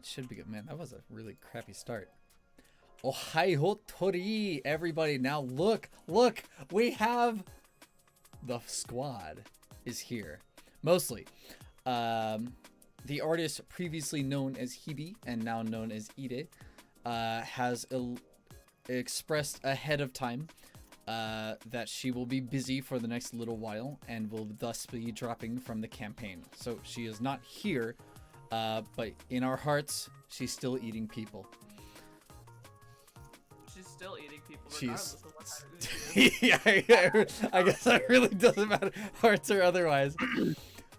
it should be good. Man, that was a really crappy start. Ootori, everybody. Now look, we have the squad is here. Mostly. The artist previously known as Hibi and now known as Ide has expressed ahead of time that she will be busy for the next little while and will thus be dropping from the campaign. So she is not here, but in our hearts, she's still eating people. She's still eating people regardless of what kind of food she is. Yeah, I guess that really doesn't matter, hearts or otherwise.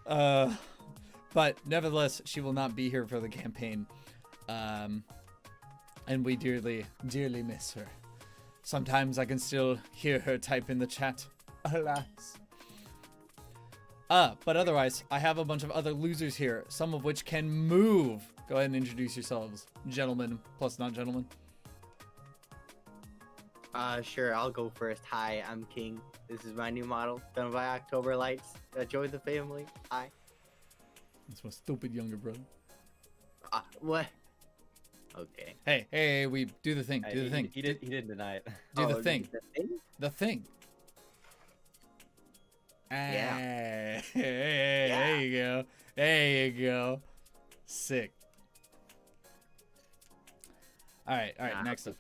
But nevertheless, she will not be here for the campaign. And we dearly, dearly miss her. Sometimes I can still hear her type in the chat. Alas. But otherwise, I have a bunch of other losers here, some of which can move. Go ahead and introduce yourselves, gentlemen plus not gentlemen. Sure, I'll go first. Hi, I'm King. This is my new model, done by October Lights. Join the family. Hi. That's my stupid younger brother. What? Okay. Hey, we do the thing. Do the thing. He didn't deny it. Do the thing. The thing? The thing. Yeah. Hey, there you go. There you go. Sick. All right. Next up.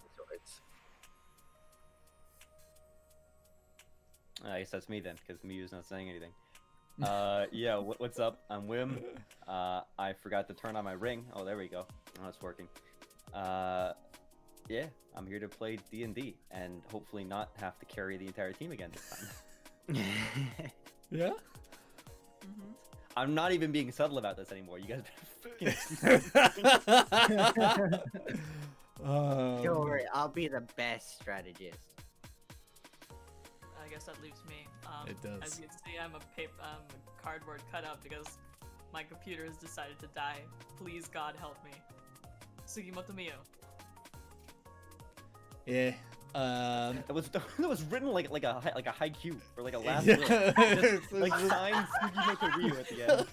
I guess that's me then, because Miyu's not saying anything. Yeah, what's up? I'm Whim. I forgot to turn on my ring. Oh, there we go. Oh, it's working. Yeah, I'm here to play D&D and hopefully not have to carry the entire team again this time. Yeah? Mm-hmm. I'm not even being subtle about this anymore. You guys better Don't worry, I'll be the best strategist. I guess that leaves me. It does. As you can see, I'm a cardboard cutout because my computer has decided to die. Please, God, help me. Sugimoto Miyo. Yeah. that was written like a haiku or like a last Yeah. word. Just, like signed Sugimoto Ryu at the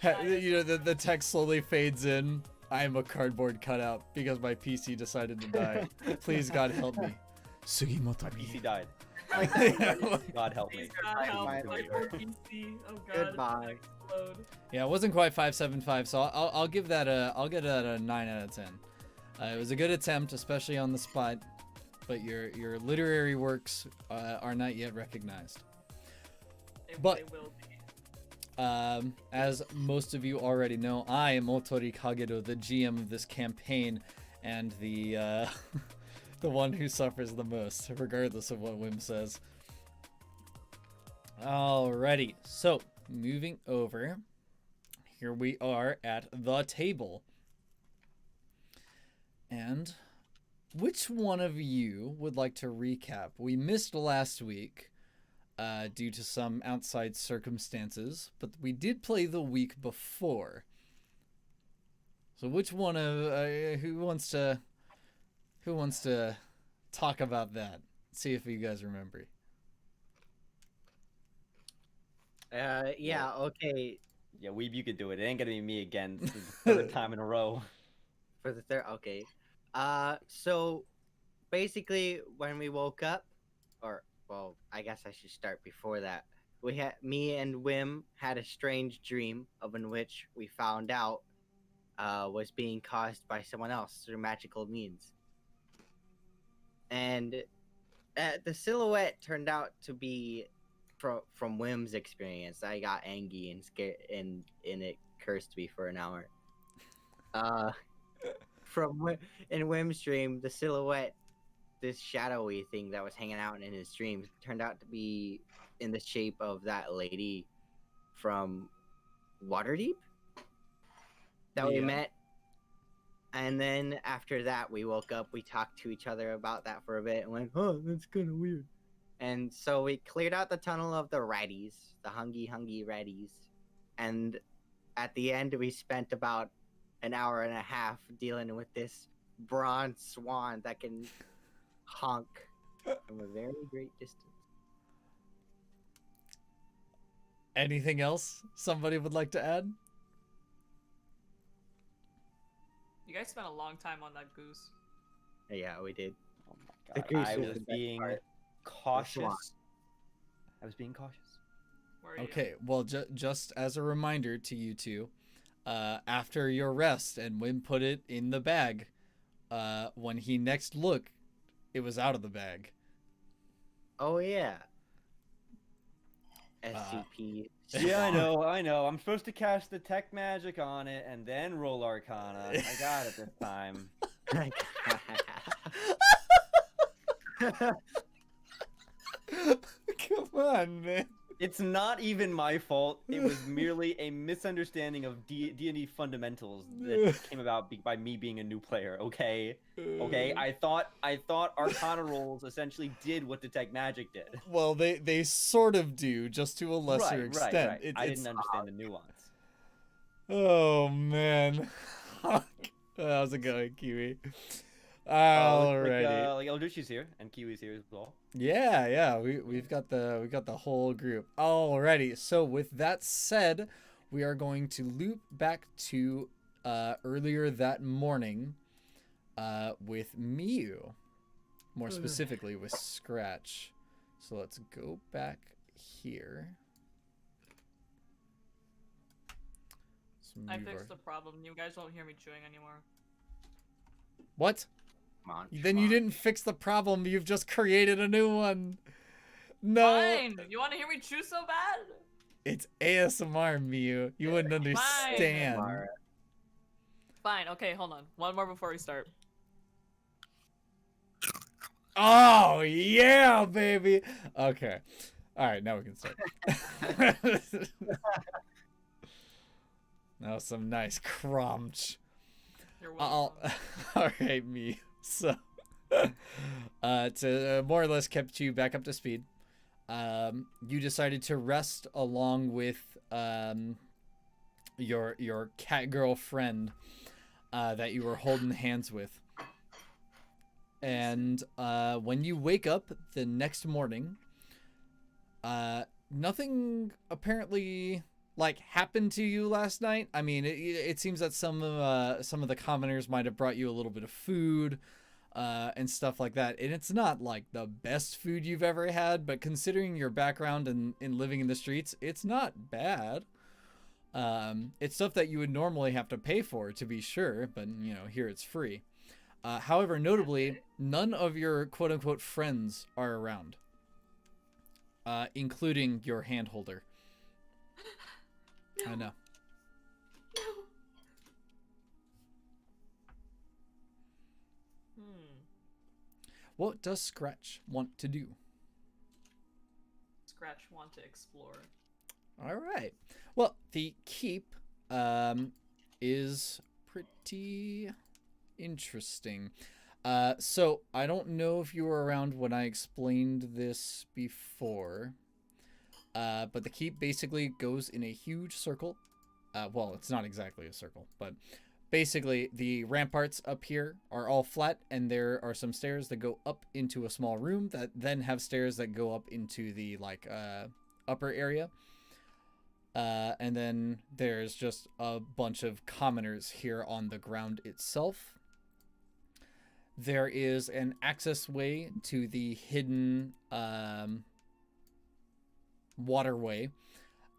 end. You know, the text slowly fades in. I am a cardboard cutout because my PC decided to die. Please, God, help me. Sugimoto My Miyo. PC died. God help me. Please, God, help Bye. my poor PC. Oh, God. Goodbye. Explode. Yeah, it wasn't quite 575, so I'll give that I'll get that a 9 out of 10. It was a good attempt, especially on the spot, but your literary works are not yet recognized. They But- will be. As most of you already know, I am Ootori Kagerou, the GM of this campaign, and the the one who suffers the most, regardless of what Whim says. Alrighty, so moving over, here we are at the table. And which one of you would like to recap? We missed last week due to some outside circumstances, but we did play the week before. So which one of who wants to talk about that? See if you guys remember. Yeah, okay. Yeah, Weeb, you could do it. It ain't gonna be me again. This is the third time in a row. For the third, okay. So basically, when we woke up, or well, I guess I should start before that. Me and Whim had a strange dream of in which we found out was being caused by someone else through magical means. And the silhouette turned out to be from Whim's experience. I got angry and scared, and it cursed me for an hour. In Whim's dream, the silhouette, this shadowy thing that was hanging out in his dreams, turned out to be in the shape of that lady from Waterdeep that we met. And then after that, we woke up, we talked to each other about that for a bit, and went, oh, that's kind of weird. And so we cleared out the tunnel of the ratties, the hungy ratties. And at the end, we spent about an hour and a half dealing with this bronze swan that can honk from a very great distance. Anything else somebody would like to add? You guys spent a long time on that goose. Yeah, we did. Oh The my goose god, I was was the best being part. cautious. I was being cautious. Where are you? Okay, well, just as a reminder to you two, after your rest and Wim put it in the bag, when he next looked, it was out of the bag. Oh yeah. SCP. Yeah, I know. I'm supposed to cast Detect Magic on it and then roll Arcana. I got it this time. Come on, man. It's not even my fault. It was merely a misunderstanding of D&D fundamentals that came about by me being a new player. Okay, I thought Arcana rolls essentially did what Detect Magic did. Well, they sort of do, just to a lesser extent. Right. I didn't understand the nuance. Oh man. How's it going, Kiwi? Like Alrighty. Elducci's here and Kiwi's here as well. Yeah. We've got the whole group. Alrighty. So with that said, we are going to loop back to earlier that morning with Miu. More specifically with Scratch. So let's go back here. I fixed the problem. You guys won't hear me chewing anymore. What? Munch, Then you munch. didn't fix the problem. You've just created a new one. No. Fine. You want to hear me chew so bad? It's ASMR, Miu. You wouldn't understand. Mara. Fine. Okay, hold on. One more before we start. Oh, yeah, baby. Okay. All right, now we can start. Now some nice crunch. You're welcome. All right, me. So, to more or less kept you back up to speed. You decided to rest along with your cat girlfriend that you were holding hands with. And when you wake up the next morning, nothing apparently like happened to you last night. I mean, it seems that some of the commoners might have brought you a little bit of food and stuff like that. And it's not like the best food you've ever had, but considering your background in living in the streets, it's not bad. It's stuff that you would normally have to pay for, to be sure, but you know, here it's free. However, notably, none of your quote-unquote friends are around, including your hand holder. No. I know. No. What does Scratch want to do? Scratch want to explore. All right. Well, the keep is pretty interesting. So I don't know if you were around when I explained this before, but the keep basically goes in a huge circle. Well, it's not exactly a circle, but basically the ramparts up here are all flat, and there are some stairs that go up into a small room that then have stairs that go up into the upper area. And then there's just a bunch of commoners here on the ground itself. There is an access way to the hidden waterway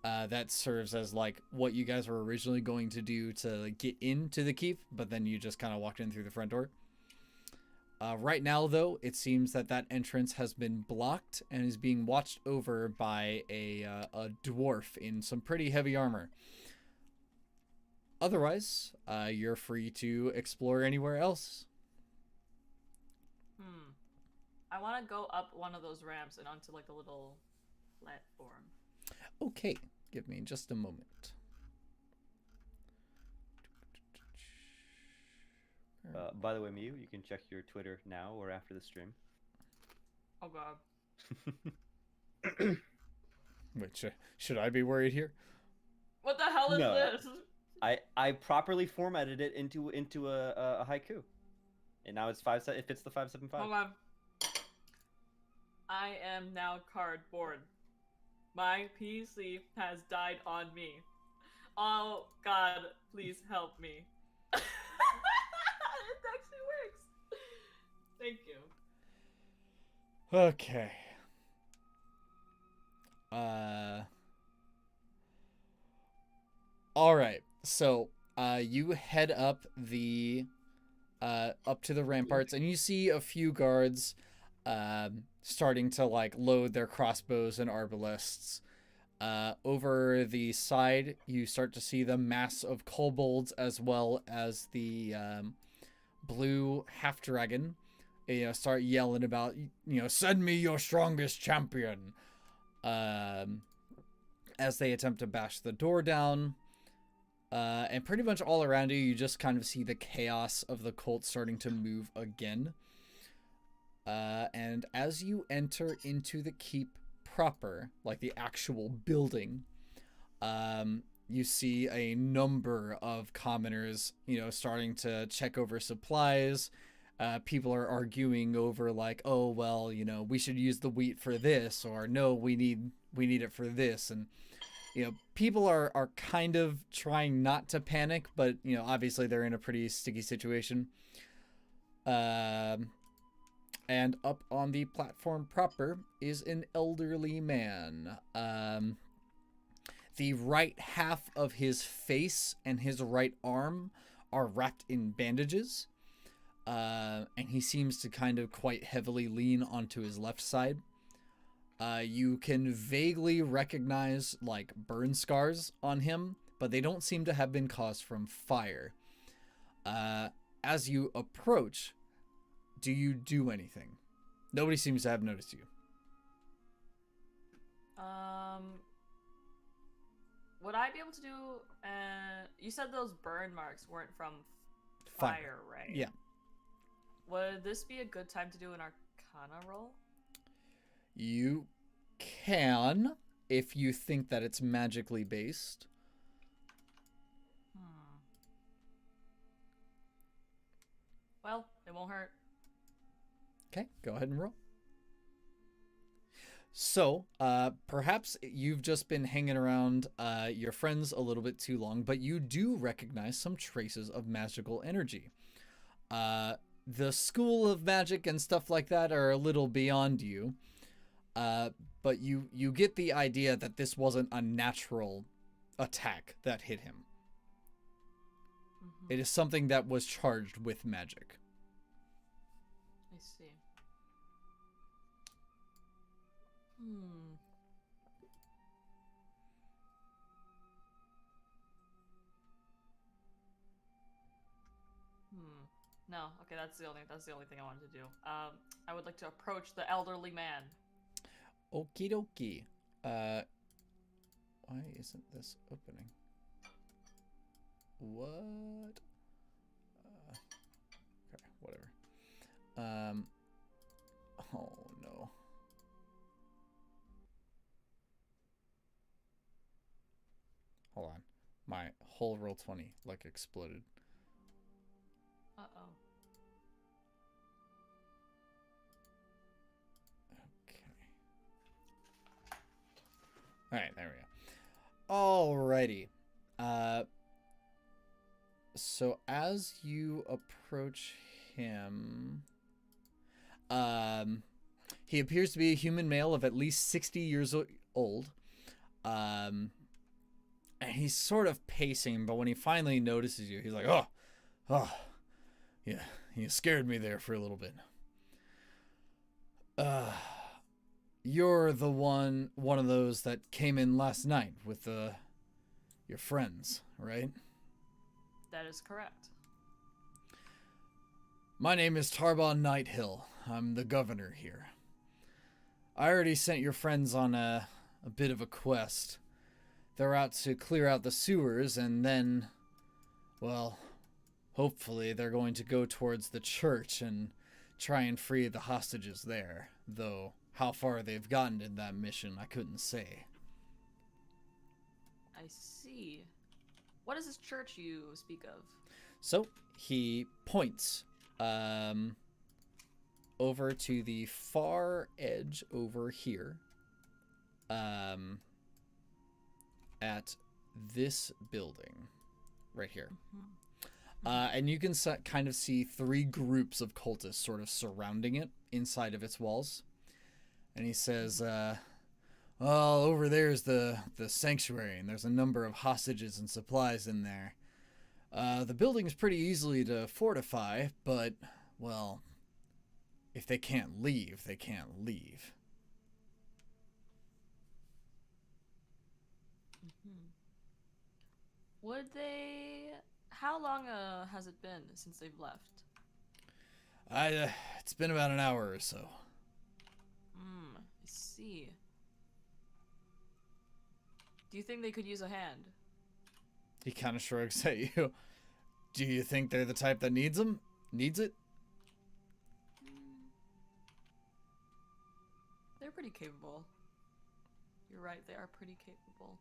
that serves as like what you guys were originally going to do to get into the keep, but then you just kind of walked in through the front door. Right now, though, it seems that entrance has been blocked and is being watched over by a dwarf in some pretty heavy armor. Otherwise, you're free to explore anywhere else. I want to go up one of those ramps and onto like a little platform. Okay, give me just a moment. By the way, Miu, you can check your Twitter now or after the stream. Oh god. Wait, should I be worried here? What the hell is No. this? I properly formatted it into a haiku, and now it's it fits the 575. Hold on. I am now cardboard. My PC has died on me. Oh god, please help me. Thank you. Okay. All right. So, you head up up to the ramparts, and you see a few guards, starting to like load their crossbows and arbalests. Over the side, you start to see the mass of kobolds as well as the blue half dragon. Start yelling about, send me your strongest champion. As they attempt to bash the door down. And pretty much all around you, you just kind of see the chaos of the cult starting to move again. And as you enter into the keep proper, like the actual building, you see a number of commoners, starting to check over supplies. People are arguing over like, oh, well, we should use the wheat for this, or no, we need it for this. And people are kind of trying not to panic, but obviously they're in a pretty sticky situation. And up on the platform proper is an elderly man. The right half of his face and his right arm are wrapped in bandages. And he seems to kind of quite heavily lean onto his left side. You can vaguely recognize like burn scars on him, but they don't seem to have been caused from fire. As you approach, do you do anything? Nobody seems to have noticed you. Would I be able to do? You said those burn marks weren't from fire, right? Yeah. Would this be a good time to do an Arcana roll? You can, if you think that it's magically based. Well, it won't hurt. Okay, go ahead and roll. So, perhaps you've just been hanging around your friends a little bit too long, but you do recognize some traces of magical energy. The school of magic and stuff like that are a little beyond you. But you get the idea that this wasn't a natural attack that hit him. Mm-hmm. It is something that was charged with magic. I see. No, okay, that's the only thing I wanted to do. I would like to approach the elderly man. Okie dokie. Why isn't this opening? What? Okay, whatever. Oh no. Hold on. My whole Roll20 like exploded. Uh-oh. Okay. Alright, there we go. Alrighty. So as you approach him, he appears to be a human male of at least 60 years old. And he's sort of pacing, but when he finally notices you, he's like, oh, yeah, you scared me there for a little bit. You're the one of those that came in last night with your friends, right? That is correct. My name is Tarbon Nighthill. I'm the governor here. I already sent your friends on a bit of a quest. They're out to clear out the sewers, and then, well, hopefully they're going to go towards the church and try and free the hostages there. Though how far they've gotten in that mission, I couldn't say. I see. What is this church you speak of? So he points over to the far edge over here, at this building right here. And you can kind of see 3 groups of cultists sort of surrounding it inside of its walls. And he says, well, over there's the sanctuary, and there's a number of hostages and supplies in there. The building's pretty easily to fortify, but, well, if they can't leave, they can't leave. Would they... How long has it been since they've left? It's been about an hour or so. I see. Do you think they could use a hand? He kind of shrugs at you. Do you think they're the type that needs them? Needs it? They're pretty capable. You're right, they are pretty capable.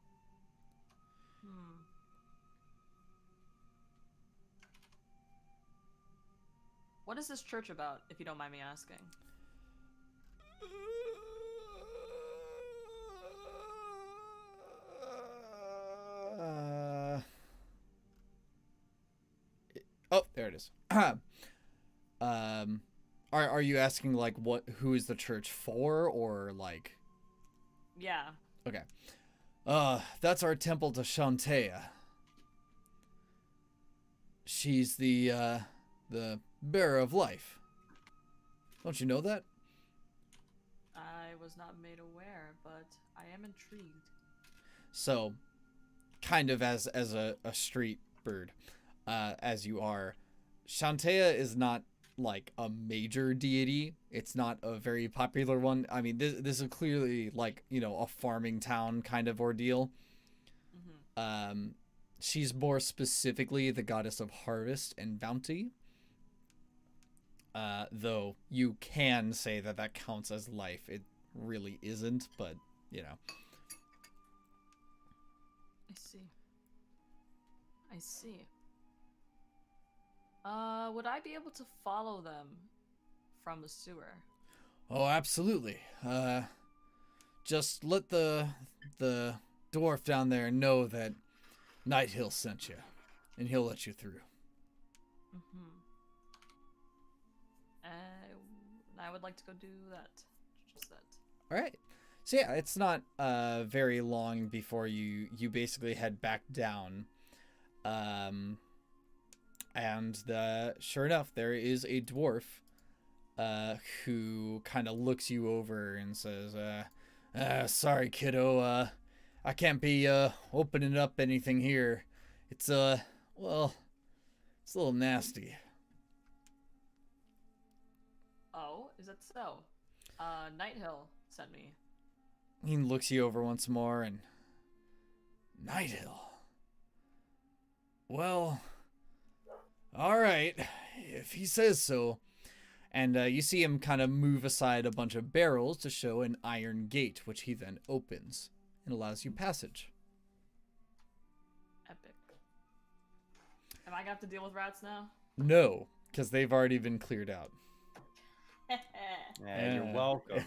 What is this church about, if you don't mind me asking? Oh, there it is. Are you asking like who is the church for, or like? Yeah. Okay. That's our temple to Shantea. She's the bearer of life. Don't you know that? I was not made aware, but I am intrigued. So, kind of as a street bird, as you are, Shantea is not like a major deity. It's not a very popular one. I mean, this is clearly like, you know, a farming town kind of ordeal. She's more specifically the goddess of harvest and bounty. Though you can say that counts as life. It really isn't, but, you know. I see. Would I be able to follow them from the sewer? Oh, absolutely. Just let the dwarf down there know that Nighthill sent you, and he'll let you through. I would like to go do that. Just that. All right. So yeah, it's not very long before you basically head back down. And sure enough, there is a dwarf who kind of looks you over and says, sorry, kiddo, I can't be opening up anything here. It's, well, it's a little nasty. Oh, is that so? Nighthill sent me. He looks you over once more and... Nighthill? Well... Alright, if he says so. And you see him kind of move aside a bunch of barrels to show an iron gate, which he then opens and allows you passage. Epic. Am I gonna have to deal with rats now? No, because they've already been cleared out. Yeah, you're welcome.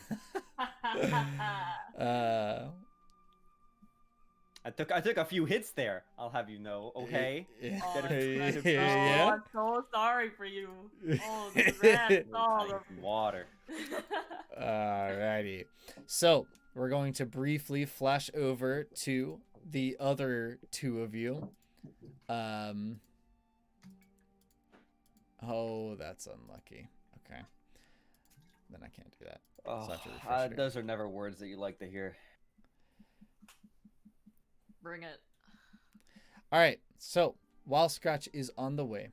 I took a few hits there. I'll have you know. Okay. Yeah. I'm so sorry for you. Oh, the rats. Oh, Water. Alrighty. So we're going to briefly flash over to the other two of you. Oh, that's unlucky. Okay. Then I can't do that. Oh, So I have to refresh it. those are never words that you like to hear. bring it. All right. So while Scratch is on the way,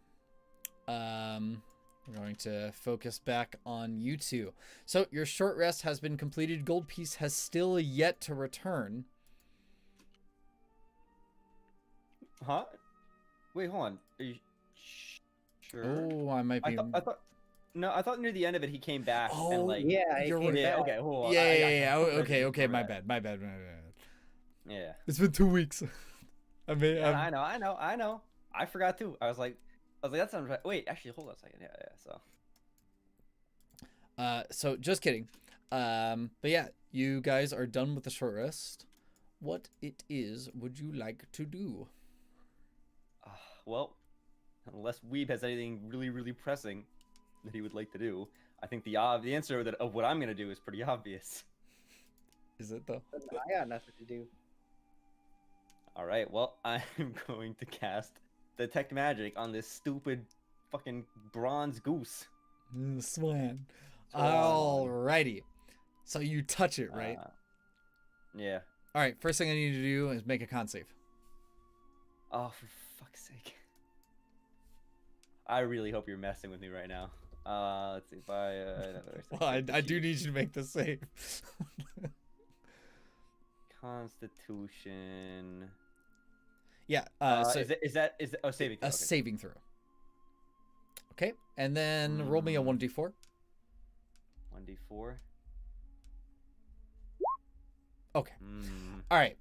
we're going to focus back on you two. So your short rest has been completed. Gold Piece has still yet to return. Huh? Wait, hold on. Are you sure? Oh, I might be. I thought near the end of it he came back and Oh, like. Yeah, You're came right. back. Okay, hold on. Yeah. I got you. Okay. My bad. bad. Yeah. It's been 2 weeks. I mean, Yeah, I know. I forgot too. I was like, that sounds right. Wait, actually, hold on a second. Yeah. So just kidding. But yeah, you guys are done with the short rest. What it is would you like to do? Well, Unless Weeb has anything really, really pressing that he would like to do, I think the answer of what I'm gonna do is pretty obvious. Is it though? I got nothing to do. All right, well, I'm going to cast Detect Magic on this stupid fucking bronze goose. Swan. Swan. Alrighty. So you touch it, right? Yeah. All right. First thing I need to do is make a con save. Oh, for fuck's sake. I really hope you're messing with me right now. Let's see if Well, I do need you to make the save. Constitution. Yeah. So is that saving throw? a Okay. saving throw. Okay, and then roll me a 1d4. 1d4. Okay. Mm. All right.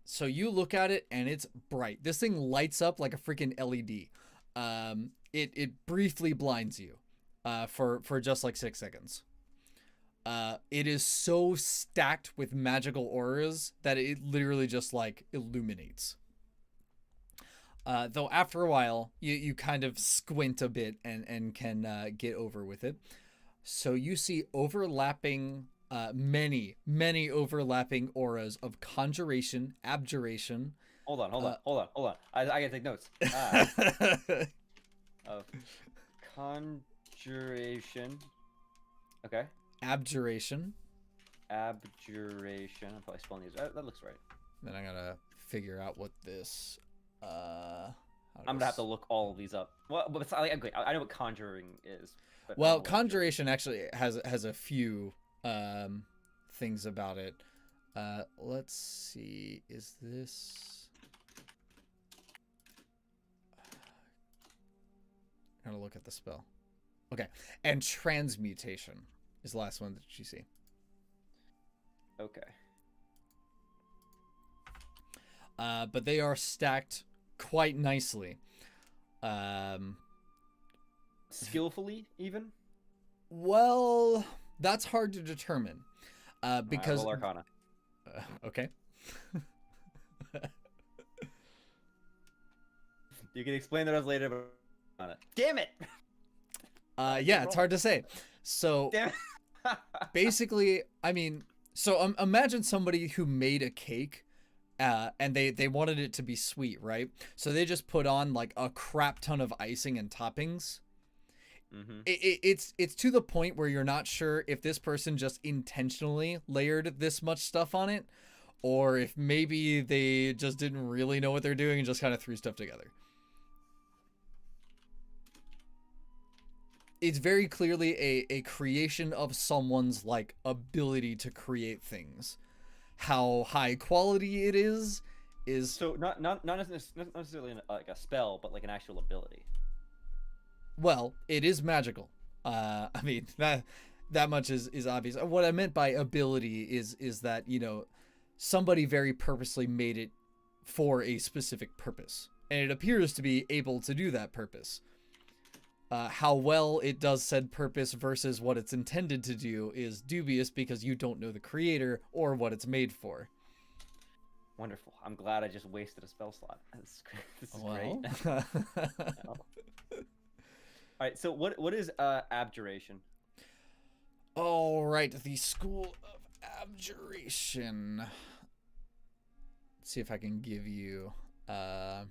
So you look at it and it's bright. This thing lights up like a freaking LED. It briefly blinds you, for just like 6 seconds. It is so stacked with magical auras that it literally just like illuminates. Though after a while, you kind of squint a bit and can get over with it. So you see overlapping, many overlapping auras of conjuration, abjuration. Hold on. I gotta take notes. Of conjuration. Okay. Abjuration. Abjuration. I'm probably spelling these. That looks right. Then I gotta figure out what this. I'm gonna have to look all of these up. Well, but it's like, okay, I know what conjuring is. But I Well, don't know what conjuration actually has a few things about it. Let's see. Is this? I'm gonna look at the spell. Okay, and transmutation is the last one that you see. Okay. But they are stacked quite nicely. Skillfully, even. Well, that's hard to determine. Because Roll Arcana. okay. You can explain the rest later. But on it. Damn it! Yeah, it's hard to say. So Damn it! basically, I mean, so imagine somebody who made a cake, and they wanted it to be sweet, right? So they just put on like a crap ton of icing and toppings. Mm-hmm. It's to the point where you're not sure if this person just intentionally layered this much stuff on it, or if maybe they just didn't really know what they're doing and just kind of threw stuff together. It's very clearly a creation of someone's like ability to create things. How high quality it is So not necessarily like a spell, but like an actual ability. well, it is magical. I mean that much is obvious. What I meant by ability is that, you know, somebody very purposely made it for a specific purpose, and it appears to be able to do that purpose. How well it does said purpose versus what it's intended to do is dubious because you don't know the creator or what it's made for. Wonderful. I'm glad I just wasted a spell slot. This is great. Well, All right. So what is abjuration? all right, the School of Abjuration. Let's see if I can give you. Oh,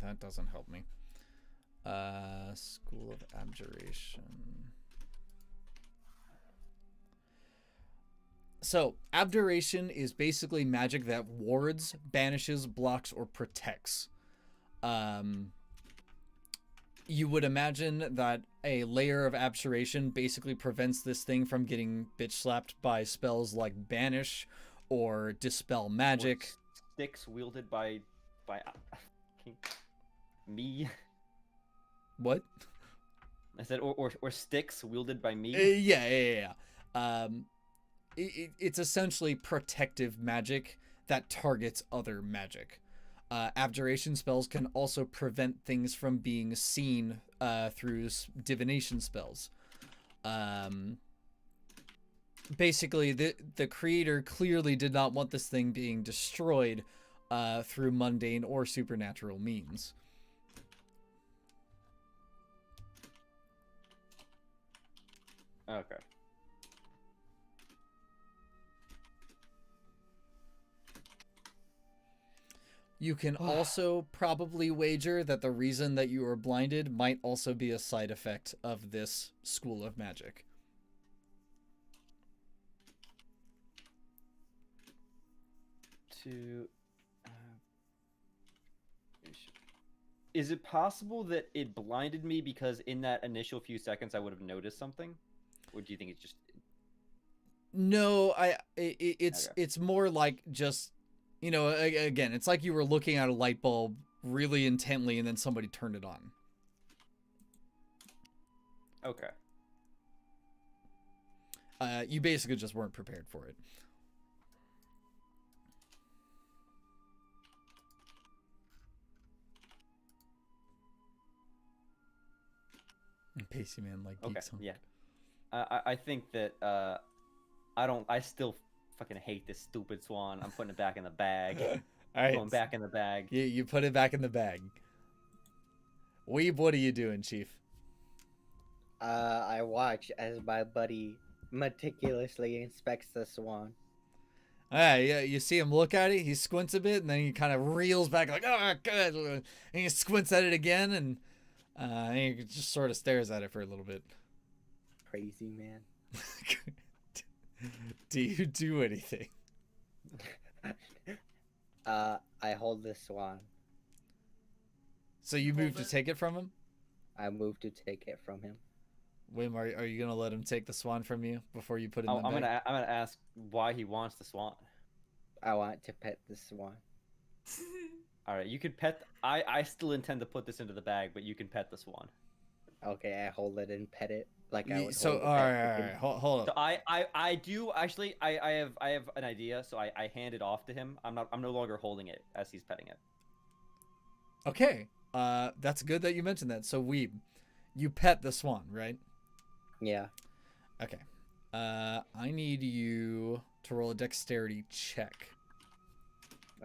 that doesn't help me. School of Abjuration. So, abjuration is basically magic that wards, banishes, blocks, or protects. You would imagine that a layer of abjuration basically prevents this thing from getting bitch slapped by spells like banish or dispel magic. Or sticks wielded by me. What? I said or sticks wielded by me. Yeah. It's essentially protective magic that targets other magic. Abjuration spells can also prevent things from being seen through divination spells. Basically, the creator clearly did not want this thing being destroyed through mundane or supernatural means. Okay. You can also probably wager that the reason that you are blinded might also be a side effect of this school of magic. Is it possible that it blinded me because in that initial few seconds I would have noticed something? Or do you think it's just... No, it's more like just, you know, again, it's like you were looking at a light bulb really intently and then somebody turned it on. Okay. You basically just weren't prepared for it. Pacey man like Okay, geeks, huh? yeah. I think that I still fucking hate this stupid swan. I'm putting it back in the bag. All right, Going back in the bag. you put it back in the bag. Weeb, what are you doing, Chief? I watch as my buddy meticulously inspects the swan. Yeah, you see him look at it, he squints a bit, and then he kind of reels back like, oh, good. And he squints at it again, and he just sort of stares at it for a little bit. Crazy man. Do you do anything? I hold the swan. So you Hold move to it. take it from him? I move to take it from him. Whim, are you gonna let him take the swan from you before you put it in the I'm bag? gonna ask why he wants the swan. I want to pet the swan. All right, you can pet. I still intend to put this into the bag, but you can pet the swan. Okay, I hold it and pet it like I would So hold a all pet right, chicken. hold So up. I do actually I have an idea, so I hand it off to him. I'm no longer holding it as he's petting it. Okay, that's good that you mentioned that. So Weeb, you pet the swan, right? Yeah. Okay. I need you to roll a dexterity check.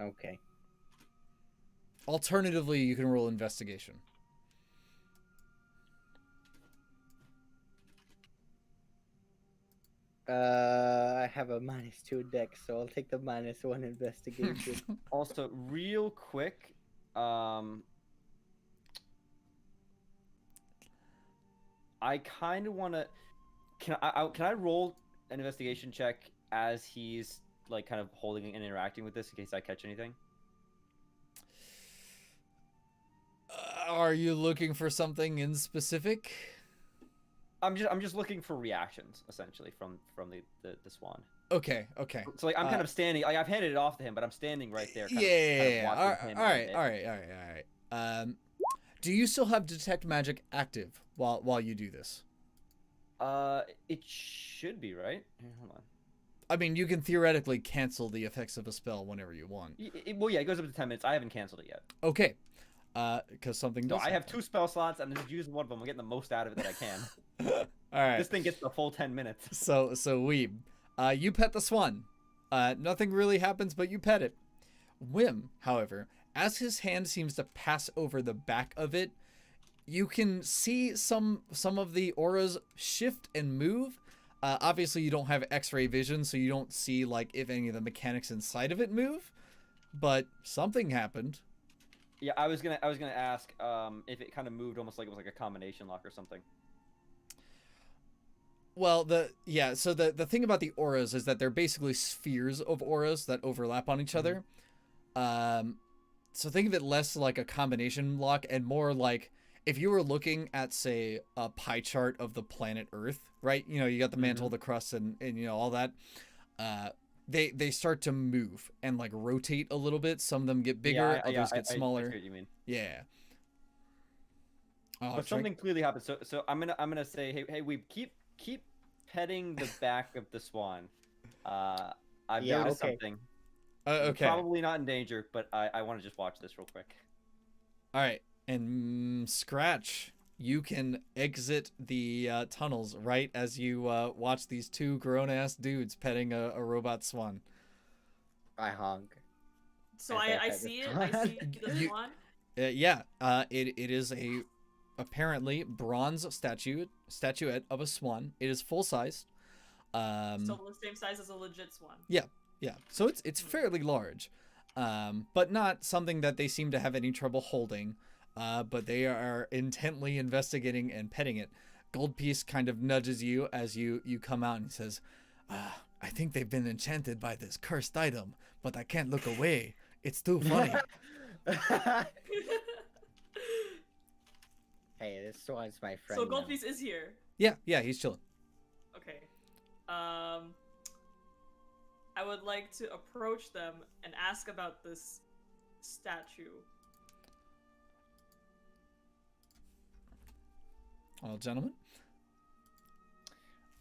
Okay. Alternatively, you can roll investigation. I have a -2 dex, so I'll take the -1 investigation. Also, real quick, I kind of want to. Can I roll an investigation check as he's like kind of holding and interacting with this in case I catch anything? Are you looking for something in specific? I'm just looking for reactions essentially from the swan. Okay. So like I'm kind of standing. Like I've handed it off to him, but I'm standing right there. Kind of Yeah. watching him. All right. Do you still have detect magic active while you do this? It should be right. Here, hold on. I mean, you can theoretically cancel the effects of a spell whenever you want. Well, yeah, it goes up to 10 minutes. I haven't canceled it yet. Okay. Because something So does I have happen. 2 spell slots. I'm just using one of them. I'm getting the most out of it that I can. All right. This thing gets the full 10 minutes. So Weeb, you pet the swan. Nothing really happens, but you pet it. Whim, however, as his hand seems to pass over the back of it, you can see some of the auras shift and move. Obviously, you don't have X-ray vision, so you don't see like if any of the mechanics inside of it move. But something happened. Yeah, I was gonna ask if it kind of moved almost like it was like a combination lock or something. Well, so the thing about the auras is that they're basically spheres of auras that overlap on each other. So think of it less like a combination lock and more like if you were looking at, say, a pie chart of the planet Earth, right? You know, you got the mantle, the crust, and you know all that. They start to move and like rotate a little bit. Some of them get bigger, others get smaller. I see what you mean. Yeah. Oh, But something clearly happened. So I'm gonna say, hey, we keep petting the back of the swan. I've Yeah, noticed okay. something. okay. Probably not in danger, but I want to just watch this real quick. All right. And Scratch, you can exit the tunnels right as you watch these 2 grown-ass dudes petting a robot swan. I honk. So As I I pet see the it. I swan. see the You- swan. Yeah. It is a apparently bronze statuette of a swan. It is full size. Still the same size as a legit swan. Yeah. So it's fairly large, but not something that they seem to have any trouble holding. But they are intently investigating and petting it. Goldpiece kind of nudges you as you come out and says, "I think they've been enchanted by this cursed item, but I can't look away. It's too funny." Hey, this swan's my friend. So now. Goldpiece is here. Yeah, he's chilling. Okay. I would like to approach them and ask about this statue. Well, gentlemen.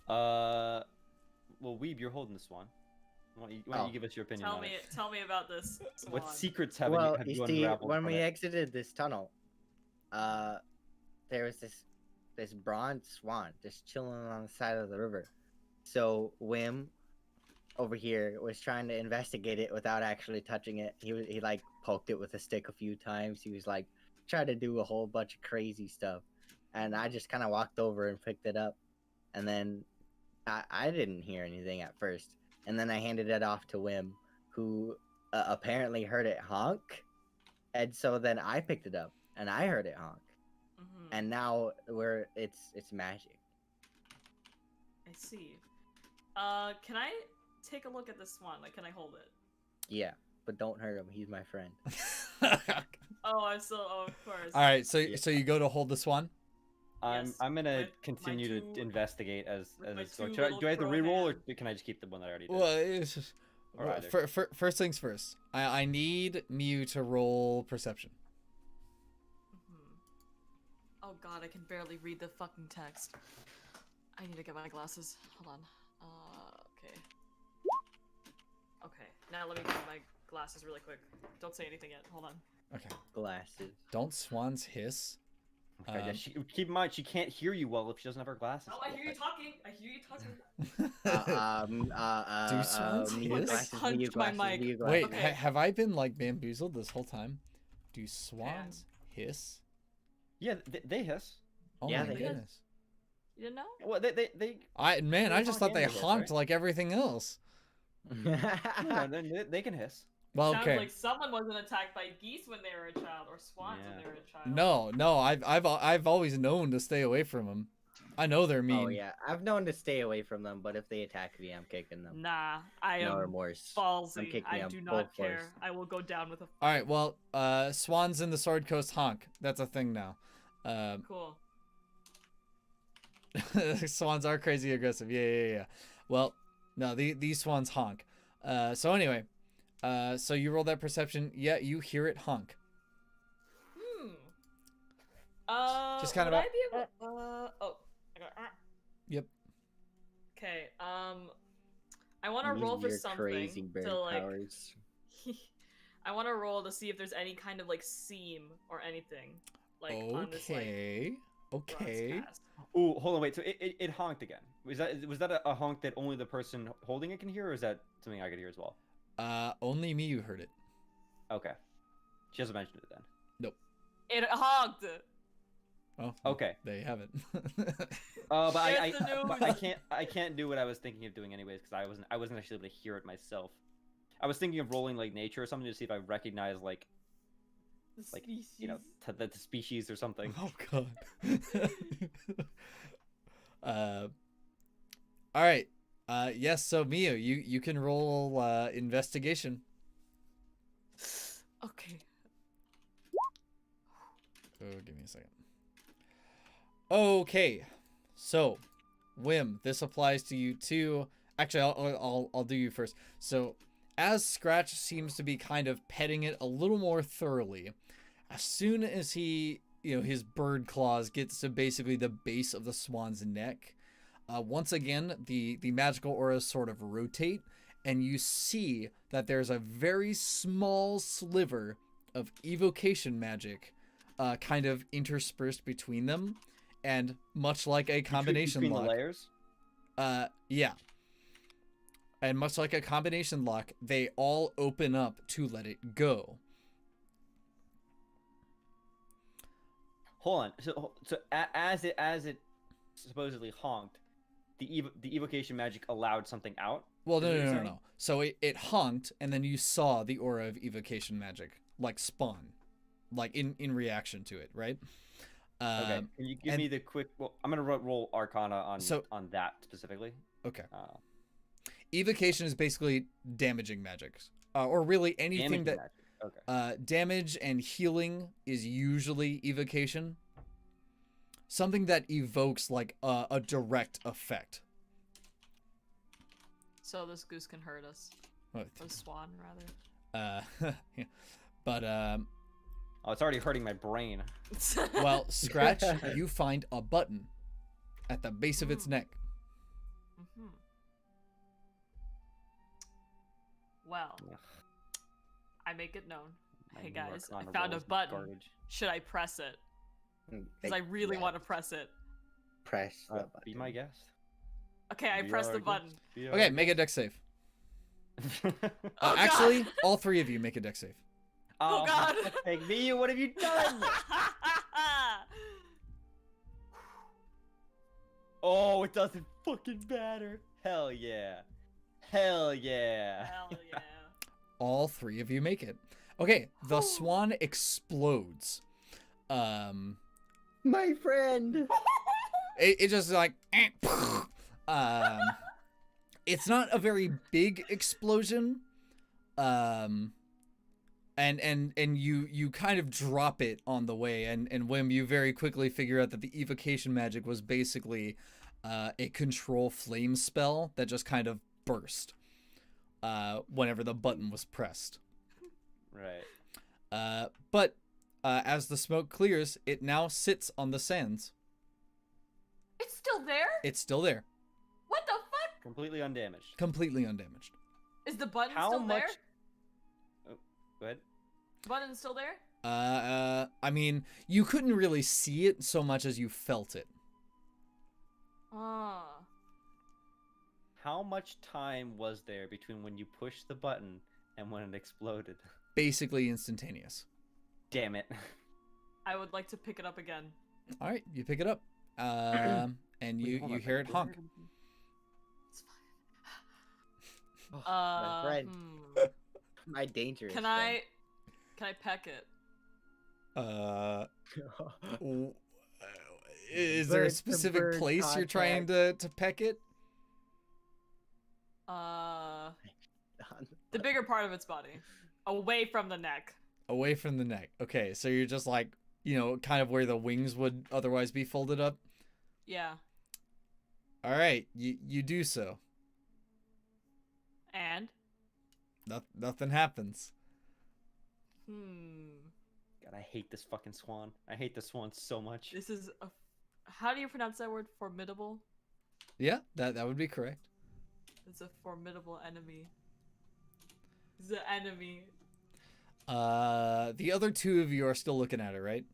Well, Weeb, you're holding the swan. Why don't you give us your opinion on it? Tell me about this swan. What secrets have Well, have you you see, unraveled when from we it? exited this tunnel, there was this bronze swan just chilling on the side of the river. So Whim over here was trying to investigate it without actually touching it. He like poked it with a stick a few times. He was like trying to do a whole bunch of crazy stuff, and I just kind of walked over and picked it up, and then I didn't hear anything at first, and then I handed it off to Whim, who apparently heard it honk, and so then I picked it up and I heard it honk, and now it's magic. I see. Can I take a look at this swan? Like, can I hold it? Yeah, but don't hurt him. He's my friend. Oh, I'm still. Oh, of course. All right, so you go to hold the swan. Yes, I'm gonna with my continue to two- investigate as with my so two do I little have to pro re-roll or hands. can I just keep the one that I already did? Well, it's just, Or either. first things first. I need Mew to roll perception. Oh god, I can barely read the fucking text. I need to get my glasses. Hold on. Okay. Okay, now let me get my glasses really quick. Don't say anything yet. Hold on. Okay. Glasses. Don't swans hiss? Okay, yeah, keep in mind she can't hear you well if she doesn't have her glasses. Oh, I hear you talking. I hear you talking. Do swans Mio hiss? glasses, Punched Mio my glasses, mic. Mio Wait, glasses. Okay. have I been like bamboozled this whole time? Do swans hiss? Yeah, they hiss. Oh Yeah, my they hiss. goodness. You didn't know? Well, they I They just honk thought they and they hiss, honked right? like everything else. no, they can hiss. Well, Sounds okay. like someone wasn't attacked by geese when they were a child, or swans when Yeah. they were a child. No, I've always known to stay away from them. I know they're mean. Oh yeah, I've known to stay away from them, but if they attack me, I'm kicking them. Nah, I No am remorse. I'm ballsy. kicking I them do full not care. force. I will go down with a All right, well, swans in the Sword Coast honk. That's a thing now. cool. Swans are crazy aggressive. Yeah. Well, no, these swans honk. So anyway, so you roll that perception. Yeah, you hear it honk. Just kind would of I be able? Oh, I got. Yep. Okay. I want to Use roll for your something crazy bird to like. powers. I want to roll to see if there's any kind of like seam or anything, like on this like Okay. bronze cast. Ooh, hold on, wait. So it honked again. Was that a honk that only the person holding it can hear, or is that something I could hear as well? Only Miyu heard it. Okay. She hasn't mentioned it then. It honked. Oh. Okay. There you have it. But Here's the but news. I can't do what I was thinking of doing anyways because I wasn't actually able to hear it myself. I was thinking of rolling like nature or something to see if I recognize like you know the species or something. Oh god. All right. Yes. So Miyu, you can roll investigation. Okay. Oh, give me a second. Okay. So, Whim, this applies to you too. Actually, I'll do you first. So, as Scratch seems to be kind of petting it a little more thoroughly, as soon as he, his bird claws gets to basically the base of the swan's neck, once again, the magical auras sort of rotate, and you see that there's a very small sliver of evocation magic kind of interspersed between them, and much like a combination between lock. the layers. Yeah. And much like a combination lock, they all open up to let it go. Hold on. So as it supposedly honked, the evocation magic allowed something out. Well, Is what you're no. saying? So it honked, and then you saw the aura of evocation magic like spawn, like in reaction to it, right? Okay. Can you give me the quick? Well, I'm gonna roll Arcana on that specifically. Okay. Uh, Evocation is basically damaging magic, or really anything damaging that magic. Okay. damage and healing is usually evocation. Something that evokes like a direct effect. So this goose can hurt us. What? Or swan, rather. Yeah. But Oh, it's already hurting my brain. well, Scratch, you find a button at the base of its neck. Mm-hmm. Well, Ugh. I make it known. My Hey new guys, I Arcana found a roll is button. garbage. Should I press it? Because I really want to press it. Press the button. Be my guest. Okay, I Be press our the guest. button. Be our Okay, make a deck save. guest. Oh, Actually, God. all three of you make a deck save. Oh, God. Take me. What have you done? Oh, it doesn't fucking matter. Hell yeah. Hell yeah. Hell yeah. All three of you make it. Okay, the Whew. swan explodes. My friend. It just like it's not a very big explosion. And you kind of drop it on the way, and Whim, you very quickly figure out that the evocation magic was basically a control flame spell that just kind of burst whenever the button was pressed. Right. But as the smoke clears, it now sits on the sands. It's still there? It's still there, What the fuck? Completely undamaged. completely undamaged. Is the button How still much? there? Oh, go ahead. Button's still there? I mean, you couldn't really see it so much as you felt it. Ah. How much time was there between when you pushed the button and when it exploded? Basically instantaneous. Damn it. I would like to pick it up again. All right, you pick it up, and Wait, you hold on. hear it honk. It's My fine. friend. My dangerous. Can I peck it? W- Is there a Bird to specific bird place you're trying to peck it? The bigger part of its body. Away from the neck. Away from the neck. Okay, so you're just like, kind of where the wings would otherwise be folded up. Yeah. All right, you do so. And? Nothing happens. God, I hate this fucking swan. I hate the swan so much. This is a... How do you pronounce that word? Formidable? Yeah, that would be correct. It's a formidable enemy. It's an enemy. The other two of you are still looking at it, right?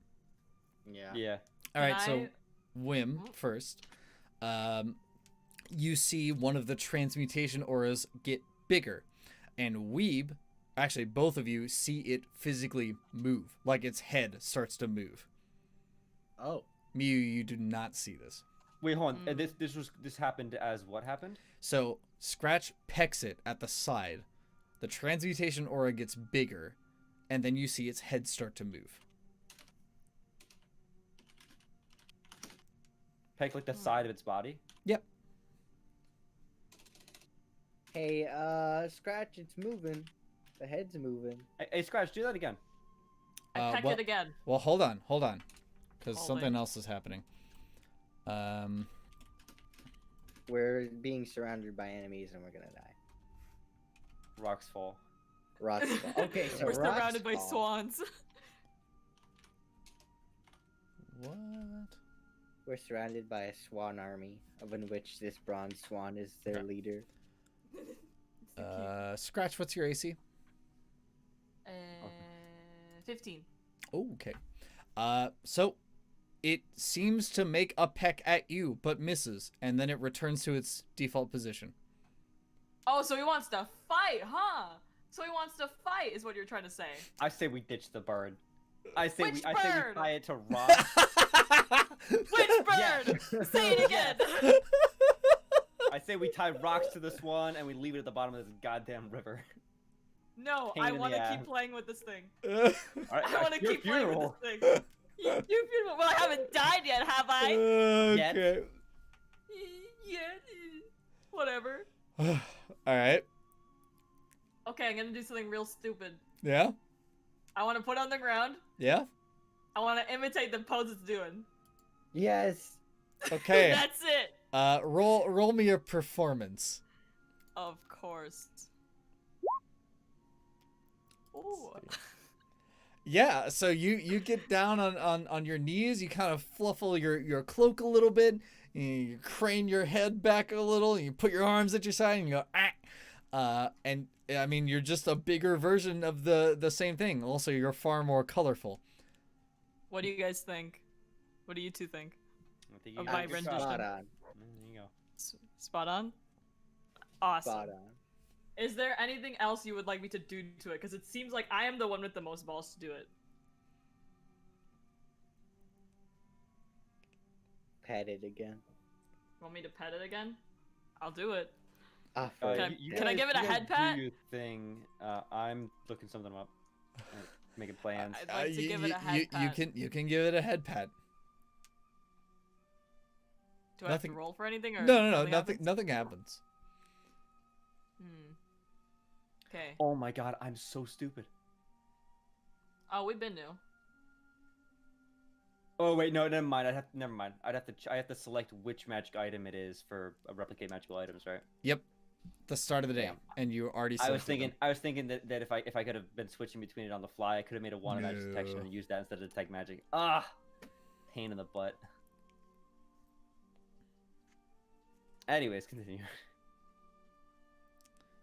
Yeah. Yeah. All right, Can so I- Whim first. You see one of the transmutation auras get bigger, and Weeb, actually both of you see it physically move, like its head starts to move. Oh. Miu, you do not see this. Wait, hold on. This happened as what happened? So Scratch pecks it at the side. The transmutation aura gets bigger, and then you see its head start to move. Peck like the side of its body? Yep. Hey, Scratch, it's moving. The head's moving. Hey, Scratch, do that again. I peck well- it again. Well, hold on, because Holding. something else is happening. We're being surrounded by enemies and we're gonna die. Rocks fall. Rocks fall. Okay, so We're rocks surrounded by fall. swans. What? We're surrounded by a swan army, of in which this bronze swan is their Okay. leader. Scratch, what's your AC? 15. Oh, okay. So it seems to make a peck at you, but misses, and then it returns to its default position. Oh, so he wants to fight, huh? So he wants to fight, is what you're trying to say. I say we ditch the bird. I say Which we bird? tie it to rocks. Which bird? Say it again. I say we tie rocks to the swan and we leave it at the bottom of this goddamn river. No, Pain I in the want to ass. keep playing with this thing. Alright, I want to your keep playing with funeral. this thing. You're beautiful. Well, I haven't died yet, have I? Okay. Yeah. Whatever. All right. Okay, I'm gonna do something real stupid. Yeah. I want to put it on the ground. Yeah. I want to imitate the pose it's doing. Yes. Okay. That's it. Roll me a performance. Of course. Ooh. Yeah, so you get down on your knees, you kind of fluffle your cloak a little bit, you crane your head back a little, and you put your arms at your side and you go, ah. And I mean, you're just a bigger version of the same thing. Also, you're far more colorful. What do you guys think? What do you two think? I think Of you my did a good rendition. job. Spot on. There you go. Spot on? Awesome. Spot on. Is there anything else you would like me to do to it? Because it seems like I am the one with the most balls to do it. Pet it again. Want me to pet it again? I'll do it. Ah, Can I- fuck. can I give it a you guys head pat? Do your thing. I'm looking something up. Making plans. I'd like to give it a head pat. You can give it a head pat. Do I have to nothing- roll for anything? Or No, happens? nothing happens. Okay. Oh my god, I'm so stupid. Oh, we've been new. Oh wait, no, never mind. Never mind. I have to select which magic item it is for replicate magical items, right? Yep. The start of the day, Damn. and you already. I was selected thinking that if I could have been switching between it on the fly, I could have made a one magic detection No. and used that instead of detect magic. Ah, pain in the butt. Anyways, continue. them.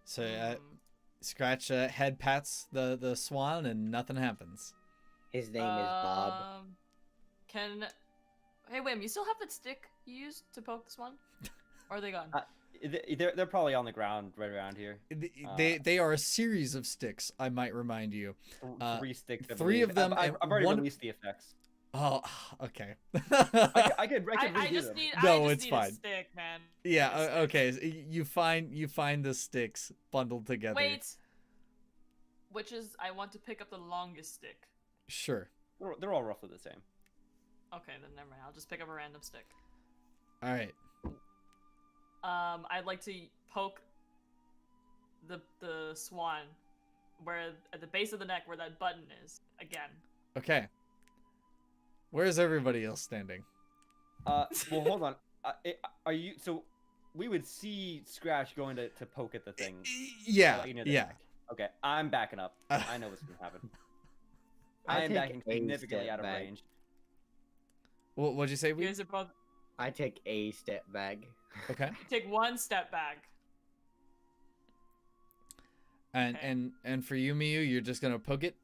So Hmm. Scratch head pats the swan, and nothing happens. His name is Bob. Hey, Whim, you still have that stick you used to poke this one? Or are they gone? They're probably on the ground right around here. They are a series of sticks. I might remind you. 3 sticks. I three believe. of them I've and already one- released the effects. Oh, okay. I could I redo just them. need, No, I just it's need fine. a stick, man. Yeah. Just Okay. So you find the sticks bundled together. Wait. Which is, I want to pick up the longest stick. Sure. They're all roughly the same. Okay, then never mind. I'll just pick up a random stick. All right. I'd like to poke the swan where at the base of the neck where that button is again. Okay. Where's everybody else standing? Well, hold on. Are you so? We would see Scratch going to poke at the thing. Yeah. like, near the Yeah. neck. Okay, I'm backing up. I know what's gonna happen. I am take backing a significantly step out of back. range. What'd you say? You guys are both I take a step back. Okay. take one step back. And Okay. and for you, Miyu, you're just gonna poke it.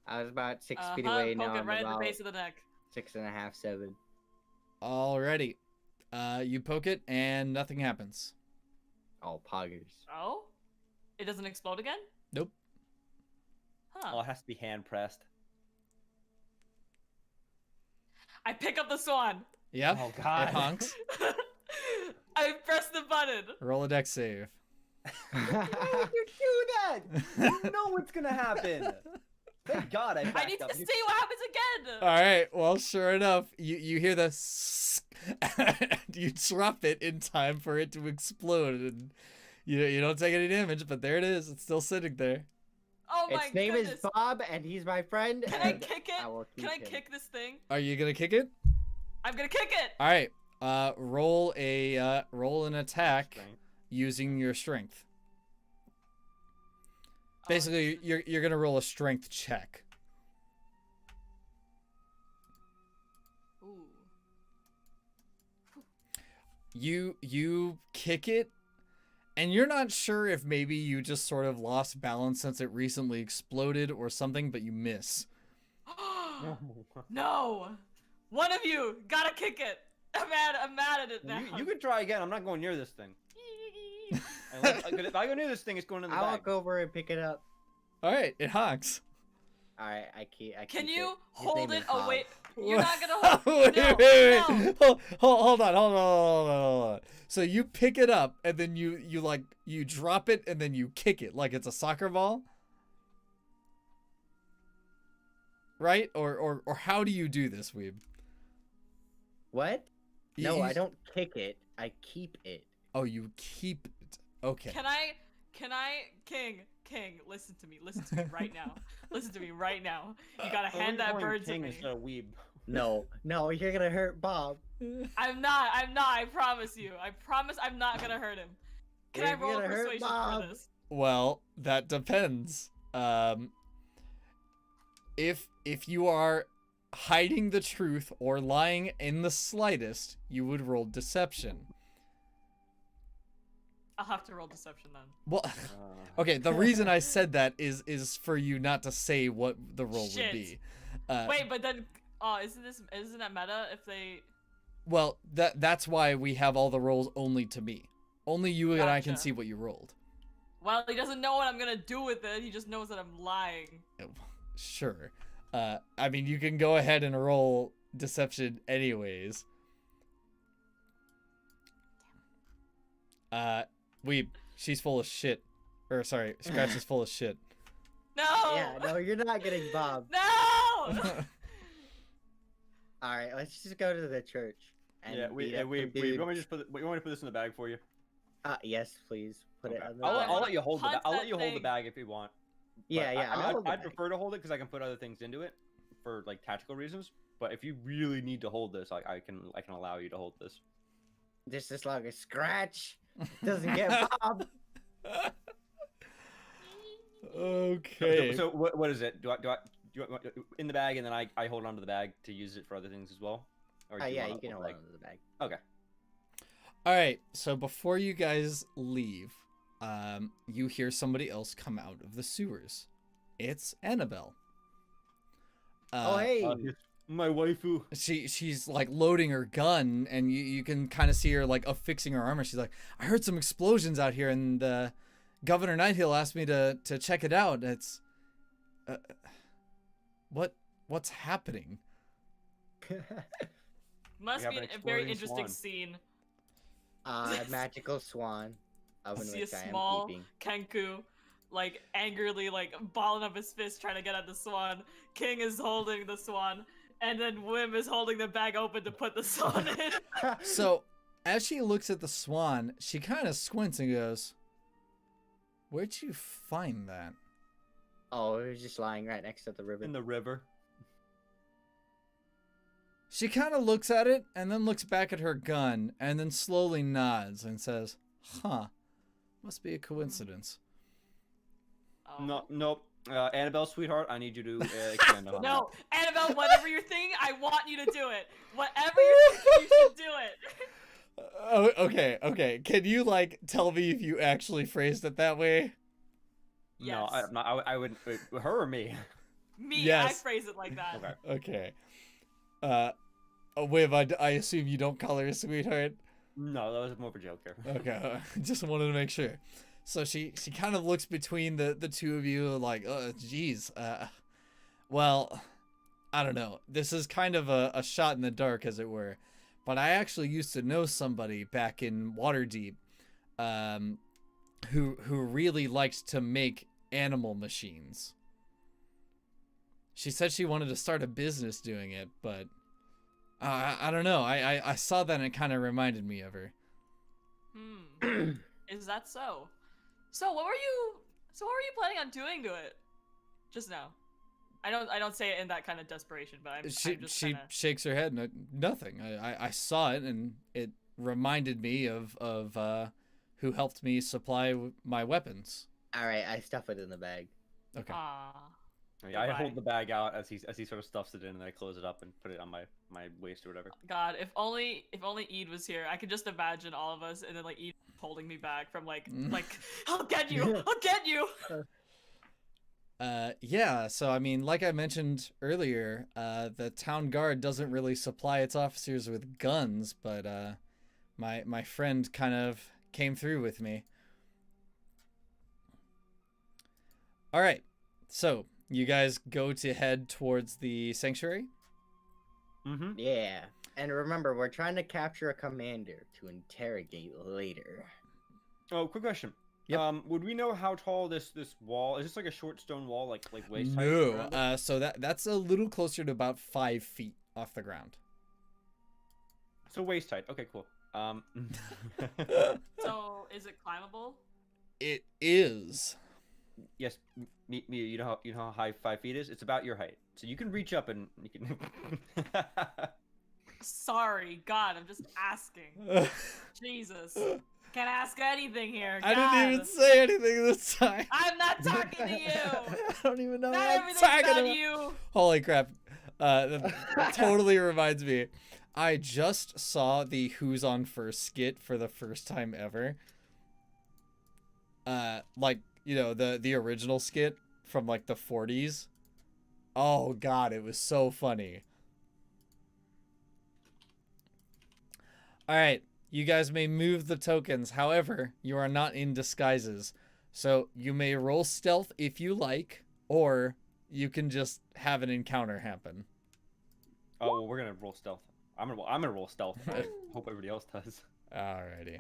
I was about 6 feet Poke away. it Now I'm right at the about base of the neck. 6.5, 7. Alrighty. You poke it and nothing happens. All poggers. Oh? It doesn't explode again? Nope. Huh. Oh, it has to be hand pressed. I pick up the swan. Yep. Oh, It God. honks. I press the button. Roll a dex save. Why would you do that? You know what's gonna happen. Thank God I I backed need up. to see what happens again. All right. Well, sure enough, you hear the you drop it in time for it to explode, and you don't take any damage. But there it is. It's still sitting there. Oh my Its name goodness. is Bob, and he's my friend. Can I and kick I it? will Can I keep him. kick this thing? Are you gonna kick it? I'm gonna kick it. All right. Roll an attack Strength. using your strength. Basically, you're gonna roll a strength check. Ooh. You kick it, and you're not sure if maybe you just sort of lost balance since it recently exploded or something, but you miss. No. One of you gotta kick it. I'm mad at it now. You can try again. I'm not going near this thing. If I go near this thing, it's going in the I bag. walk over and pick it up. All right, it honks. All right, I keep. Can it. you His hold name it? is Oh Bob. wait, you're not gonna hold. wait, No, wait. no. Hold on. So you pick it up and then you drop it and then you kick it like it's a soccer ball, right? Or how do you do this, Weeb? What? You- No, you- I don't kick it. I keep it. Oh, you keep it. Okay. Can I, King, listen to me right now. Listen to me right now. You gotta hand that bird to King me. instead of weeb. No, you're gonna hurt Bob. I'm not, I promise you. I promise I'm not gonna hurt him. Can I You're roll a gonna hurt persuasion Bob. for this? Well, that depends. If you are hiding the truth or lying in the slightest, you would roll deception. I'll have to roll deception then. Well, okay. The reason I said that is for you not to say what the roll would Shit. be. Wait, but then, isn't that meta if they? Well, that's why we have all the rolls only to me. Only you and I can Gotcha. see what you rolled. Well, he doesn't know what I'm gonna do with it. He just knows that I'm lying. Sure. I mean, you can go ahead and roll deception anyways. She's full of shit. Or sorry, Scratch is full of shit. No. Yeah, no, you're not getting Bob. No. All right, let's just go to the church. And Yeah, beat up we some you want me to dudes. just put you want me to put this in the bag for you? Yes, please put it Okay. on the. I'll bag. let you hold the Hunt I'll let that you hold the thing. bag if you want. Yeah, But yeah. I mean, I'll hold the I'd bag. prefer to hold it because I can put other things into it for like tactical reasons. But if you really need to hold this, I can allow you to hold this. Just as long as Scratch doesn't get Bob. Okay. So what is it? Do you want in the bag and then I hold onto the bag to use it for other things as well? Or do Yeah, wanna you can hold hold the on to the bag. bag? Okay. All right. So before you guys leave, you hear somebody else come out of the sewers. It's Annabelle. Oh, hey. My waifu. She's like loading her gun, and you can kind of see her like affixing her armor. She's like, I heard some explosions out here, and Governor Nighthill asked me to check it out. It's what's happening? Must have be an a very exploding interesting swan. scene. Magical swan. Of See a which I am small keeping. Kenku, like angrily, like balling up his fist trying to get at the swan. King is holding the swan, and then Whim is holding the bag open to put the swan in. So as she looks at the swan, she kind of squints and goes, "Where'd you find that?" Oh, it was just lying right next to the river. In the river. She kind of looks at it and then looks back at her gun and then slowly nods and says, "Huh, must be a coincidence." Oh. No, nope. Annabelle, sweetheart, I need you to expand on No, Annabelle, whatever you're thinking, I want you to do it. Whatever you're thinking, you should do it. Oh, okay. Can you like tell me if you actually phrased it that way? No, Yes. I would. Wait, her or me? Me, I Yes. phrase it like that. Okay. Okay. Whim, I assume you don't call her a sweetheart. No, that was more of a joke here. Okay, just wanted to make sure. So she kind of looks between the two of you like, geez. Well, I don't know. This is kind of a shot in the dark, as it were. But I actually used to know somebody back in Waterdeep, who really liked to make animal machines. She said she wanted to start a business doing it, but I don't know. I saw that and it kind of reminded me of her. Is that so? So what were you planning on doing to it? Just now. I don't say it in that kind of desperation, but I'm just She kinda... shakes her head. Nothing. I saw it and it reminded me of who helped me supply my weapons. All right, I stuff it in the bag. Okay. Aw. I hold Goodbye. the bag out as he sort of stuffs it in, and then I close it up and put it on my waist or whatever. God, if only Eid was here, I could just imagine all of us, and then like Eid holding me back from like I'll get you, I'll get you. Yeah, so I mean, like I mentioned earlier, the town guard doesn't really supply its officers with guns, but my friend kind of came through with me. All right. So you guys go to head towards the sanctuary. Mm-hmm. Yeah. And remember, we're trying to capture a commander to interrogate later. Oh, quick question. Yep. Would we know how tall this wall is? This like a short stone wall, like waist height? No. around it? So that's a little closer to about 5 feet off the ground. So waist height. Okay, cool. So, is it climbable? It is. Yes, me. You know how high 5 feet is? It's about your height, so you can reach up and you can. Sorry, God, I'm just asking. Jesus. Can't ask anything here. I didn't God. even say anything this time. I'm not talking to you. I don't even know Not what I'm everything's talking on about. you. Holy crap. That totally reminds me. I just saw the Who's on First skit for the first time ever. Like, you know, the original skit from like the 40s. Oh god, it was so funny. Alright, you guys may move the tokens. However, you are not in disguises. So you may roll stealth if you like, or you can just have an encounter happen. Oh, well, we're gonna roll stealth. I'm gonna roll stealth. I hope everybody else does. Alrighty.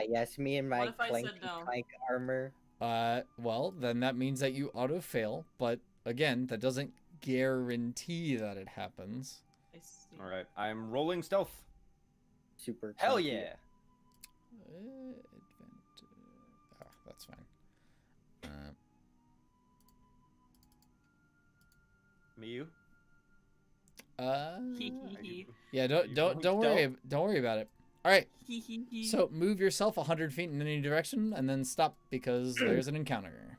Yes, me and my What if I clank, said no? clank armor. Well, then that means that you auto fail, but again, that doesn't guarantee that it happens. I see. All right, I'm rolling stealth. Super. Hell clunky. yeah! Oh, that's fine. Me, you. Hee hee Are hee. you- Yeah, you rolling don't worry about it. All right. Hee hee hee. So move yourself 100 feet in any direction, and then stop because there's an encounter.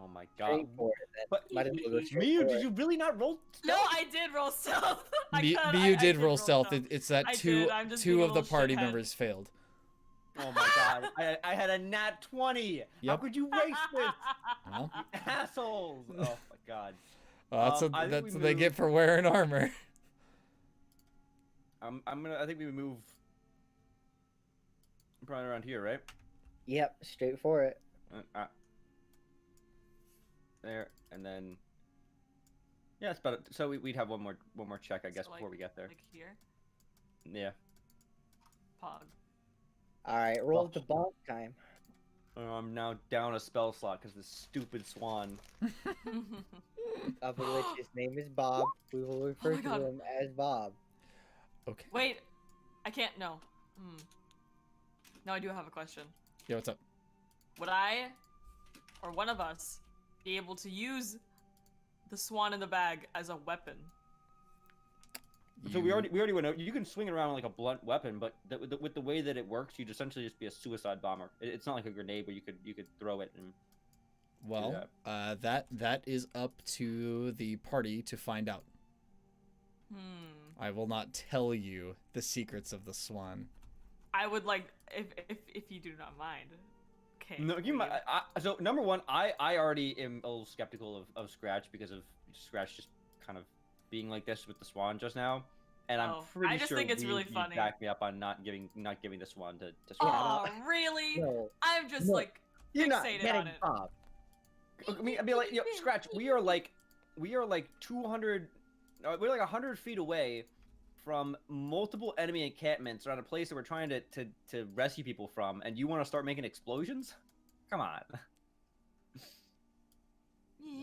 Oh my god. Straight for it. Then. But Might as well go straight Miyu, for did it. you really not roll? No, stealth? I did roll stealth. I Miyu did roll stealth. stealth. It's that I two did, I'm just two being a of the little party shithead. members failed. Oh my god, I had a nat 20. How Yep. could you waste this? Well, You assholes! Oh my god. that's I what, think that's we what they get move- for wearing armor. I think we would move. Probably around here, right? Yep, straight for it. There, and then. Yeah, it's about it. So we'd have one more check, I guess, So, before we get there. Like here. Yeah. All Pog. right, roll Fuck. the bonk time. I'm now down a spell slot because this stupid swan. Of which his name is Bob. We will refer my to God. him as Bob. Okay. Wait, I can't. No. No, I do have a question. Yeah, what's up? Would I, or one of us, be able to use the swan in the bag as a weapon? So we already went out. You can swing it around like a blunt weapon, but with the way that it works, you'd essentially just be a suicide bomber. It's not like a grenade where you could throw it and. Well, that is up to the party to find out. I will not tell you the secrets of the swan. I would like, if you do not mind. Okay. No, you might. So number one, I already am a little skeptical of Scratch because of Scratch just kind of being like this with the swan just now, and I'm Oh, pretty I just sure think it's really you funny. back me up on not giving the swan to Scratch. Oh, really? No, I'm just No, like you're not fixated getting on it. Bob. I mean, like, you know, Scratch. We are like 200. We're like 100 feet away from multiple enemy encampments around a place that we're trying to rescue people from, and you want to start making explosions? Come on.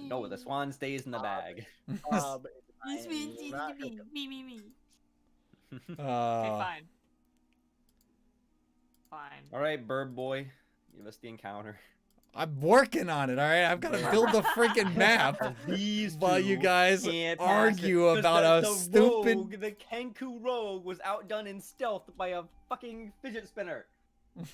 No, the swan stays in the bag. Bob This is means mine. it's Not me, me. Okay, Uh, fine. Fine. All right, bird boy, give us the encounter. I'm working on it. All right, I've got to build the freaking map. These While you two guys can't pass argue it, 'cause about the a stupid- rogue, the Kenku rogue was outdone in stealth by a fucking fidget spinner.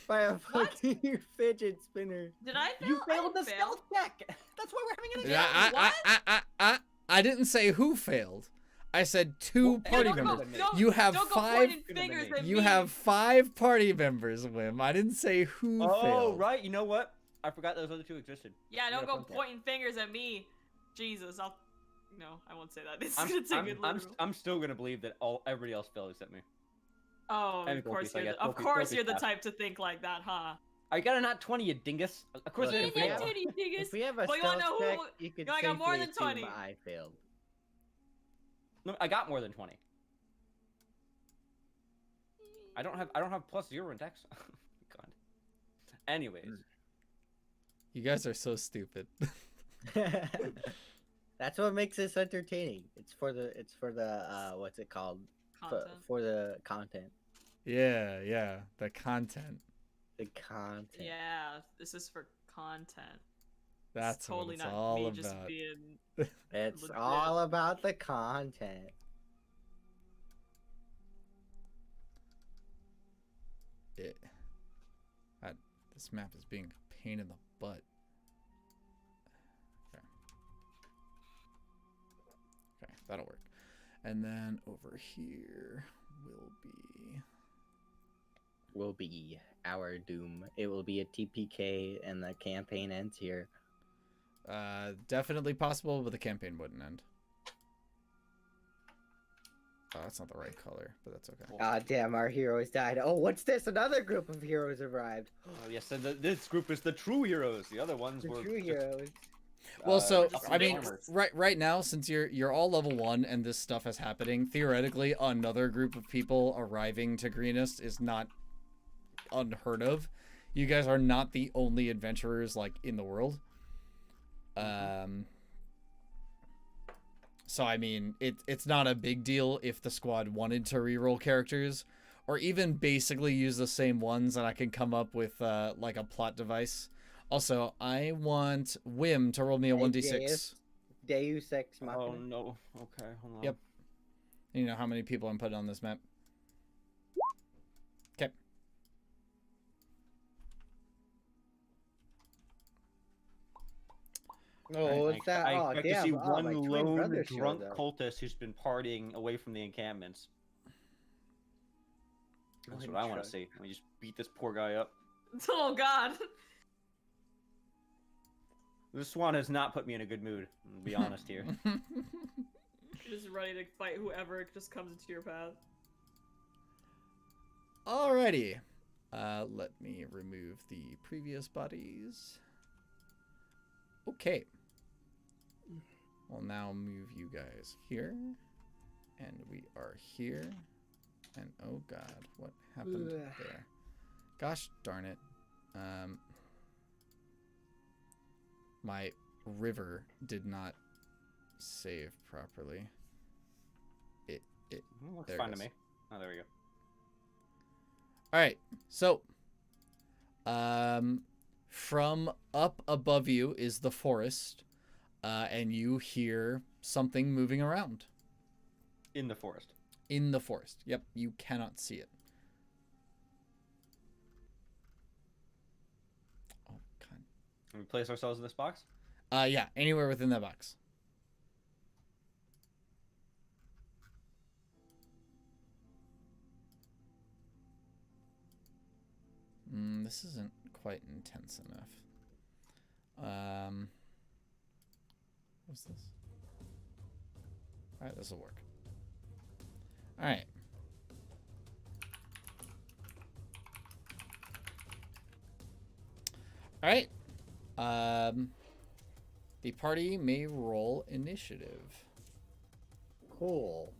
By a fucking fidget spinner. Did I fail? You I failed the didn't fail. stealth check. That's why we're having an Yeah, encounter. I didn't say who failed. I said two Well, party don't go- members. don't- You have don't go five. pointing fingers at You me. have 5 party members, Whim. I didn't say who Oh, failed. right. You know what? I forgot those other two existed. Yeah, You don't gotta go point that. pointing fingers at me. Jesus, I'll. No, I won't say that. It's I'm, gonna take I'm, it I'm, literal. I'm still gonna believe that everybody else failed except me. Oh, and of Goldfish, course I you're guess. the, of Goldfish- course Goldfish you're the passed. type to think like that, huh? I got a not 20, you dingus. Of course Look, I if didn't we Yeah, have- fail. titty dingus. If we have a But you wanna stealth know check, who- you could No, I got more safely than 20. assume I failed. No, I got more than 20. I don't have +0 in dex. God. Anyways, You guys are so stupid. That's what makes this entertaining. It's for the what's it called? Content. For the content. Yeah, the content. The content. Yeah, this is for content. That's It's totally what it's not all me about. just being. It's Legit. all about the content. This map is being a pain in the butt. Okay, that'll work. And then over here Will be our doom. It will be a TPK and the campaign ends here. definitely possible, but the campaign wouldn't end. Oh, that's not the right color, but that's okay. Ah, damn, our heroes died. Oh, what's this? Another group of heroes arrived. oh, yes, and this group is the true heroes. The other ones The were true just, heroes. Well, so just I mean, big- right now, since you're all level 1 and this stuff is happening, theoretically, another group of people arriving to Greenest is not unheard of. You guys are not the only adventurers like in the world. So I mean, it's not a big deal if the squad wanted to reroll characters, or even basically use the same ones, and I can come up with like a plot device. Also, I want Whim to roll me a Hey, 1d6. Deus Ex Oh Machina. no. Okay, hold on. Yep. You know how many people I'm putting on this map. Okay. Oh, what's that? I Oh, expect damn. to see Oh, one my twin lone brother showed drunk up. cultist who's been partying away from the encampments. That's One what I want drunk. to see. We just beat this poor guy up. Oh God. This swan has not put me in a good mood. I'll be honest here. You're just ready to fight whoever just comes into your path. Alrighty. Let me remove the previous bodies. Okay. We'll now move you guys here. And we are here. And oh god, what happened Ugh. there? Gosh darn it. My river did not save properly. Looks There it fine to is. me. Oh, there we go. Alright, so from up above you is the forest, and you hear something moving around In the forest. in the forest. Yep, you cannot see it. Oh god. Can we place ourselves in this box? Yeah, anywhere within that box. This isn't quite intense enough. What's this? Alright, this will work. Alright. Alright. The party may roll initiative. Cool.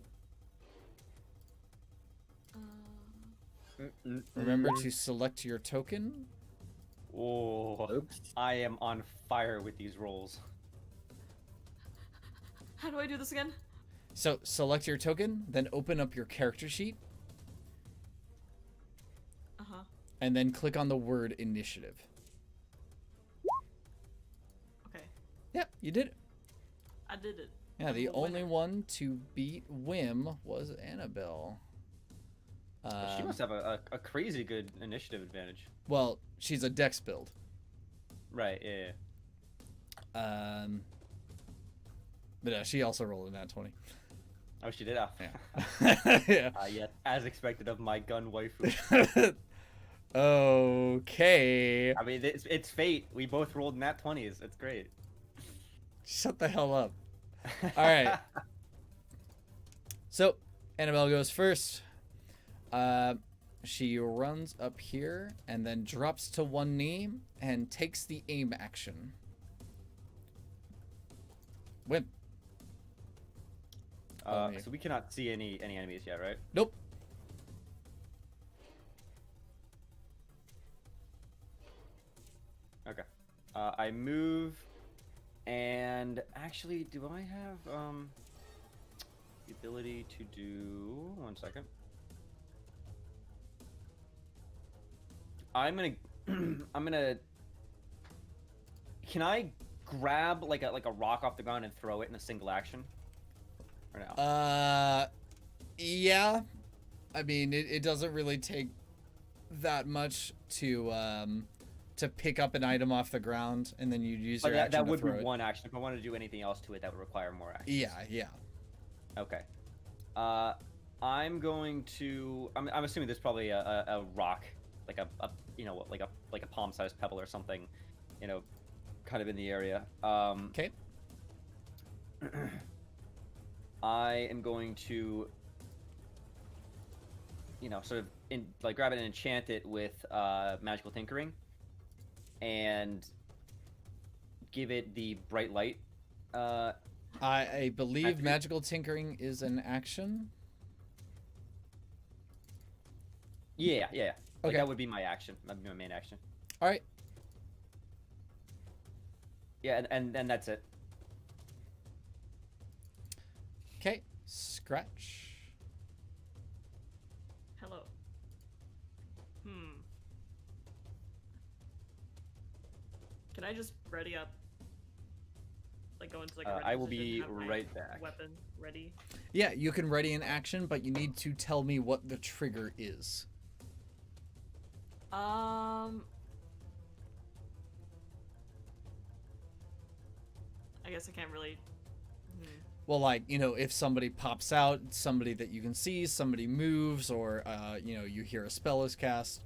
Remember to select your token. Oh, Oops. I am on fire with these rolls. How do I do this again? So select your token, then open up your character sheet, Uh-huh. and then click on the word initiative. Okay. Yep, you did it. I did it. Yeah, the I'm a only winner. one to beat Whim was Annabelle. She must have a crazy good initiative advantage. Well, she's a dex build. Right, yeah. But yeah, she also rolled a nat 20. Oh, she did? Oh. Yeah. Yeah. Yeah, as expected of my gun waifu. Okay. I mean, it's fate. We both rolled nat 20s. It's great. Shut the hell up. All right. So, Annabelle goes first. she runs up here and then drops to one knee and takes the aim action. Whim. So we cannot see any enemies yet, right? Nope. Okay. I move, and actually, do I have the ability to do? 1 second. I'm gonna. I'm gonna. Can I grab like a rock off the ground and throw it in a single action? Or no? Yeah. I mean, it doesn't really take that much to pick up an item off the ground, and then you use But your action that to would be throw it. one action. If I wanted to do anything else to it, that would require more action. Yeah. Okay. I'm going to. I'm assuming there's probably a rock, like a like a palm-sized pebble or something, kind of in the area. Okay. I am going to, sort of grab it and enchant it with magical tinkering, and give it the bright light. I believe Attribute. magical tinkering is an action. Yeah. Like, Okay. that would be my action. That'd be my main action. All right. Yeah, and that's it. Okay. Scratch. Hello. Can I just ready up? Like go into like a ready I will position, be have my right back. Weapon ready. Yeah, you can ready an action, but you need to tell me what the trigger is. I guess I can't really. Well, like, if somebody pops out, somebody that you can see, somebody moves, or, you hear a spell is cast.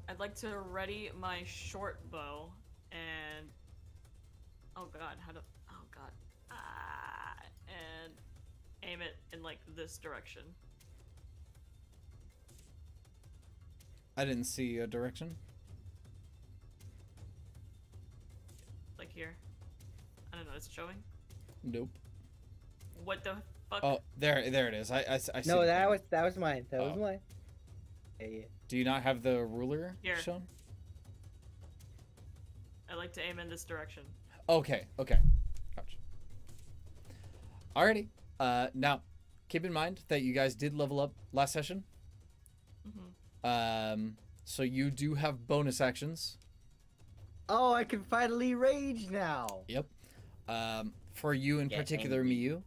I'd like to ready my short bow and and aim it in like this direction. I didn't see a direction. Like here. I don't know, it's showing. Nope. What the fuck? Oh, there it is. I see. No, the that thing. was mine. That was Oh. mine. Yeah. Do you not have the ruler Here. shown? I like to aim in this direction. Okay. Gotcha. Alrighty. Now, keep in mind that you guys did level up last session. So you do have bonus actions. Oh, I can finally rage now. Yep. For you in Get particular, angry.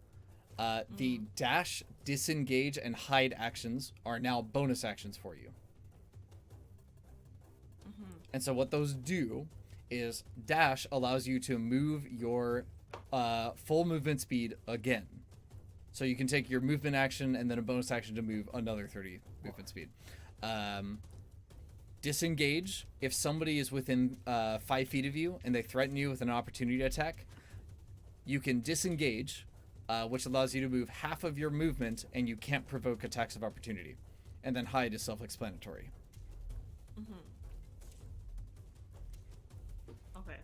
Miyu, the dash, disengage, and hide actions are now bonus actions for you. And so what those do is dash allows you to move your full movement speed again. So you can take your movement action and then a bonus action to move another 30 movement speed. Disengage, if somebody is within 5 feet of you and they threaten you with an opportunity attack, you can disengage, which allows you to move half of your movement and you can't provoke attacks of opportunity. And then hide is self-explanatory. Okay.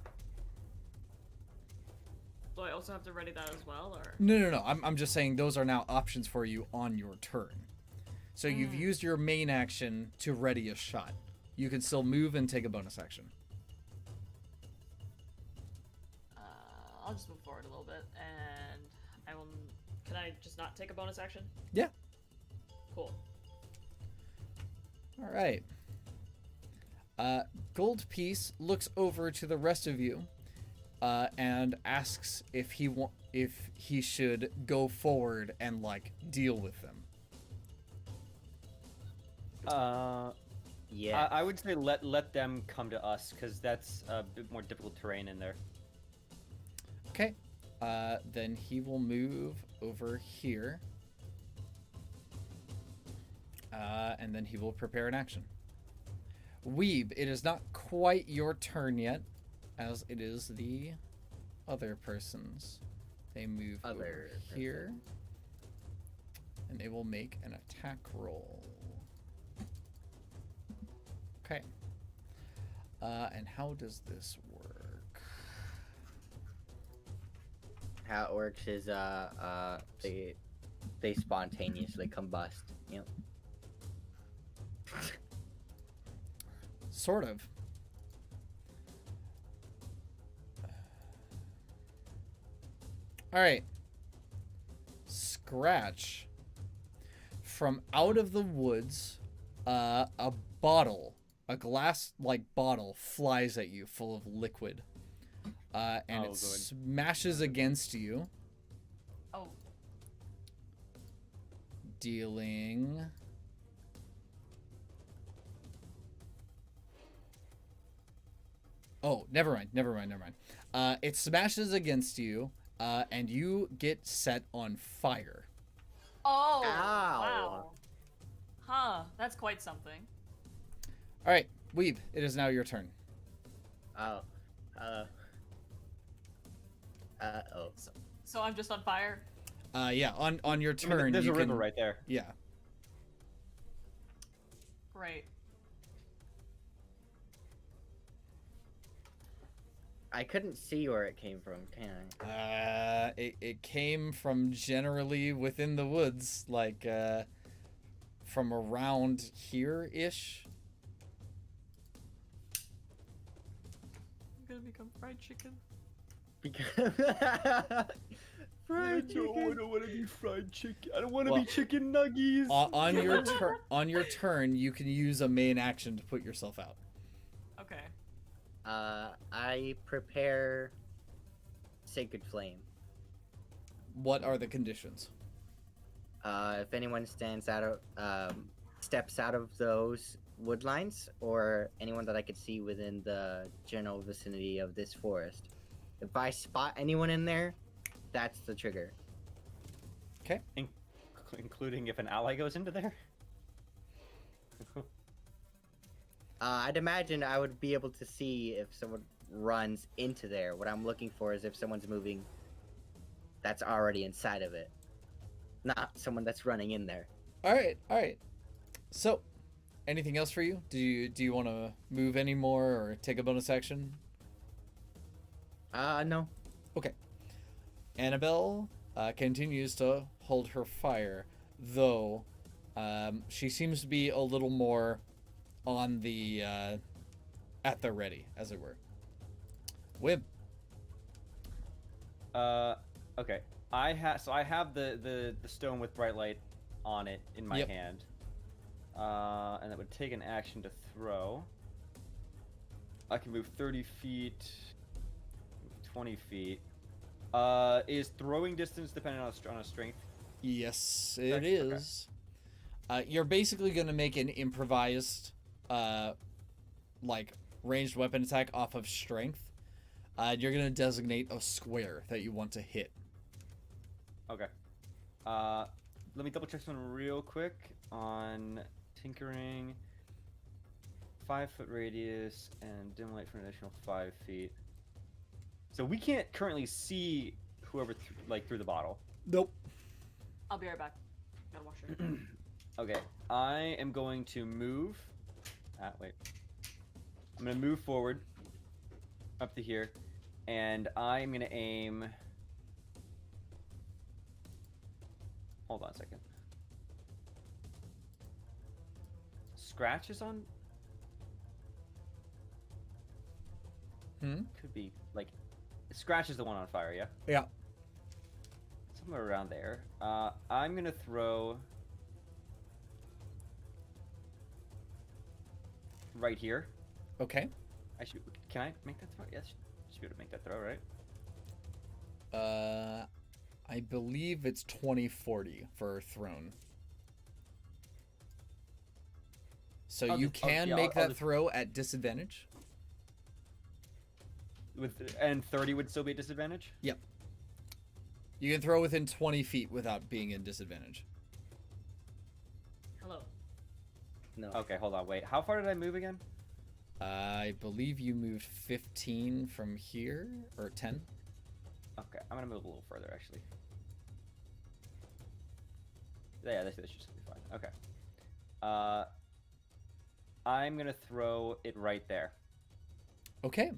Do I also have to ready that as well, or? No. I'm just saying those are now options for you on your turn. So you've used your main action to ready a shot. You can still move and take a bonus action. I'll just move forward a little bit, and I will. Can I just not take a bonus action? Yeah. Cool. All right. Gold Piece looks over to the rest of you and asks if he should go forward and deal with them. Yeah. I would say let them come to us, because that's a bit more difficult terrain in there. Okay. Then he will move over here. And then he will prepare an action. Weeb, it is not quite your turn yet, as it is the other persons. They move over here. And they will make an attack roll. Okay. And how does this work? How it works is they spontaneously combust. Yep. Sort of. All right. Scratch. From out of the woods, a bottle, a glass-like bottle, flies at you full of liquid. And it good. smashes against you, Oh, dealing... Oh, never mind. It smashes against you, and you get set on fire. oh, Ow. wow. Huh, that's quite something. All right, Weeb, it is now your turn. Oh. So I'm just on fire? Yeah, on your I mean, turn, there's you a river can... right there. Yeah. Great. I couldn't see where it came from, can I? It came from generally within the woods, like, from around here-ish. I'm gonna become fried chicken. Because fried chicken. I don't want to be fried chicken. I don't want to Well, be chicken nuggies. On your turn, you can use a main action to put yourself out. Okay. I prepare Sacred Flame. What are the conditions? If anyone steps out of those wood lines, or anyone that I could see within the general vicinity of this forest, if I spot anyone in there, that's the trigger. Okay. Including if an ally goes into there. I'd imagine I would be able to see if someone runs into there. What I'm looking for is if someone's moving that's already inside of it, not someone that's running in there. All right. So, anything else for you? Do you want to move any more or take a bonus action? No. Okay. Annabelle continues to hold her fire, though she seems to be a little more on the at the ready, as it were. Whim. Okay. I have the stone with bright light on it in my Yep. hand. And that would take an action to throw. I can move 30 feet, 20 feet. Is throwing distance dependent on a strength? Yes, it Okay. is. You're basically going to make an improvised, like, ranged weapon attack off of strength. You're going to designate a square that you want to hit. Okay. Let me double check something real quick on tinkering. 5-foot radius and dim light for an additional 5 feet. So we can't currently see whoever through the bottle. Nope. I'll be right back. Gotta wash it. Okay, I am going to move. Wait. I'm gonna move forward up to here, and I'm gonna aim. Hold on a second. Scratch is on. Could be like. Scratch is the one on fire, yeah? Yeah. Somewhere around there. I'm gonna throw. Right here. Okay. Can I make that throw? Yes, should be able to make that throw, right? I believe it's 20/40 for thrown. So you can make that throw at disadvantage. And 30 would still be a disadvantage? Yep. You can throw within 20 feet without being in disadvantage. Hello. No. Okay, hold on, wait. How far did I move again? I believe you moved 15 from here, or 10. I'm gonna move a little further actually. Yeah, this should be fine. Okay. I'm gonna throw it right there. Okay.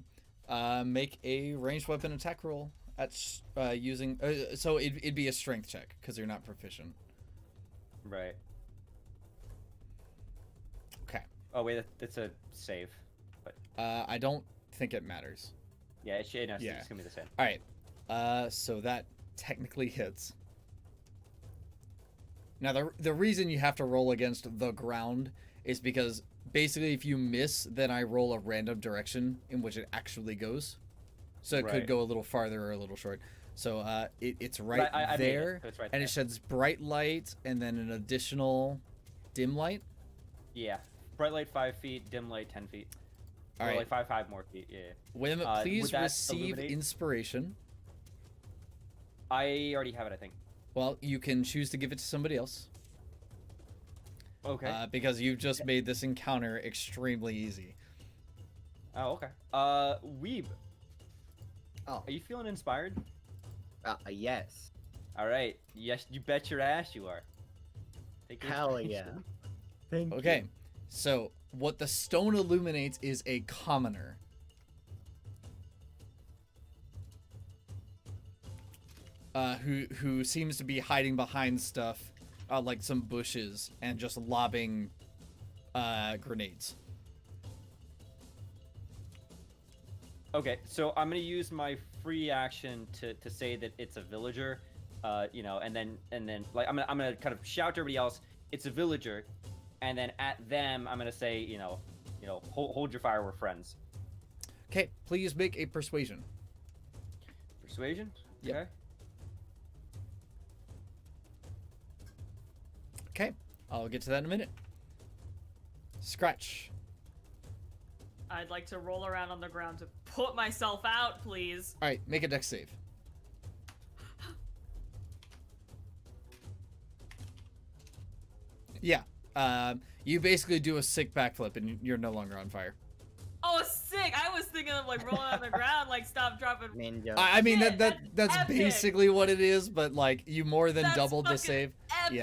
Make a ranged weapon attack roll at using. So it'd be a strength check because you're not proficient. Right. Okay. Oh wait, it's a save. But I don't think it matters. yeah, it should. No, Yeah. it's gonna be the same. All right. So that technically hits. Now the reason you have to roll against the ground is because basically if you miss, then I roll a random direction in which it actually goes. So it could Right. go a little farther or a little short. So it's right But I made there, it, so it's right and there. it sheds bright light and then an additional dim light. Yeah. Bright light 5 feet, dim light 10 feet. All Or right. like five more feet. Yeah. Whim, would please that receive illuminate? inspiration. I already have it, I think. Well, you can choose to give it to somebody else. Okay. Because you've just made this encounter extremely easy. Oh, okay. Weeb. Oh. Are you feeling inspired? Yes. All right. Yes, you bet your ass you are. Take your Hell yeah. inspiration. Thank Okay, so what the stone illuminates is a commoner. Who seems to be hiding behind stuff, like some bushes, and just lobbing grenades. Okay, so I'm gonna use my free action to say that it's a villager, you know, and then like I'm gonna kind of shout to everybody else, it's a villager, and then at them I'm gonna say, you know, hold your fire, we're friends. Okay, please make a persuasion. Persuasion. Yep. Okay. Okay, I'll get to that in a minute. Scratch. I'd like to roll around on the ground to put myself out, please. All right, make a dex save. Yeah. You basically do a sick backflip and you're no longer on fire. Oh, sick! I was thinking of like rolling on the ground, like stop, dropping. Ninja. I mean Shit, that's that's epic. basically what it is, but like you more than That's doubled the fucking save. Epic!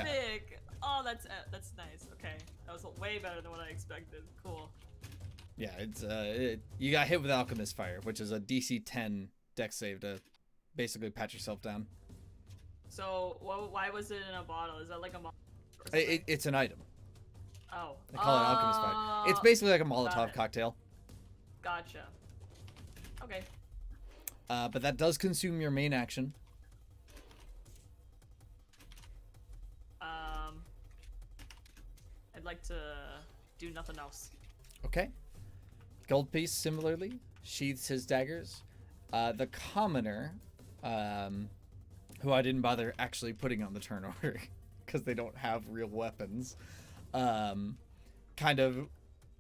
Yeah. Oh, that's nice. Okay, that was way better than what I expected. Cool. Yeah, it's you got hit with alchemist fire, which is a DC 10 dex save to basically pat yourself down. So, why was it in a bottle? Is that like a mo- or something? It's an item. Oh. They call it alchemist fire. It's Oh, basically like a got Molotov it. cocktail. Gotcha. Okay. But that does consume your main action. I'd like to do nothing else. Okay. Gold piece similarly sheathes his daggers. The commoner, who I didn't bother actually putting on the turn order because they don't have real weapons, kind of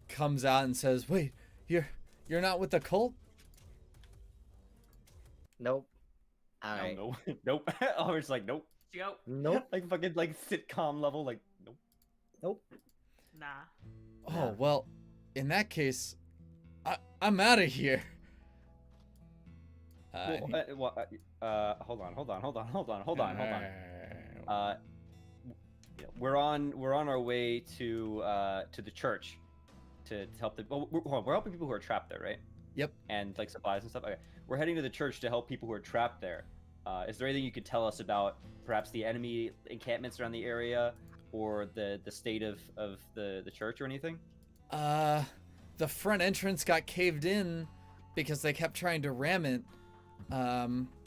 comes out and says, "Wait, you're not with the cult?" Nope. Oh, Alright. no. Nope. Oh, it's like nope. Go. Nope. Like fucking like sitcom level, like nope. Nope. Nah. Oh well, in that case, I'm out of here. Hold on. Yeah, we're on our way to the church to help the. Oh, we're helping people who are trapped there, right? Yep. And like supplies and stuff. Okay, we're heading to the church to help people who are trapped there. Is there anything you could tell us about perhaps the enemy encampments around the area, or the state of the church or anything? The front entrance got caved in because they kept trying to ram it.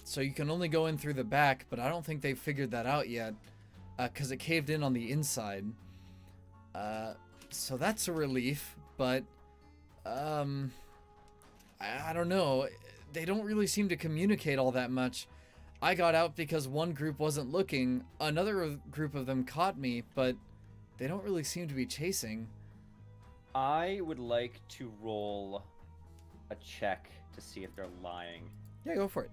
So you can only go in through the back, but I don't think they've figured that out yet, because it caved in on the inside. So that's a relief, but I don't know. They don't really seem to communicate all that much. I got out because one group wasn't looking. Another group of them caught me, but they don't really seem to be chasing. I would like to roll a check to see if they're lying. Yeah, go for it.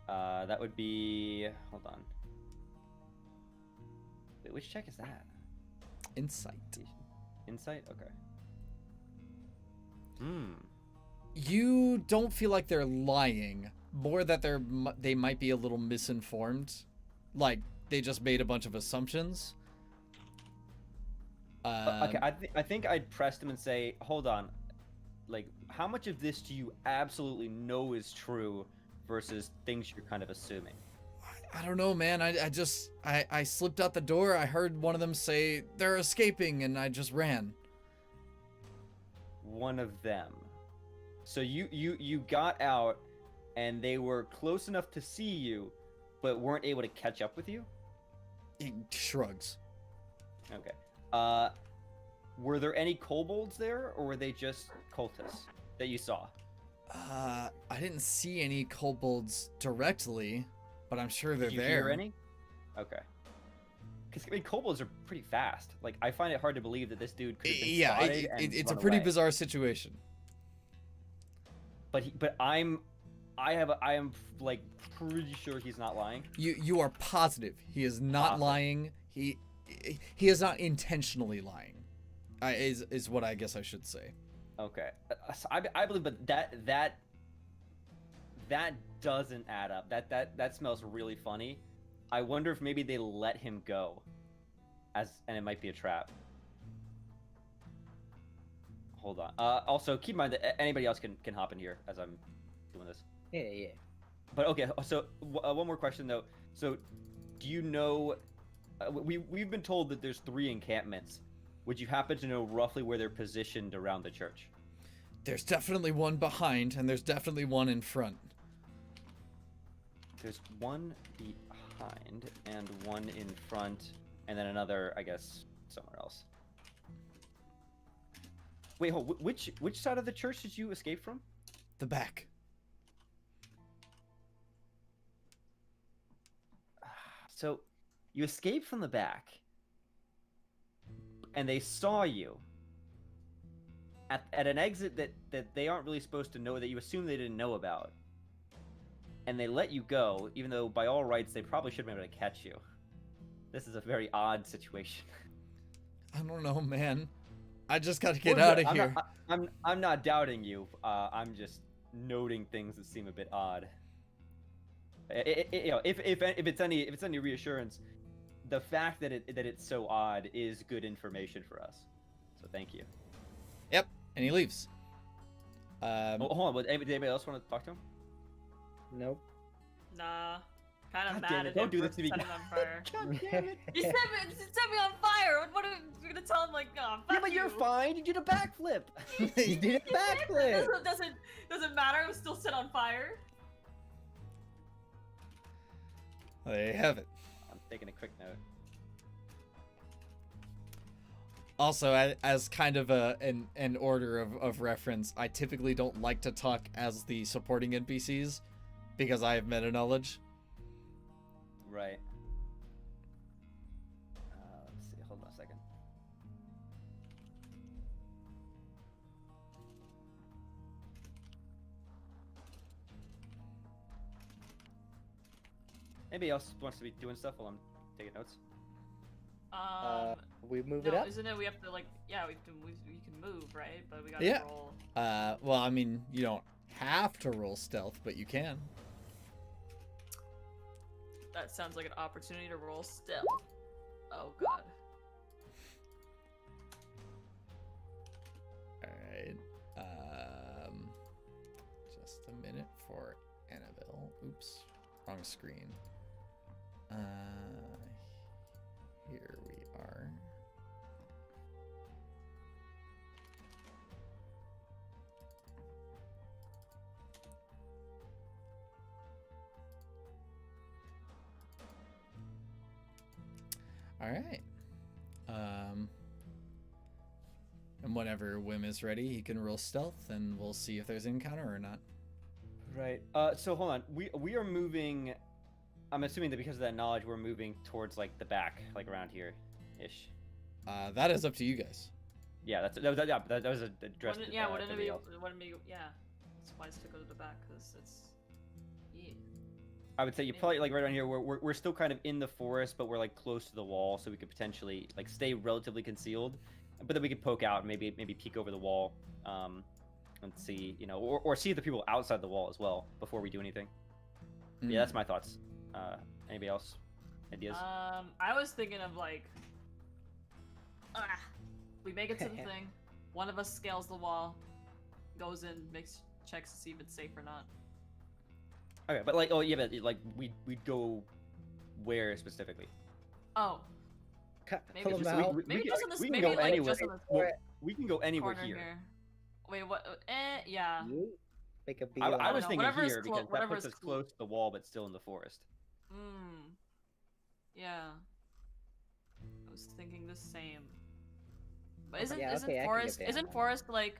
That would be. Hold on. Wait, which check is that? Insight. Insight? Okay. Hmm. You don't feel like they're lying, more that they might be a little misinformed, like they just made a bunch of assumptions. Okay, I think I'd press him and say, hold on, like, how much of this do you absolutely know is true versus things you're kind of assuming? I don't know, man. I slipped out the door. I heard one of them say they're escaping, and I just ran. One of them. So you got out, and they were close enough to see you, but weren't able to catch up with you? He shrugs. Okay. Were there any kobolds there, or were they just cultists that you saw? I didn't see any kobolds directly, but I'm sure they're Did you there. hear any? Okay. Because I mean, kobolds are pretty fast. Like, I find it hard to believe that this dude could have been Yeah, spotted and it's a run pretty away. bizarre situation. But I am like pretty sure he's not lying. You are positive he is not Positive. lying. He is not intentionally lying. Is what I guess I should say. Okay. So I believe, but that doesn't add up. That smells really funny. I wonder if maybe they let him go, and it might be a trap. Hold on. Also, keep in mind that anybody else can hop in here as I'm doing this. Yeah. But okay. So one more question though. So, do you know? We've been told that there's 3 encampments. Would you happen to know roughly where they're positioned around the church? There's definitely one behind, and there's definitely one in front. There's one behind and one in front, and then another, I guess, somewhere else. Wait, hold. Which side of the church did you escape from? The back. So, you escaped from the back, and they saw you at an exit that they aren't really supposed to know, that you assume they didn't know about. And they let you go, even though by all rights they probably should have been able to catch you. This is a very odd situation. I don't know, man. I just got to get Well, out of I'm here. I'm not doubting you. I'm just noting things that seem a bit odd. You know, if it's any reassurance, the fact that it's so odd is good information for us. So thank you. Yep, and he leaves. Hold on, did anybody else want to talk to him? Nope. Nah. Kind of God mad damn it, at don't him do for this to me. setting on fire. God damn it. You set me on fire. What are we gonna tell him? Like, oh, fuck Yeah, but you're you. fine. You did a backflip. You did a backflip. Doesn't matter. I was still set on fire. There you have it. I'm taking a quick note. Also, as kind of an order of reference, I typically don't like to talk as the supporting NPCs because I have meta knowledge. Right. Let's see. Hold on a second. Anybody else wants to be doing stuff while I'm taking notes? We move No, it up. isn't it? We have to we can move, right? But we gotta Yeah. roll. Well, I mean, you don't have to roll stealth, but you can. That sounds like an opportunity to roll stealth. Oh god. Alright. Just a minute for Annabelle. Oops. Wrong screen. Here we are. Alright. And whenever Whim is ready, he can roll stealth, and we'll see if there's an encounter or not. Right. So hold on. We are moving. I'm assuming that because of that knowledge, we're moving towards like the back, like around here, ish. That is up to you guys. Yeah, that was addressed. Wouldn't it be? Yeah. It's wise to go to the back because it's. Yeah. I would say you're probably like right around here. We're still kind of in the forest, but we're like close to the wall, so we could potentially like stay relatively concealed, but then we could poke out and maybe peek over the wall, and see, you know, or see the people outside the wall as well before we do anything. Yeah, that's my thoughts. Anybody else? Ideas? I was thinking of like, we make it to the thing. One of us scales the wall, goes in, makes checks to see if it's safe or not. Okay, but like, oh yeah, but like we'd go where specifically? Oh, maybe Pull just- them out. maybe just on this. we can Maybe go like anywhere. just on this Well, we can go anywhere corner here. here. Wait, what? Yeah. You make a I beeline. was don't know, thinking whatever is here clo- because that whatever puts is us clo- close to the wall, but still in the forest. Yeah. I was thinking the same. But isn't Yeah, isn't okay, I can get forest behind isn't that. forest like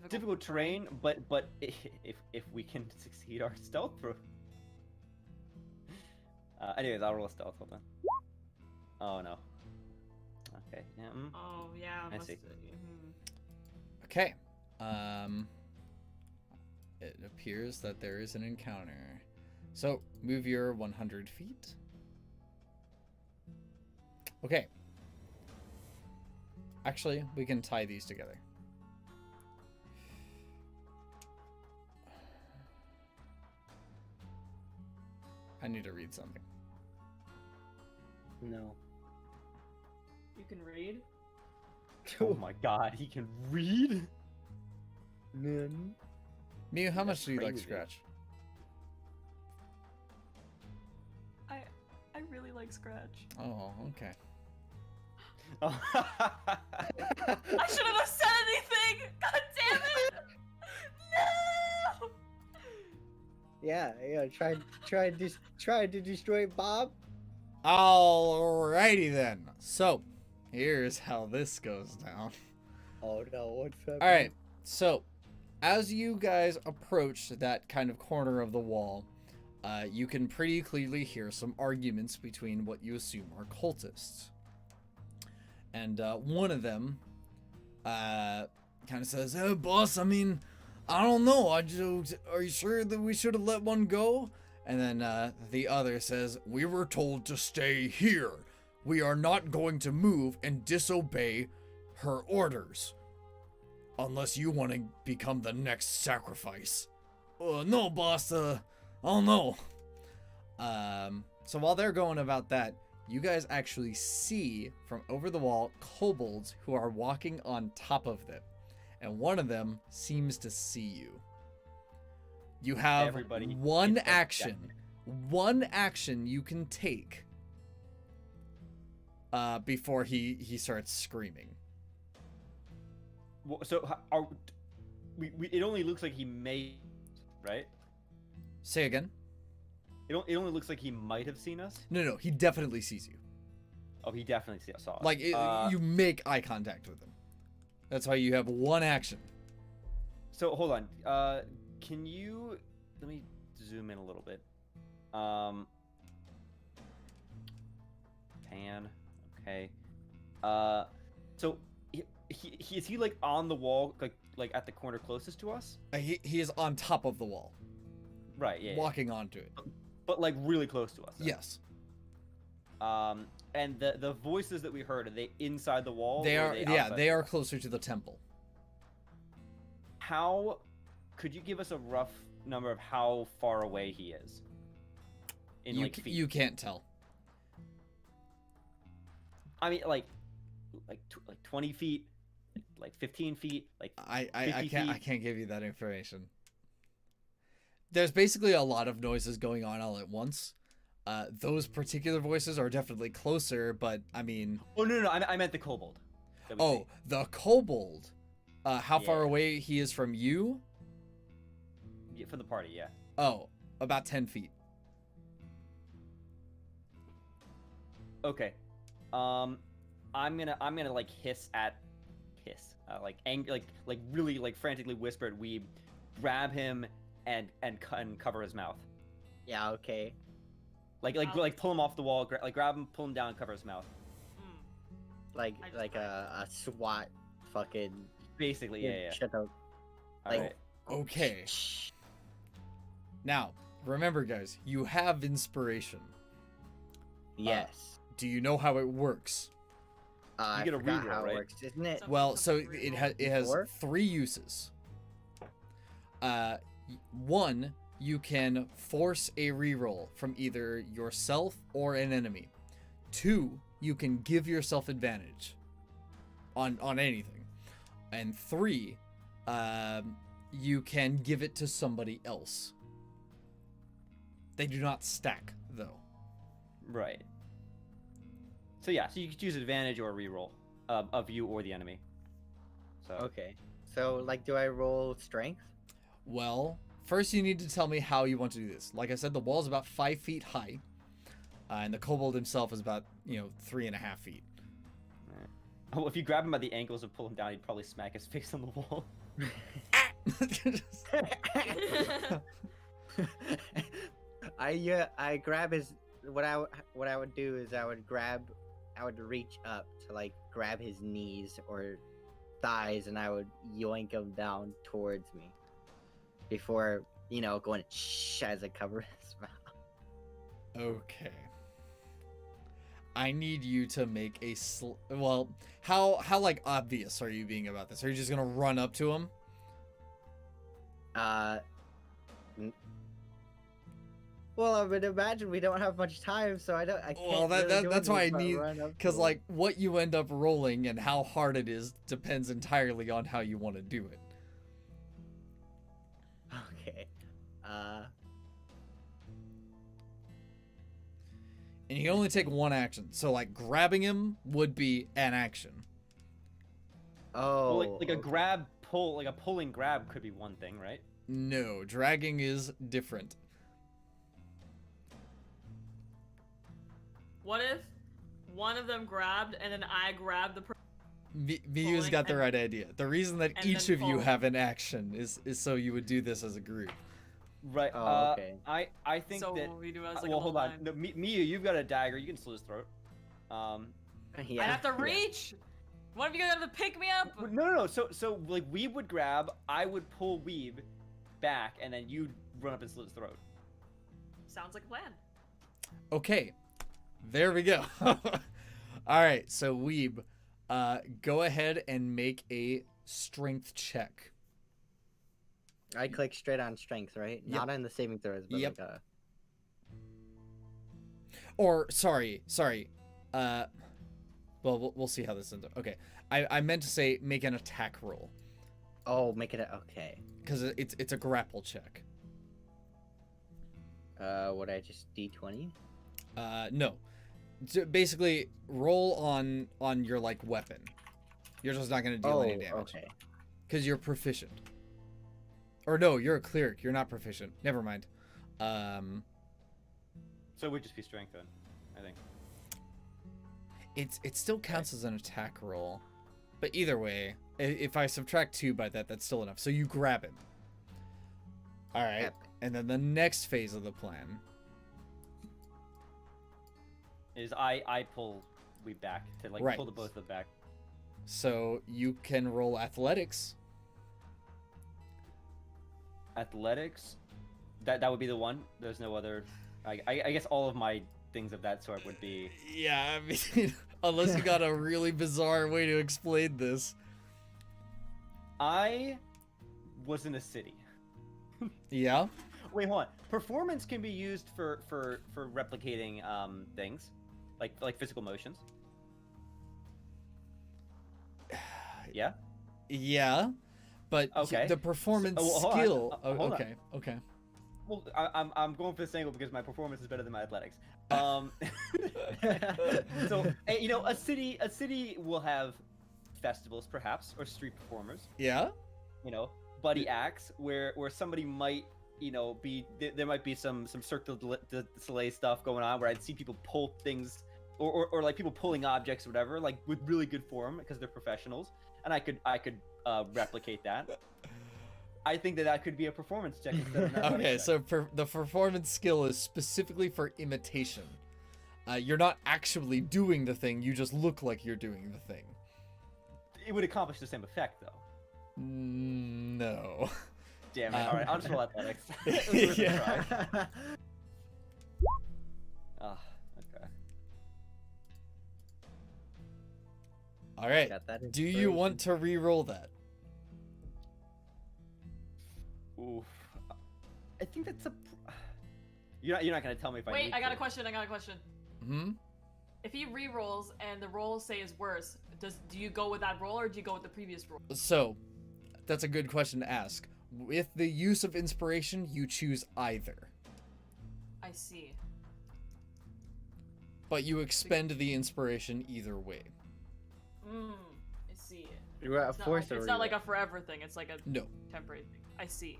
Difficult terrain, but if we can succeed our stealth throw. Anyways, I'll roll a stealth. Hold on. Oh no. Okay. Yeah. Oh yeah. I see. Okay. It appears that there is an encounter. So move your 100 feet. Okay. Actually, we can tie these together. I need to read something. No. You can read. Oh my God, he can read. None. Mew, how much That's do you like crazy. Scratch? I really like Scratch. Oh, okay. Oh. I shouldn't have said anything. God damn it! No. Yeah. Try to destroy Bob. Alrighty then. So, here's how this goes down. Oh no, what's happening? Alright, so as you guys approach that kind of corner of the wall, you can pretty clearly hear some arguments between what you assume are cultists. And one of them kind of says, "Oh, boss, I mean, I don't know. Are you sure that we should have let one go?" And then the other says, "We were told to stay here. We are not going to move and disobey her orders. Unless you want to become the next sacrifice." No, boss, I don't know. So while they're going about that, you guys actually see from over the wall kobolds who are walking on top of them. And one of them seems to see you. You have Everybody one gets action. One action you can take before he starts screaming. Well, so it only looks like he may, right? Say again? It only looks like he might have seen us. No, he definitely sees you. Oh, he definitely saw us. Like, you make eye contact with him. That's why you have one action. So hold on. Can you let me zoom in a little bit? Pan. Okay. So is he like on the wall, like at the corner closest to us? He is on top of the wall, Right. Yeah. walking onto it. But like really close to us. Though. Yes, And the voices that we heard, are they inside the wall? they or are. they Yeah, outside they the are wall? closer to the temple. How could you give us a rough number of how far away he is? In like feet. You can't tell. I mean, like 20 feet, like 15 feet, like I 50 can't I feet? can't give you that information. There's basically a lot of noises going on all at once. Those particular voices are definitely closer, but I mean, Oh no, I meant the kobold. that we oh, see. the kobold. How far Yeah. away he is from you? Yeah, for the party, yeah. Oh, about 10 feet. Okay. I'm gonna like like really like frantically whisper at Weeb, grab him and cover his mouth. Yeah, okay. Like pull him off the wall, grab him, pull him down, and cover his mouth. Like I just like a SWAT fucking Basically, yeah. shut up. All Like- right. Okay. Now, remember guys, you have inspiration. Yes. Do you know how it works? I get a forgot reroll, how it right? works, isn't it? So- Well, so Something it reroll. has Before? 3 uses. One, you can force a reroll from either yourself or an enemy. 2, you can give yourself advantage on anything. And 3, you can give it to somebody else. They do not stack, though. Right. So yeah, so you could choose advantage or reroll of you or the enemy. So Okay. So, like, do I roll strength? Well, first you need to tell me how you want to do this. Like I said, the wall is about 5 feet high, and the kobold himself is about 3.5 feet. well, if you grab him by the ankles and pull him down, he'd probably smack his face on the wall. I grab his. What I would do is I would reach up to like grab his knees or thighs, and I would yoink him down towards me before going shh as I cover his mouth. Okay. I need you to make a well, how like obvious are you being about this? Are you just gonna run up to him? Well, I would imagine we don't have much time, so I can't. Well, really do that's why I anything need, but run up because to like what you end up rolling and how hard it is depends entirely on how you want to do it. him. Okay. And you can only take one action. So like grabbing him would be an action. Oh. Well, like a okay. grab pull, like a pulling grab could be one thing, right? No, dragging is different. What if one of them grabbed and then I grabbed the person? Miu's Pulling got the and- right idea. The reason that and each then of you pull. have an action is so you would do this as a group. Right. Oh, okay. I think So that. we do as like well, a hold whole on. line. No, Mia, you've got a dagger. You can slit his throat. Yeah. I have to reach. One of you guys have to pick me up. No. So like Weeb would grab, I would pull Weeb back, and then you'd run up and slit his throat. Sounds like a plan. Okay, there we go. All right, so Weeb, go ahead and make a strength check. I click straight on strength, right? Yep. Not on the saving throws, but Yep. like Or sorry. Well, we'll see how this ends up. Okay, I meant to say make an attack roll make it okay. because it's a grapple check. Would I just D20? No. Basically, roll on your like weapon. You're just not gonna deal any damage okay. because you're proficient. Or no, you're a cleric. You're not proficient. Never mind. So it would just be strength then, I think. It still counts as an attack roll, but either way, if I subtract 2 by that, that's still enough. So you grab him. All right, Yep. and then the next phase of the plan. Is I pull Weeb back to like Right. pull the both of them back. So you can roll athletics. Athletics, that would be the one. There's no other. I guess all of my things of that sort would be. Yeah, I mean, unless you got a really bizarre way to explain this. I was in a city. Yeah. Wait, hold on. Performance can be used for replicating things, like physical motions. Yeah. Yeah, but Okay. the performance So- hold on. skill. Hold on. Okay. Well, I'm going for this angle because my performance is better than my athletics. So a city will have festivals perhaps or street performers. Yeah. Buddy acts where somebody might be there might be some Cirque du Soleil stuff going on where I'd see people pull things or like people pulling objects or whatever like with really good form because they're professionals and I could replicate that. I think that could be a performance check instead of an athletics Okay, check. so the performance skill is specifically for imitation. You're not actually doing the thing, you just look like you're doing the thing. It would accomplish the same effect though. No. Damn it! All right, I'll just roll athletics. Yeah. Ah, okay. All right. Got that Do you want to re-roll that? Oof. I think that's a. You're not gonna tell me if I. Wait, need I got to. a question. I got a question. Hmm. If he re-rolls and the roll say is worse, do you go with that roll or do you go with the previous roll? So, that's a good question to ask. With the use of inspiration, you choose either, I see. but you expend the inspiration either way. I see. You're at It's not, force like, it's not like a forever thing. It's like a No. temporary thing. I see.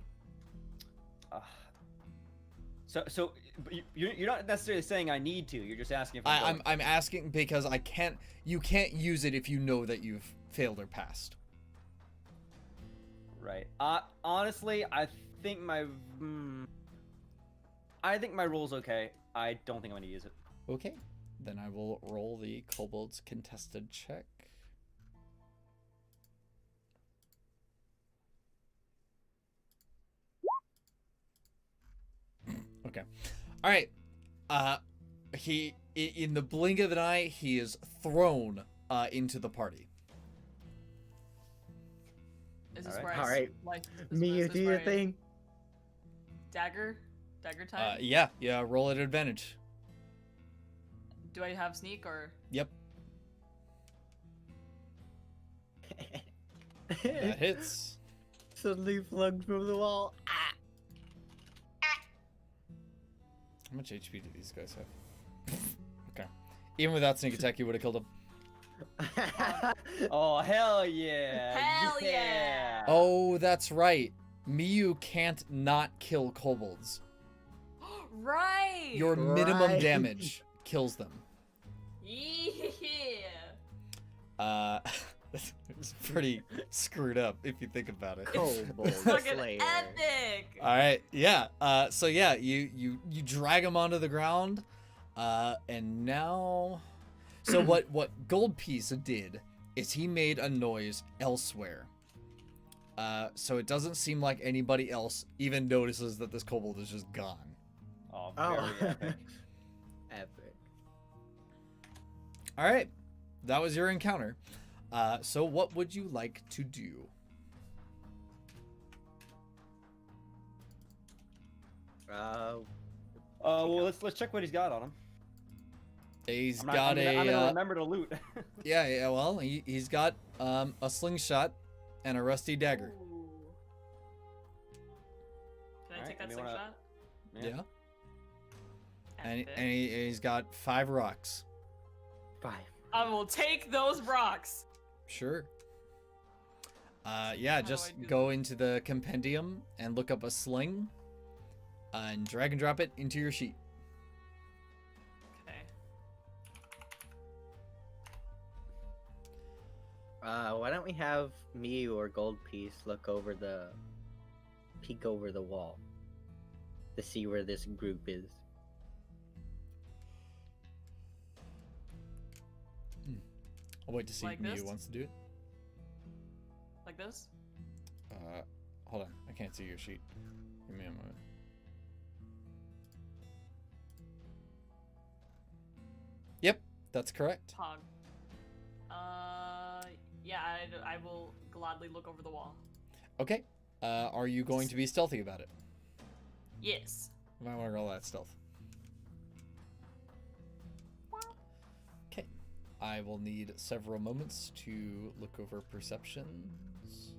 So but you're not necessarily saying I need to. You're just asking if I'm. I'm asking because I can't. You can't use it if you know that you've failed or passed. Right. Honestly, I think my. I think my role's okay. I don't think I'm gonna use it. Okay, then I will roll the kobold's contested check. Okay. All right. He in the blink of an eye, he is thrown into the party. Is this Alright. where I Alright. like Miyu, do your thing. Dagger time. Yeah. Roll at advantage. Do I have sneak or? Yep, that hits. Suddenly flung through the wall. How much HP do these guys have? Okay. Even without sneak attack, you would have killed him. Oh hell yeah! Hell yeah! Oh, that's right. Miyu can't not kill kobolds. Right. Your minimum Right. damage kills them. Yeah. It's pretty screwed up if you think about it. Kobold Fucking Slayer. epic. All right, yeah. So yeah, you drag him onto the ground, and now, so what Gold Piece did is he made a noise elsewhere. So it doesn't seem like anybody else even notices that this kobold is just gone. Oh, Oh. very epic. Epic. All right, that was your encounter. So what would you like to do? Well, let's check what he's got on him. He's I'm not, got I'm gonna a remember to loot. yeah. Well, he's got a slingshot and a rusty dagger. Ooh. Can I Alright, take that give me one slingshot? Yeah. And Epic. he's got 5 rocks. 5. I will take those rocks. Sure. Yeah, do just I do go into the compendium and look up a sling, and drag and drop it into your sheet. Okay. Why don't we have Miyu or Gold Piece peek over the wall to see where this group is? I'll wait to see Like if Miyu this? wants to do it. Like this? Hold on, I can't see your sheet. Give me a moment. Yep, that's correct. Pog. Yeah, I will gladly look over the wall. Okay. Are you going to be stealthy about it? Yes. You might want to roll that stealth. Okay. I will need several moments to look over perceptions.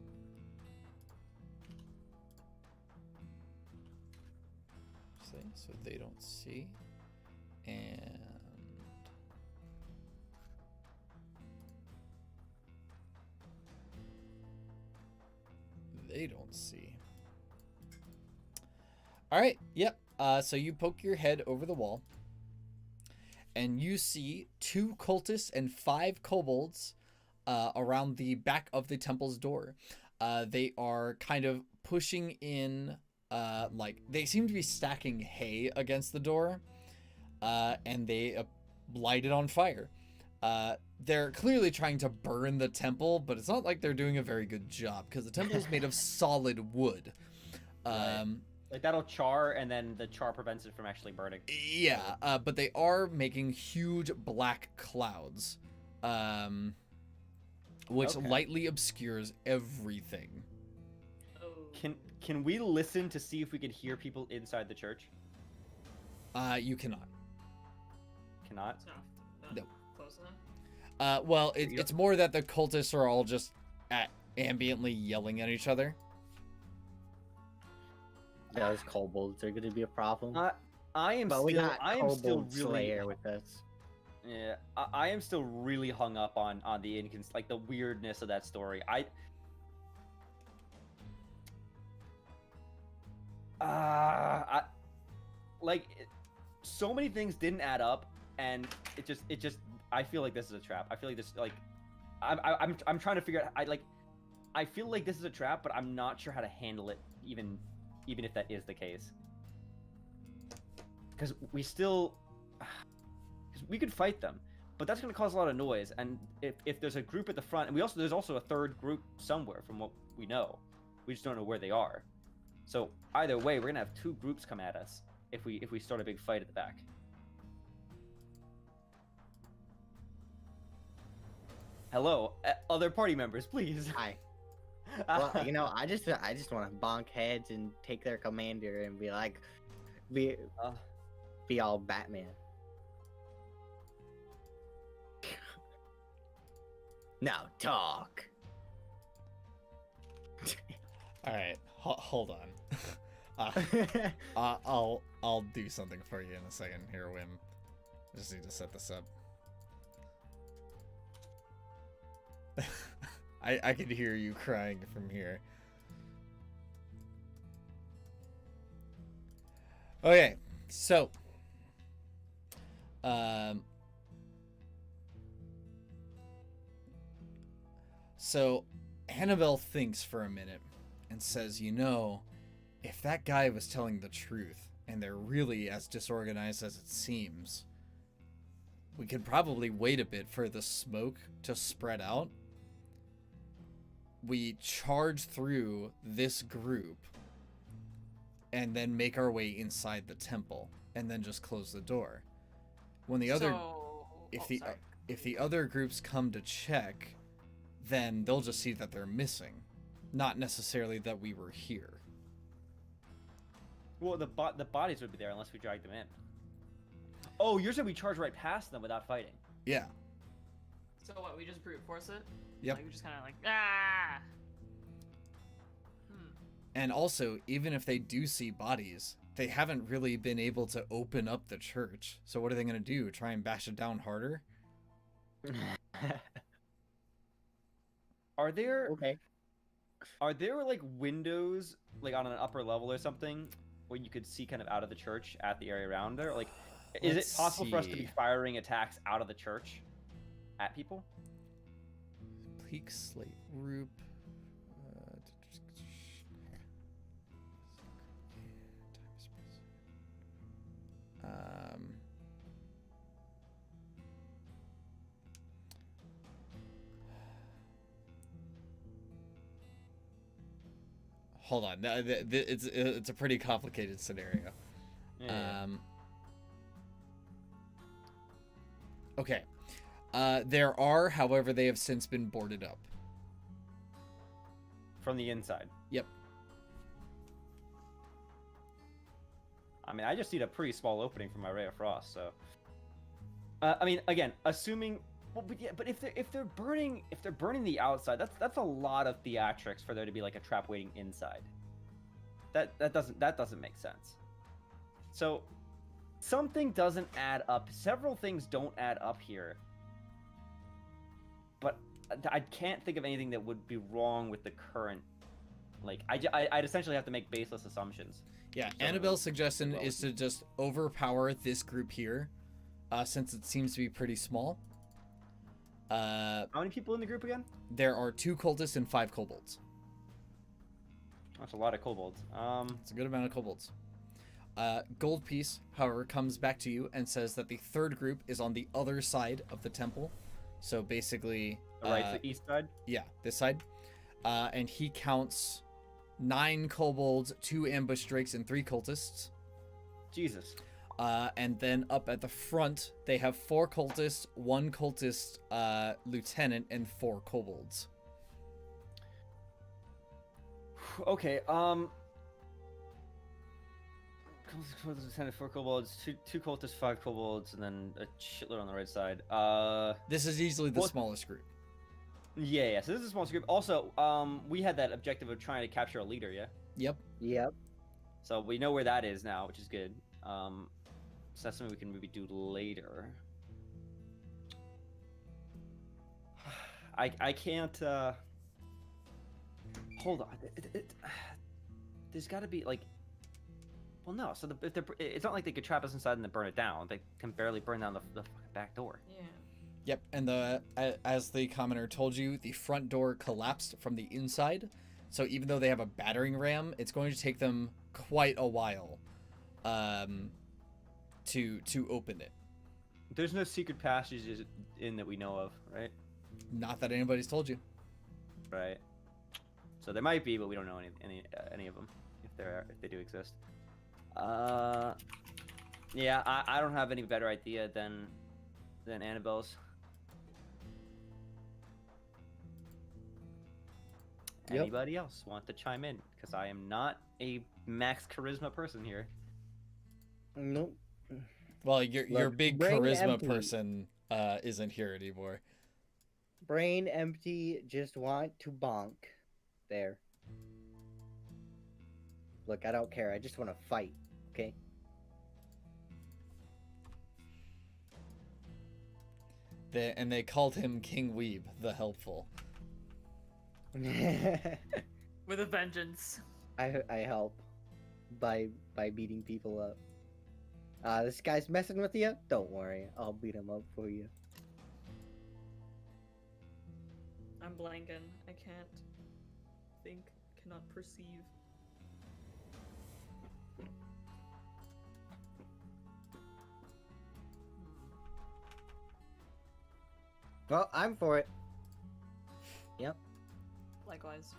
So they don't see. And they don't see. All right. Yep. So you poke your head over the wall, and you see 2 cultists and 5 kobolds around the back of the temple's door. They are kind of pushing in, like they seem to be stacking hay against the door, and they light it on fire. They're clearly trying to burn the temple, but it's not like they're doing a very good job because the temple is made of solid wood. Right. Like that'll char, and then the char prevents it from actually burning. Yeah, but they are making huge black clouds, which Okay. lightly obscures everything. Oh. Can we listen to see if we can hear people inside the church? You cannot. Cannot. It's not No. close enough. Well, it's more that the cultists are all just ambiently yelling at each other. Those kobolds are going to be a problem. I am but still. we got I am still Kobold really. Slayer with us. Yeah, I am still really hung up on the like the weirdness of that story. Like so many things didn't add up, and it just I feel like this is a trap. I feel like this like I'm trying to figure out. I feel like this is a trap, but I'm not sure how to handle it, even if that is the case. Because we could fight them, but that's going to cause a lot of noise. And if there's a group at the front, and there's also a third group somewhere from what we know, we just don't know where they are. So either way, we're going to have two groups come at us if we start a big fight at the back. Hello, other party members, please. Hi. Well, I just want to bonk heads and take their commander and be like, be all Batman. Now talk. All right, hold on. I'll do something for you in a second here, Whim. Just need to set this up. I can hear you crying from here. Okay, so Annabelle thinks for a minute and says, if that guy was telling the truth and they're really as disorganized as it seems, we could probably wait a bit for the smoke to spread out. We charge through this group and then make our way inside the temple and then just close the door. When the other if the other groups come to check, then they'll just see that they're missing, not necessarily that we were here. Well, the bodies would be there unless we dragged them in. Oh, you're saying we charge right past them without fighting? Yeah. So what? We just brute force it? Yep. Like we just kind of like ah. And also, even if they do see bodies, they haven't really been able to open up the church. So what are they going to do? Try and bash it down harder? Are there Okay. Are there like windows like on an upper level or something where you could see kind of out of the church at the area around there? Like, is Let's it possible for us to be see. firing attacks out of the church at people? Pleak slate roof. Hold on. It's a pretty complicated scenario. Yeah. Okay. There are, however, they have since been boarded up. From the inside. Yep. I mean, I just need a pretty small opening from my ray of frost, so. I mean, again, assuming. Well, but yeah, but if they're burning the outside, that's a lot of theatrics for there to be like a trap waiting inside. That doesn't make sense. So, something doesn't add up. Several things don't add up here. But I can't think of anything that would be wrong with the current. Like, I'd essentially have to make baseless assumptions. Yeah, So, Annabelle's suggestion is to just overpower this group here, since it seems to be pretty small. How many people in the group again? There are 2 cultists and 5 kobolds. That's a lot of kobolds. It's a good amount of kobolds. Gold Piece, however, comes back to you and says that the third group is on the other side of the temple. So basically... Right, the east side? Yeah, this side. And he counts 9 kobolds, 2 ambush drakes, and 3 cultists. Jesus. And then up at the front, they have 4 cultists, 1 cultist lieutenant, and 4 kobolds. Okay. Four kobolds, two cultists, 5 kobolds, and then a shitload on the right side. This is easily the What- smallest group. Yeah. So this is a small group. Also, we had that objective of trying to capture a leader. Yeah. Yep. Yep. So we know where that is now, which is good. So that's something we can maybe do later. I can't. Hold on. There's got to be like. Well, no. So it's not like they could trap us inside and then burn it down. They can barely burn down the fucking back door. Yeah. Yep. And as the commenter told you, the front door collapsed from the inside. So even though they have a battering ram, it's going to take them quite a while, to open it. There's no secret passages in that we know of, right? Not that anybody's told you. Right. So there might be, but we don't know any of them if they do exist. Yeah, I don't have any better idea than Annabelle's. Yep. Anybody else want to chime in? Because I am not a max charisma person here. Nope. Well, your Look, big brain charisma empty. person isn't here anymore. Brain empty, just want to bonk. There. Look, I don't care. I just want to fight. Okay. They called him King Weeb, the helpful. With a vengeance. I help by beating people up. This guy's messing with you? Don't worry, I'll beat him up for you. I'm blanking. I can't think, cannot perceive. Well, I'm for it. Yep. Likewise.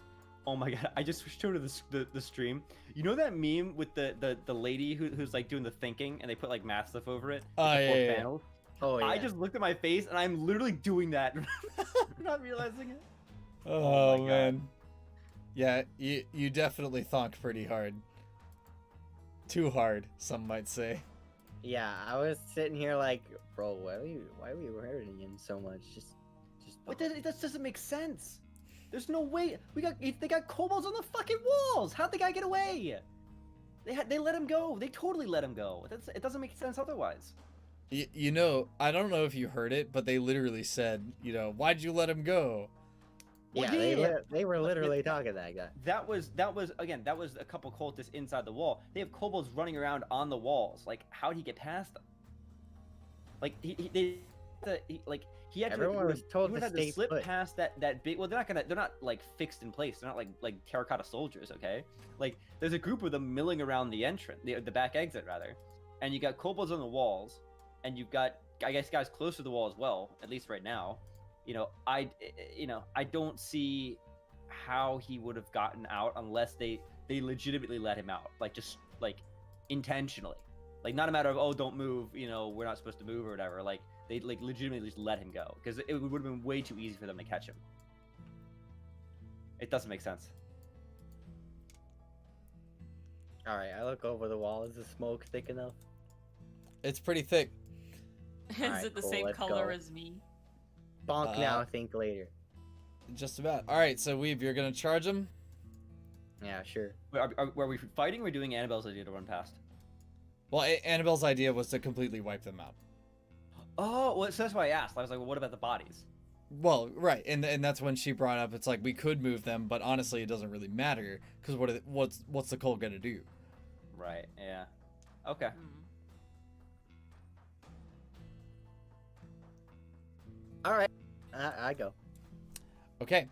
Oh my god! I just showed her the stream. You know that meme with the lady who's like doing the thinking and they put like math stuff over it? Oh, with the four yeah, yeah. panels? Oh yeah. I just looked at my face and I'm literally doing that, not realizing it. Oh, my God. man. Yeah, you definitely thonked pretty hard. Too hard, some might say. Yeah, I was sitting here like, bro, why are we hurting him so much? Just. But that doesn't make sense. There's no way they got kobolds on the fucking walls. How'd the guy get away? They let him go. They totally let him go. It doesn't make sense otherwise. You know, I don't know if you heard it, but they literally said, why'd you let him go? Yeah, Well, they were literally talking that guy. That was a couple cultists inside the wall. They have kobolds running around on the walls. Like, how'd he get past them? Like he had Everyone was told he would to have stay slip put. past that big. Well, they're not like fixed in place. They're not like terracotta soldiers. Okay, like there's a group of them milling around the entrance, the back exit rather, and you got kobolds on the walls, and you've got I guess guys close to the wall as well. At least right now, I don't see how he would have gotten out unless they legitimately let him out, like just like intentionally, like not a matter of, oh, don't move, we're not supposed to move or whatever. Like they like legitimately just let him go because it would have been way too easy for them to catch him. It doesn't make sense. All right, I look over the wall. Is the smoke thick enough? It's pretty thick. Is Alright, it the cool, same let's color go. as me? Bonk now, think later. Just about. All right, so Weeb, you're gonna charge him. Yeah, sure. Are we fighting or doing Annabelle's idea to run past? Well, Annabelle's idea was to completely wipe them out. Oh, well, so that's why I asked. I was like, well, what about the bodies? Well, right, and that's when she brought up, it's like we could move them, but honestly, it doesn't really matter because what's the cult gonna do? Right. Yeah. Okay. All right, I go. Okay.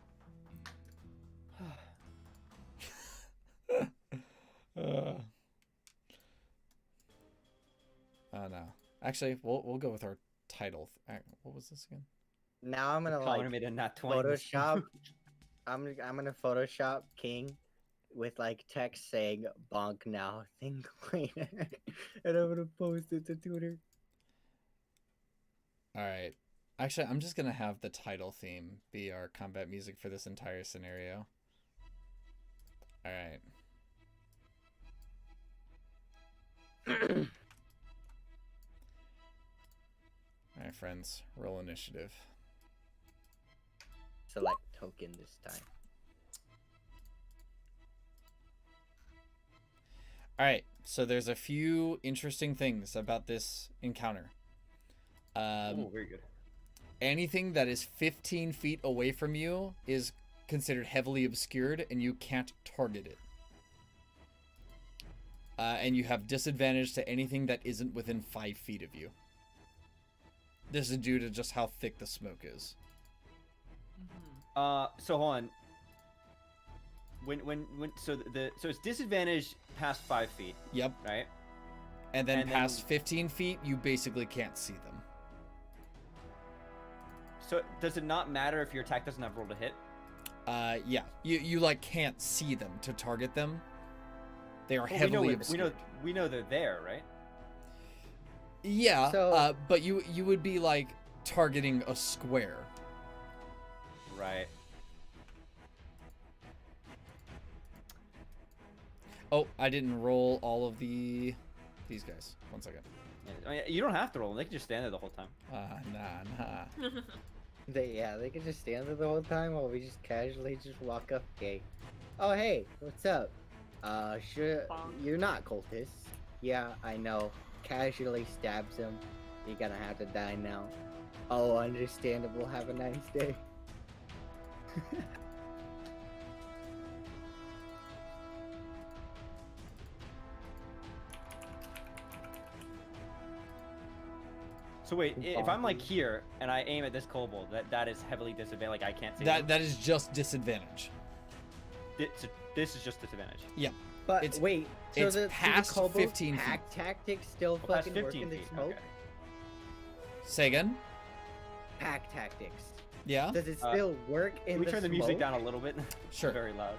Oh no. Actually, we'll go with our title. What was this again? Now I'm gonna Colin like made a nat 20. Photoshop. I'm gonna Photoshop King with like text saying "bonk now, think later," and I'm gonna post it to Twitter. All right. Actually, I'm just gonna have the title theme be our combat music for this entire scenario. All right. All right, friends. Roll initiative. Select token this time. All right. So there's a few interesting things about this encounter. Oh, very good. Anything that is 15 feet away from you is considered heavily obscured, and you can't target it. And you have disadvantage to anything that isn't within 5 feet of you. This is due to just how thick the smoke is. So hold on. So it's disadvantage past 5 feet, Yep. right? And then And then- past 15 feet, you basically can't see them. So does it not matter if your attack doesn't have roll to hit? Yeah. You like can't see them to target them. They are Well, heavily obscured. we know they're there, right? Yeah, So- but you would be like targeting a square. Right. Oh, I didn't roll all of these guys. 1 second. I mean, you don't have to roll them. They can just stand there the whole time. Nah. They can just stand there the whole time while we just casually just walk up. Okay. Oh hey, what's up? Sure, Bonk. you're not cultists. Yeah, I know. Casually stabs him. You're gonna have to die now. Oh, understandable. Have a nice day. So wait, if I'm like here and I aim at this kobold, that is heavily disadvantaged. Like I can't see. them. That is just disadvantage. This is just disadvantage. But It's- wait, so it's the past kobold 15 feet. pack tactics still Oh, past fucking work 15 in the feet. smoke? Okay. Say again? Pack tactics. Yeah? Does it still work in Can we the turn the smoke? music down a little bit? It's Sure. very loud.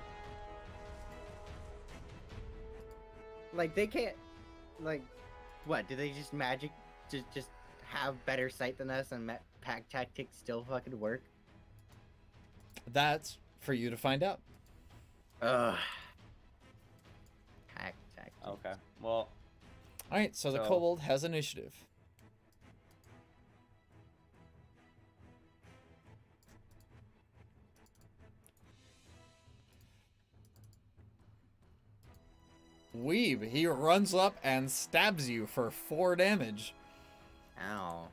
Like they can't. Like, what? Do they just magic just have better sight than us and pack tactics still fucking work? That's for you to find out. Ugh. Pack tactics. Okay. Well, All right, so the So- kobold has initiative. Weeb, he runs up and stabs you for 4 damage. Ow.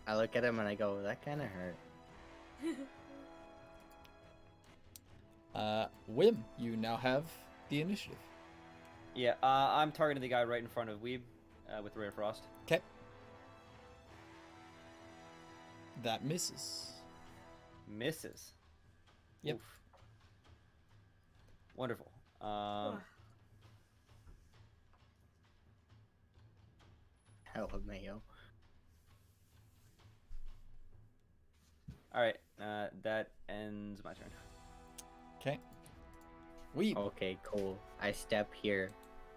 I look at him and I go, that kind of hurt. Whim, you now have the initiative. yeah. I'm targeting the guy right in front of Weeb with the Ray of Frost. Okay. That misses. Misses. Yep. Oof. Wonderful. Hell of mayo. All right. That ends my turn. Okay. Weeb. Okay, cool. I step here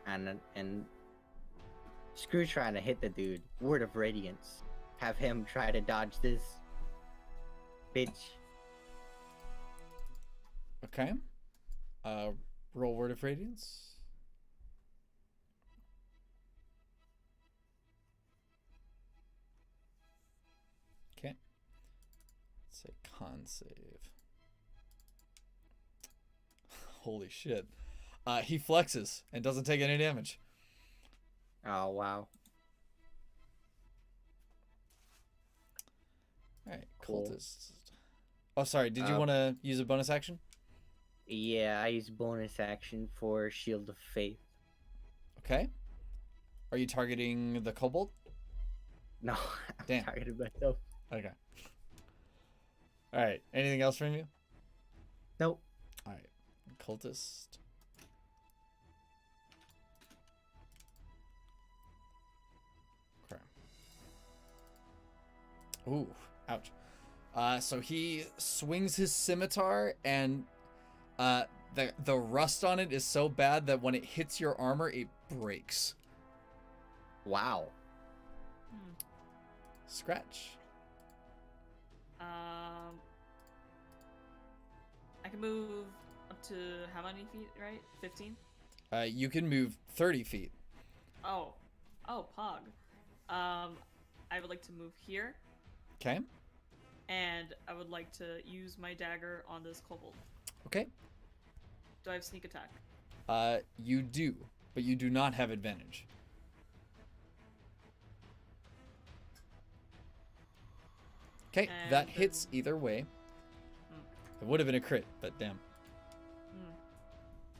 and screw trying to hit the dude. Word of Radiance. Have him try to dodge this. Bitch. Okay. Roll Word of Radiance. Okay. It's a con save. Holy shit. He flexes and doesn't take any damage. Oh, wow. Alright, Cool. cultist. Oh, sorry. Did you want to use a bonus action? Yeah, I use bonus action for Shield of Faith. Okay. Are you targeting the kobold? No, Damn. I'm targeting myself. Okay. Alright. Anything else from you? Nope. Alright. Cultist. Okay. Ooh, ouch. So he swings his scimitar and the rust on it is so bad that when it hits your armor, it breaks. Wow. Scratch. I can move up up to how many feet, right? 15? You can move 30 feet. Oh. Oh, Pog. I would like to move here, Okay. and I would like to use my dagger on this kobold. Okay. Do I have sneak attack? You do, but you do not have advantage. Okay, And that then- hits either way. It would have been a crit, but damn.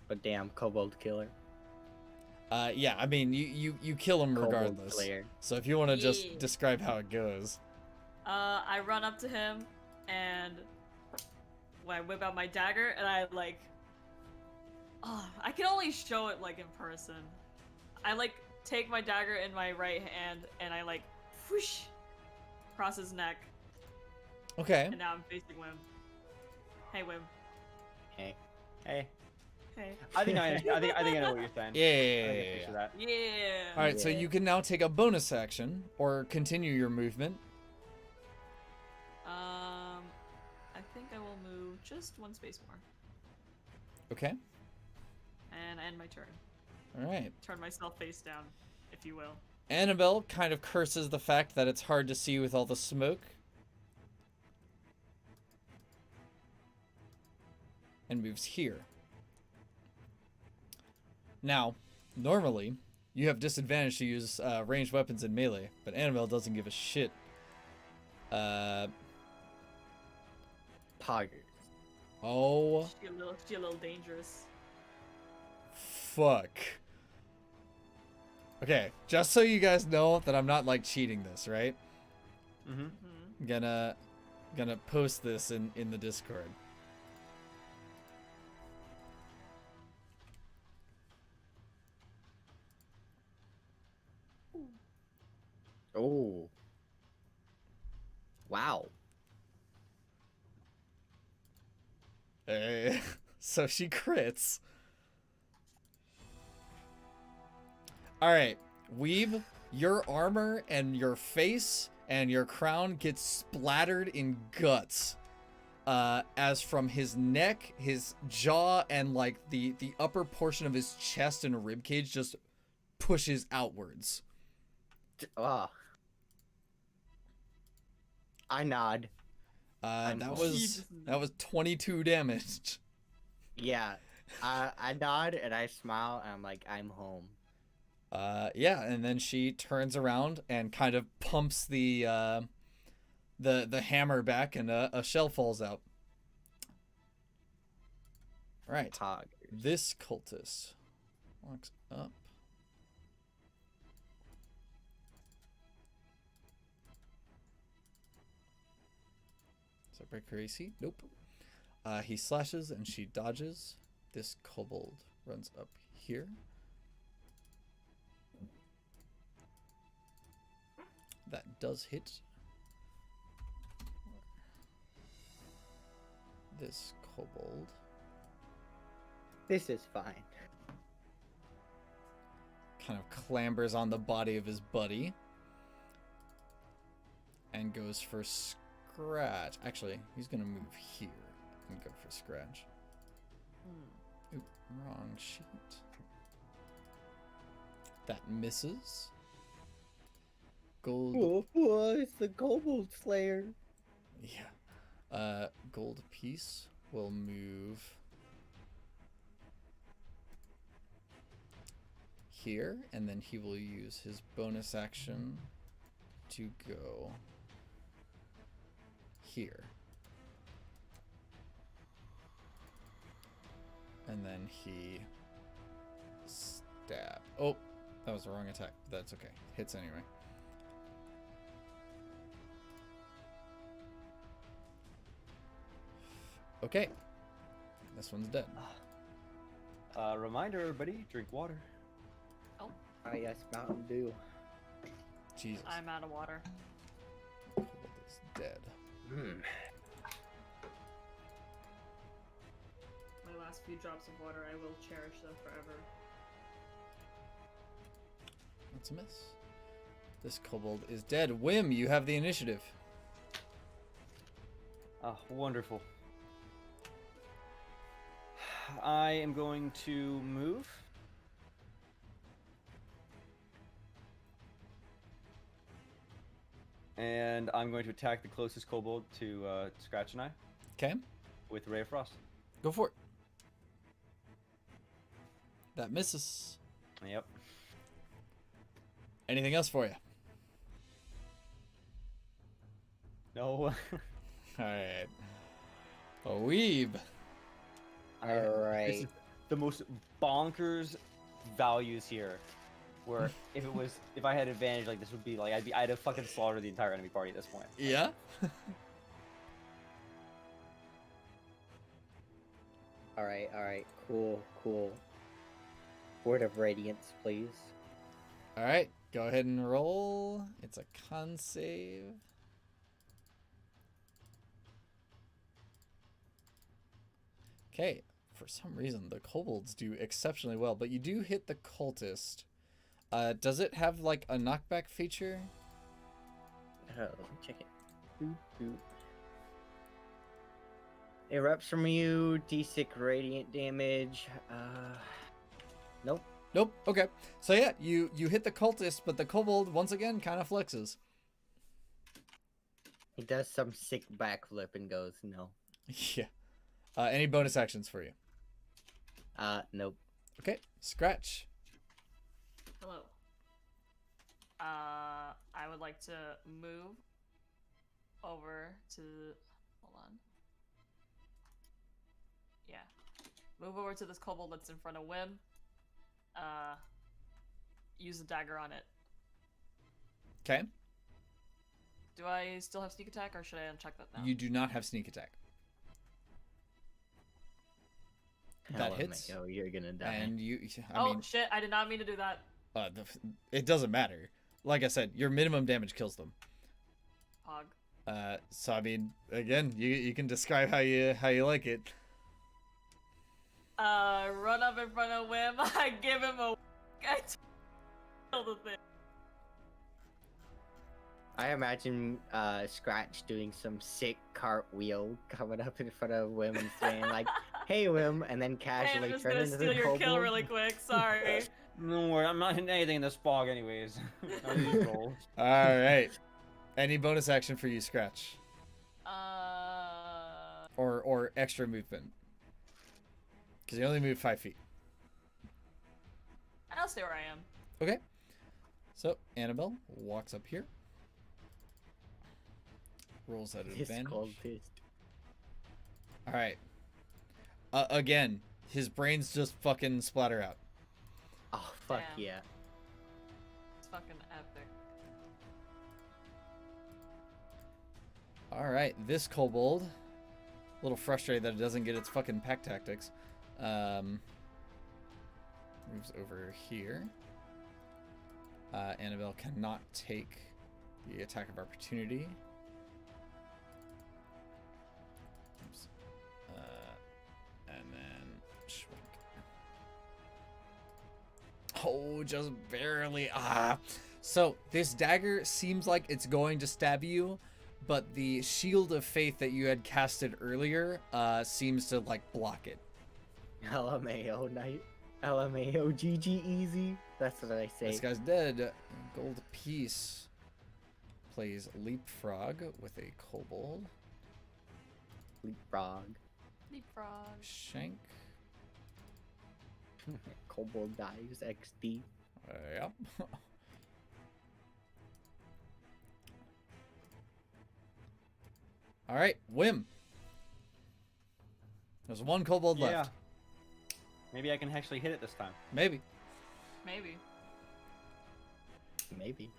But damn, kobold killer. Yeah, I mean, you kill him Kobold regardless. slayer. So if you want to Yeah. just describe how it goes. I run up to him, and when I whip out my dagger, and I like... Oh, I can only show it like in person. I like take my dagger in my right hand, and I like whoosh across his neck, Okay. and now I'm facing Whim. Hey, Whim. Hey. Hey, Hey. I think I know what you're saying. Yeah, I yeah, think I yeah, picture yeah. that. Yeah. All right, so Yeah. you can now take a bonus action or continue your movement. I think I will move just one space more, Okay. and end my turn. All right. Turn myself face down, if you will. Annabelle kind of curses the fact that it's hard to see with all the smoke. And moves here. Now, normally, you have disadvantage to use ranged weapons in melee, but Annabelle doesn't give a shit. Poggers. Oh, She a little dangerous. fuck. Okay, just so you guys know that I'm not like cheating this, right? Mm-hmm. Hmm. Gonna post this in the Discord. Oh. Wow. So she crits. All right, Weeb, your armor and your face and your crown gets splattered in guts. As from his neck, his jaw, and like the upper portion of his chest and ribcage just pushes outwards. Oh. I nod. That home. was 22 damage. Yeah. I nod and I smile and I'm like, I'm home. Yeah, and then she turns around and kind of pumps the hammer back, and a shell falls out. All right, Poggers. this cultist walks up. Does that break her AC? Nope. He slashes and she dodges. This kobold runs up here. That does hit. This kobold. This is fine. Kind of clambers on the body of his buddy. And goes for scratch. Actually, he's going to move here and go for scratch. Oop, wrong sheet. That misses. Gold. It's the kobold slayer. Yeah. Gold piece will move here, and then he will use his bonus action to go here. And then he stab. Oh, that was the wrong attack. But that's okay. Hits anyway. Okay. This one's dead. Reminder, everybody, drink water. Oh yes, Mountain Dew. Jesus. I'm out of water. Kobold is dead. My last few drops of water, I will cherish them forever. That's a miss. This kobold is dead. Whim, you have the initiative. Oh, wonderful. I am going to move. And I'm going to attack the closest kobold to Scratch and I Okay, with Ray of Frost. go for it. That misses. Yep. Anything else for you? No. All right. A weeb. All This right. is the most bonkers values here. Where if I had advantage, like this would be like I'd have fucking slaughtered the entire enemy party at this point. Yeah. All right. Cool. Word of Radiance, please. All right. Go ahead and roll. It's a con save. Okay. For some reason, the kobolds do exceptionally well, but you do hit the cultist. Does it have like a knockback feature? Let me check it. Boop. Erupts from you, D6 radiant damage. Nope. Nope. Okay. So yeah, you hit the cultist, but the kobold once again kind of flexes. He does some sick backflip and goes, no. Yeah. Any bonus actions for you? Nope. Okay. Scratch. Hello. I would like to move over to. Hold on. Yeah. Move over to this kobold that's in front of Whim. Use a dagger on it. Okay. Do I still have sneak attack, or should I uncheck that now? You do not have sneak attack. That hits. Oh, you're gonna die. And I mean, shit! I did not mean to do that. it doesn't matter. Like I said, your minimum damage kills them. Pog. So I mean, again, you can describe how you like it. Run up in front of Whim. I give him a. I kill the thing. I imagine Scratch doing some sick cartwheel coming up in front of Wim and saying like, "Hey Wim," and then Hey, I'm casually just turn gonna into steal the your kill kobold. really quick. Sorry. Don't worry, I'm not hitting anything in this fog anyways. I need rolls. All right. Any bonus action for you, Scratch, Uh. or extra movement? Because you only move 5 feet. I'll stay where I am. Okay. So Annabelle walks up here. Rolls at This advantage. cultist. All right. Again, his brains just fucking splatter out. Oh fuck Damn. yeah! It's fucking epic. All right, this kobold, a little frustrated that it doesn't get its fucking pack tactics, moves over here. Annabelle cannot take the attack of opportunity. Oops. And then shrink. Oh, just barely. So this dagger seems like it's going to stab you, but the shield of faith that you had casted earlier seems to like block it. LMAO night. LMAO GG easy. That's what I say. This guy's dead. Gold piece plays leapfrog with a kobold. Leapfrog. Leapfrog. Shank. Kobold dies XD. Yep. All right, Whim. There's one kobold Yeah. left. Maybe I can actually hit it this time. Maybe. Maybe. Maybe.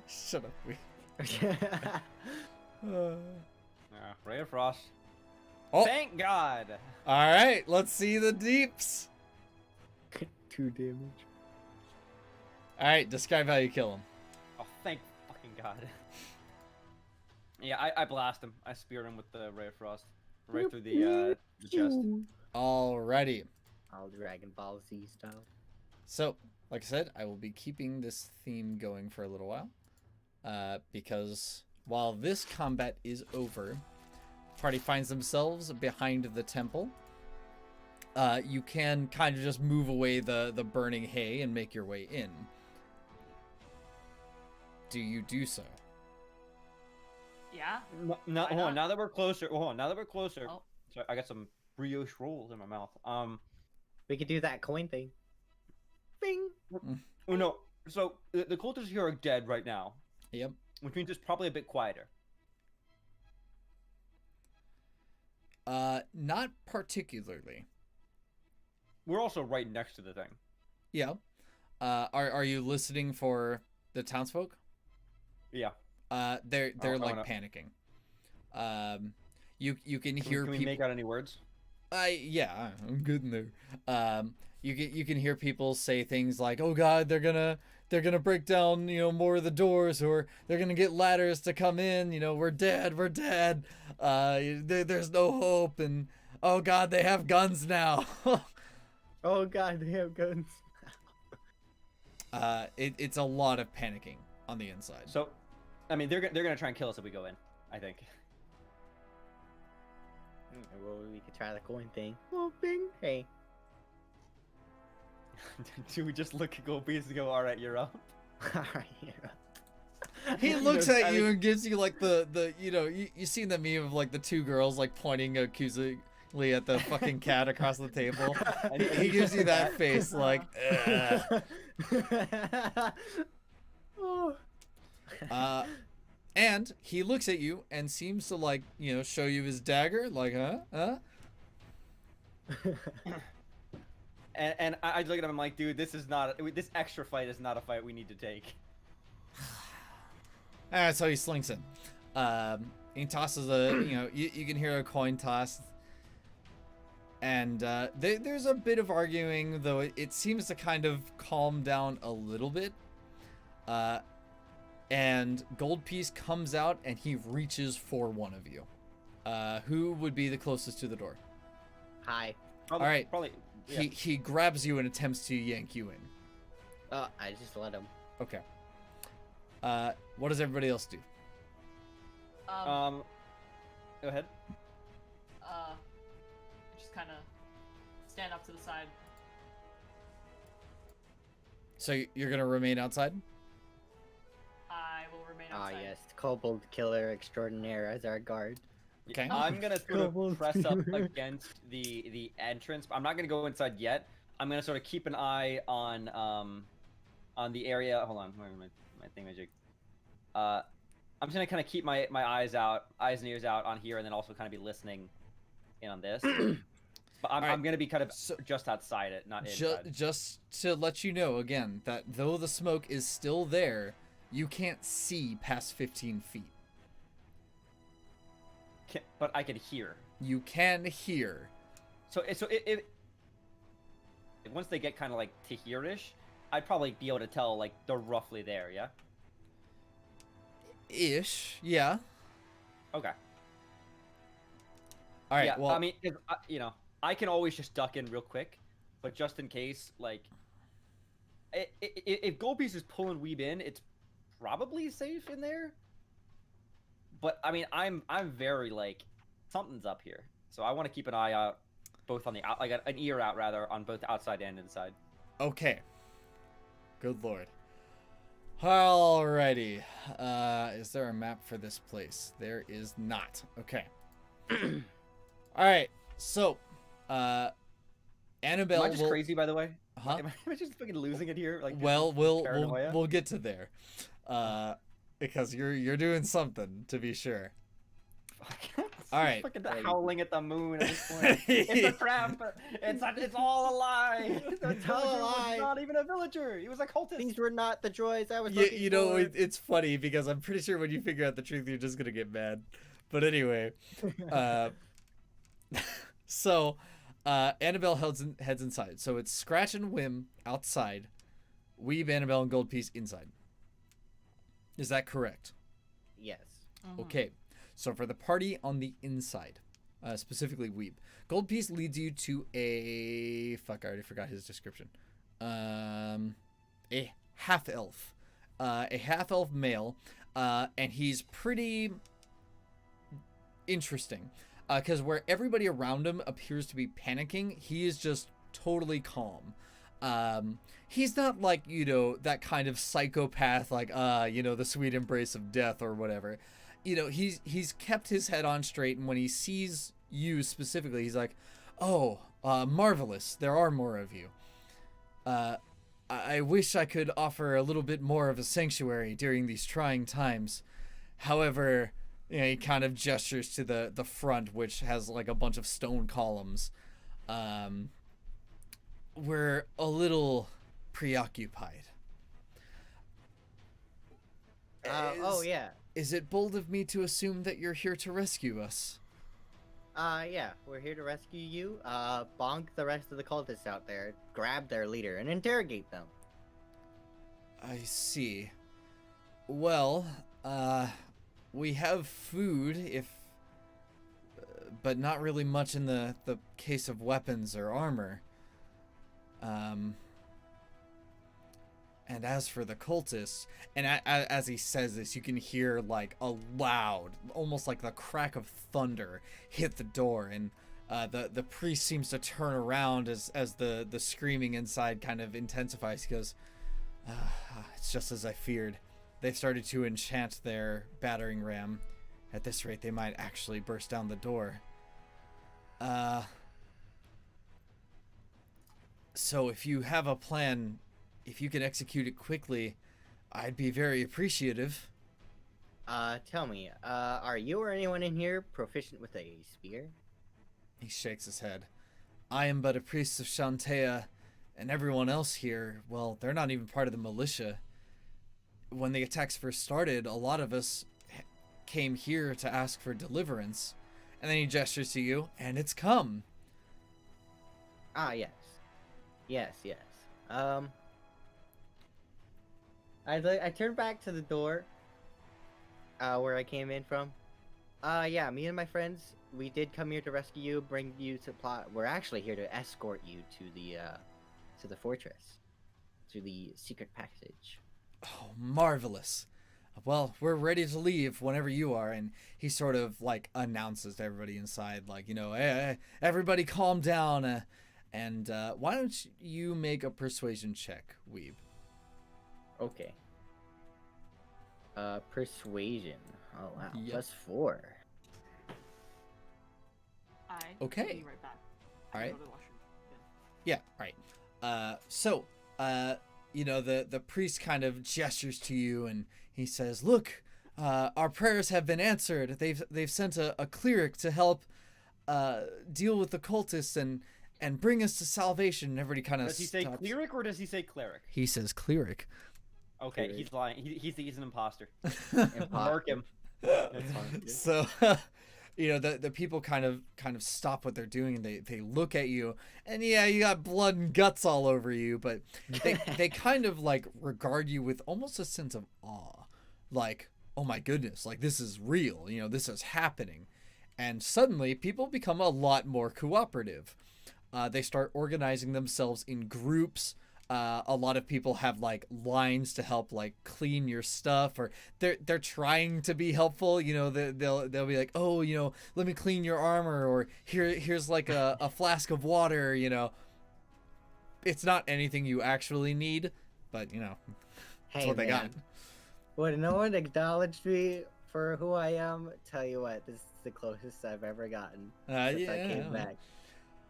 Shut up. Ray of Frost. Oh. Thank God. All right, let's see the deeps. 2 damage. All right, describe how you kill him. Oh, thank fucking God. Yeah, I blast him. I spear him with the Ray of Frost. Right through the chest. Alrighty. All Dragon Ball Z style. So, like I said, I will be keeping this theme going for a little while. Because while this combat is over, the party finds themselves behind the temple. you can kind of just move away the burning hay and make your way in. Do you do so? Yeah. No, Why hold on. not? Now that we're closer, Oh. Sorry, I got some brioche rolls in my mouth. We could do that coin thing. Bing. Oh no. So the cultists here are dead right now, Yep. which means it's probably a bit quieter. Not particularly. We're also right next to the thing. Yeah. Are you listening for the townsfolk? Yeah. They're I like wanna- panicking. You can Can, hear can we people. make out any words? Yeah, I'm good in there. You can hear people say things like, "Oh God, they're gonna break down, more of the doors, or they're gonna get ladders to come in. We're dead. There's no hope, and oh God, they have guns now." Oh God, they have guns. It's a lot of panicking on the inside. So, I mean, they're gonna try and kill us if we go in. I think. Well, we could try the coin thing. Oh, bing. Hey. Do we just look at Goldbeast and go, "All right, you're up"? Alright, He You looks know, at I you mean- and gives you like the you seen the meme of like the two girls like pointing accusingly at the fucking cat across the table. And He gives you that face like, "Ugh." Oh. And he looks at you and seems to like show you his dagger like huh. And I look at him. I'm like, "Dude, this this extra fight is not a fight we need to take." So he slinks in. He tosses a you can hear a coin toss. And there's a bit of arguing, though it seems to kind of calm down a little bit. And Gold Piece comes out and he reaches for one of you. Who would be the closest to the door? Hi. Probably, All right. Probably. Yeah. He grabs you and attempts to yank you in. Oh, I just let him. Okay. What does everybody else do? Go ahead. Just kind of stand up to the side. So you're gonna remain outside? I will remain Ah, outside. yes. Kobold Killer Extraordinaire as our guard. Okay. I'm gonna sort Kobolds. of press up against the entrance. I'm not gonna go inside yet. I'm gonna sort of keep an eye on the area. Hold on, where my thing magic? I'm just gonna kind of keep my eyes and ears out on here, and then also kind of be listening in on this. But I'm, All right, I'm gonna be kind of so- just outside it, not inside. Just to let you know again that though the smoke is still there, you can't see past 15 feet. But I can hear. You can hear. So if once they get kind of like to here-ish, I'd probably be able to tell like they're roughly there. Yeah. Ish. Yeah. Okay. All right. Yeah. Well, I mean, I can always just duck in real quick, but just in case, like, if Goldpiece is pulling Weeb in, it's probably safe in there. But I mean, I'm very like, something's up here, so I want to keep an eye out, both on the out, like an ear out rather, on both outside and inside. okay. Good lord. Alrighty. Is there a map for this place? There is not. Okay. All right. So, Annabelle. Am I just crazy, by the way? Huh? Am I just fucking losing it here? Like, Well, we'll paranoia? we'll get to there. Because you're doing something to be sure. All right. Fucking howling at the moon at this point. It's a trap. It's all a lie. The It's all a villager lie. was not even a villager. He was a cultist. These were not the droids I was You, looking you know, for. it's funny because I'm pretty sure when you figure out the truth, you're just gonna get mad. But anyway, so Annabelle heads inside. So it's Scratch and Whim outside, Weeb, Annabelle, and Goldpiece inside. Is that correct? Yes. Mhm. Okay. So for the party on the inside, specifically Weeb, Goldpiece leads you to a I already forgot his description. A half elf, male, and he's pretty interesting. because where everybody around him appears to be panicking, he is just totally calm. He's not like, you know, that kind of psychopath, like, you know, the sweet embrace of death or whatever. You know, he's kept his head on straight, and when he sees you specifically, he's like, oh, marvelous, there are more of you. I wish I could offer a little bit more of a sanctuary during these trying times. However, you know, he kind of gestures to the front, which has like a bunch of stone columns. We're a little preoccupied. Oh yeah. Is it bold of me to assume that you're here to rescue us? Yeah, we're here to rescue you. Bonk the rest of the cultists out there, grab their leader, and interrogate them. I see. Well, we have food, but not really much in the case of weapons or armor. And as for the cultists, and as he says this, you can hear like a loud, almost like the crack of thunder hit the door, and the priest seems to turn around as the screaming inside kind of intensifies. He goes, it's just as I feared. They've started to enchant their battering ram. At this rate, they might actually burst down the door. So if you have a plan, if you can execute it quickly, I'd be very appreciative. Tell me, are you or anyone in here proficient with a spear? He shakes his head. I am but a priest of Shantea, and everyone else here, well, they're not even part of the militia. When the attacks first started, a lot of us came here to ask for deliverance. And then he gestures to you, and it's come. Ah, yes. Yes. I turned back to the door, where I came in from. Yeah, me and my friends, we did come here to rescue you, bring you supply. We're actually here to escort you to the fortress, to the secret passage. Oh, marvelous. Well, we're ready to leave whenever you are. And he sort of like announces to everybody inside, like, you know, hey, everybody calm down. And why don't you make a persuasion check, Weeb? Okay. Persuasion. Oh wow. Yep. +4. Okay. I'll be right back. All right. Go to the washroom. Yeah, right. So, you know, the priest kind of gestures to you, and he says, "Look, our prayers have been answered. They've sent a cleric to help deal with the cultists and bring us to salvation." And everybody kind of Does he say cleric or does he say cleric? He says cleric. Okay, Cleric. he's lying. He's an imposter. Imposter. Mark him. So, you know, the people kind of stop what they're doing, and they look at you, and yeah, you got blood and guts all over you, but they kind of like regard you with almost a sense of awe, like, oh my goodness, like this is real, you know, this is happening. And suddenly people become a lot more cooperative. They start organizing themselves in groups. A lot of people have like lines to help like clean your stuff, or they're trying to be helpful. You know, they'll be like, oh, you know, let me clean your armor, or here's like a flask of water. You know, it's not anything you actually need, but you know, that's Hey, what they got. man. Would no one acknowledge me for who I am? Tell you what, this is the closest I've ever gotten since I came back.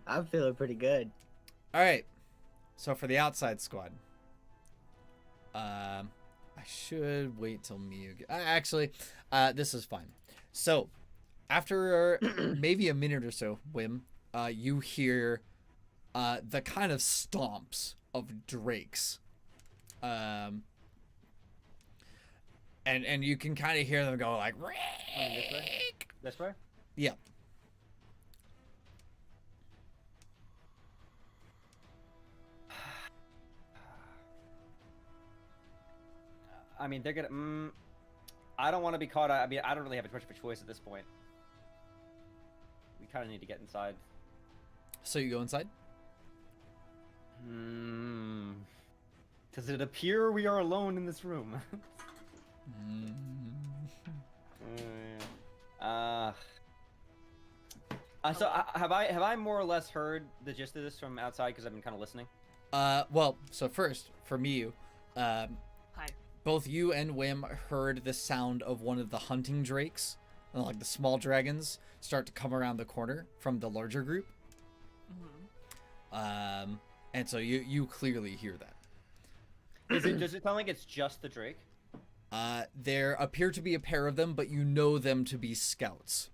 I'm feeling pretty good. All right. So for the outside squad, I should wait till Miyu. Actually, this is fine. So after maybe a minute or so, Whim, you hear the kind of stomps of drakes, and you can kind of hear them go like, This way? This way? yeah. I mean, they're gonna. I don't want to be caught. I mean, I don't really have much of a choice at this point. We kind of need to get inside. So you go inside? Does it appear we are alone in this room? Have I more or less heard the gist of this from outside because I've been kind of listening? Well, so first, for Miyu, Hi. both you and Whim heard the sound of one of the hunting drakes, like the small dragons, start to come around the corner from the larger group. Mm-hmm. And so you clearly hear that. Does it sound like it's just the drake? There appear to be a pair of them, but you know them to be scouts.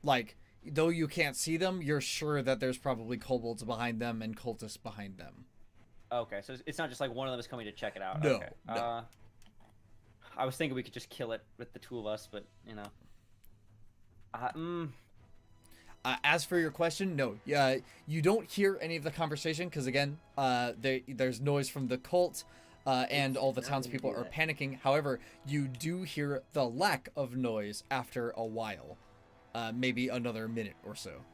Like, though you can't see them, you're sure that there's probably kobolds behind them and cultists behind them. Okay, so it's not just like one of them is coming to check it out. No, Okay. no. I was thinking we could just kill it with the two of us, but you know. As for your question, no. You don't hear any of the conversation because, again, there's noise from the cult, and all the townspeople are panicking. However, you do hear the lack of noise after a while, maybe another minute or so.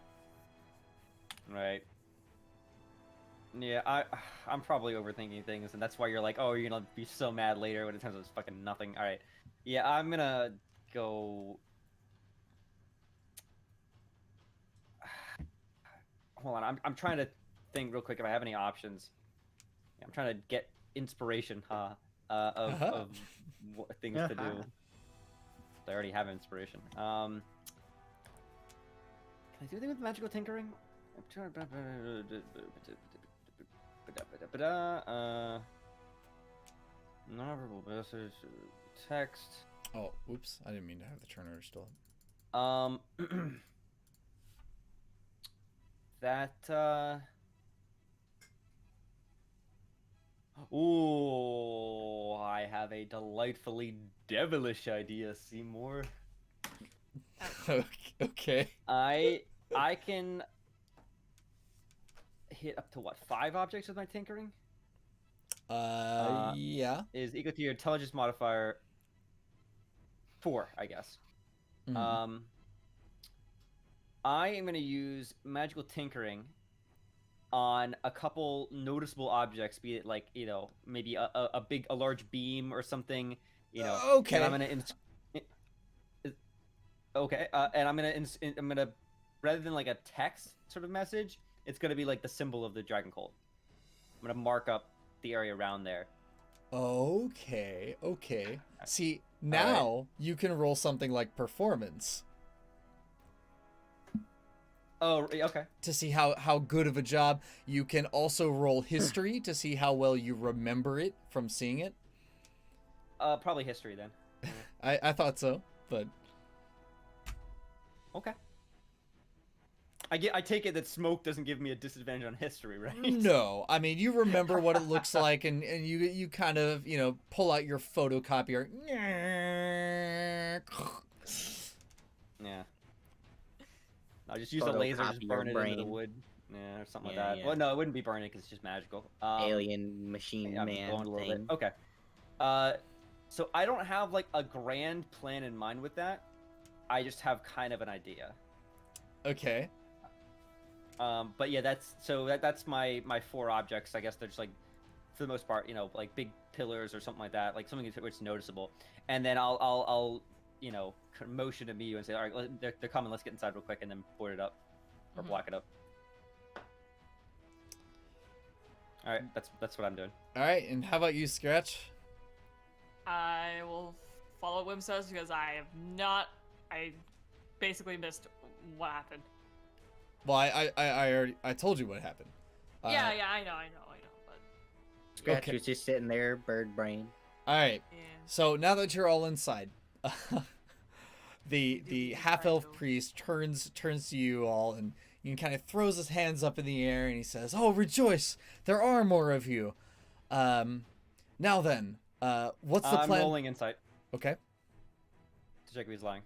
Right. Yeah, I'm probably overthinking things, and that's why you're like, oh, you're gonna be so mad later when it turns out it's fucking nothing. All right. Yeah, I'm gonna go. Hold on, I'm trying to think real quick if I have any options. Yeah, I'm trying to get inspiration, of things to do. I already have inspiration. Can I do anything with magical tinkering? Nonverbal message, text. Oh, oops! I didn't mean to have the turn order still. Ooh, I have a delightfully devilish idea, Seymour. Okay. I can hit up to what, 5 objects with my tinkering? Yeah. Is equal to your intelligence modifier 4, I guess. Mhm. I am going to use magical tinkering on a couple noticeable objects, be it like, you know, maybe a large beam or something, you know. Okay. And I'm going to okay, and I'm gonna rather than like a text sort of message, it's gonna be like the symbol of the dragon cult. I'm gonna mark up the area around there. Okay. See, now you can roll something like performance Oh, okay. to see how good of a job. You can also roll history to see how well you remember it from seeing it. Probably history then. I thought so, but Okay. I take it that smoke doesn't give me a disadvantage on history, right? no. I mean, you remember what it looks like, and you kind of, you know, pull out your photocopier. Yeah. I'll just use a laser, just Photocopy burn it your into the brain. wood. Yeah, or something Yeah, like that. yeah. Well, no, it wouldn't be burning because it's just magical. Alien machine Yeah, I'm man going a little thing. bit. Okay. So I don't have like a grand plan in mind with that. I just have kind of an idea. Okay. But yeah, that's my 4 objects. I guess they're just like, for the most part, you know, like big pillars or something like that, like something that's noticeable. And then I'll you know, motion to me and say, all right, they're coming. Let's get inside real quick, and then board it up or block it up. All right, that's what I'm doing. All right, and how about you, Scratch? I will follow what Wim says because I basically missed what happened. Well, I already told you what happened. Yeah, I know, but Scratch Okay. was just sitting there, bird brain. All right. yeah. So now that you're all inside, the Dude, half elf Franco. priest turns to you all and he kind of throws his hands up in the air and he says, "Oh, rejoice! There are more of you. Now then, what's the I'm plan?" rolling insight Okay. to check if he's lying.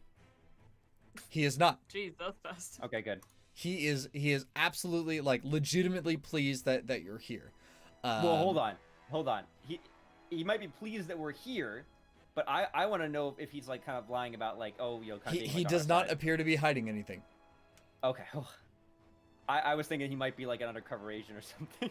He is not. Jeez, that's fast. Okay, good. He is absolutely, like, legitimately pleased that you're here. Well, hold on. He might be pleased that we're here, but I want to know if he's like kind of lying about like, oh, you know, kind of being He like, on does our not side. appear to be hiding anything. Okay. I was thinking he might be like an undercover agent or something.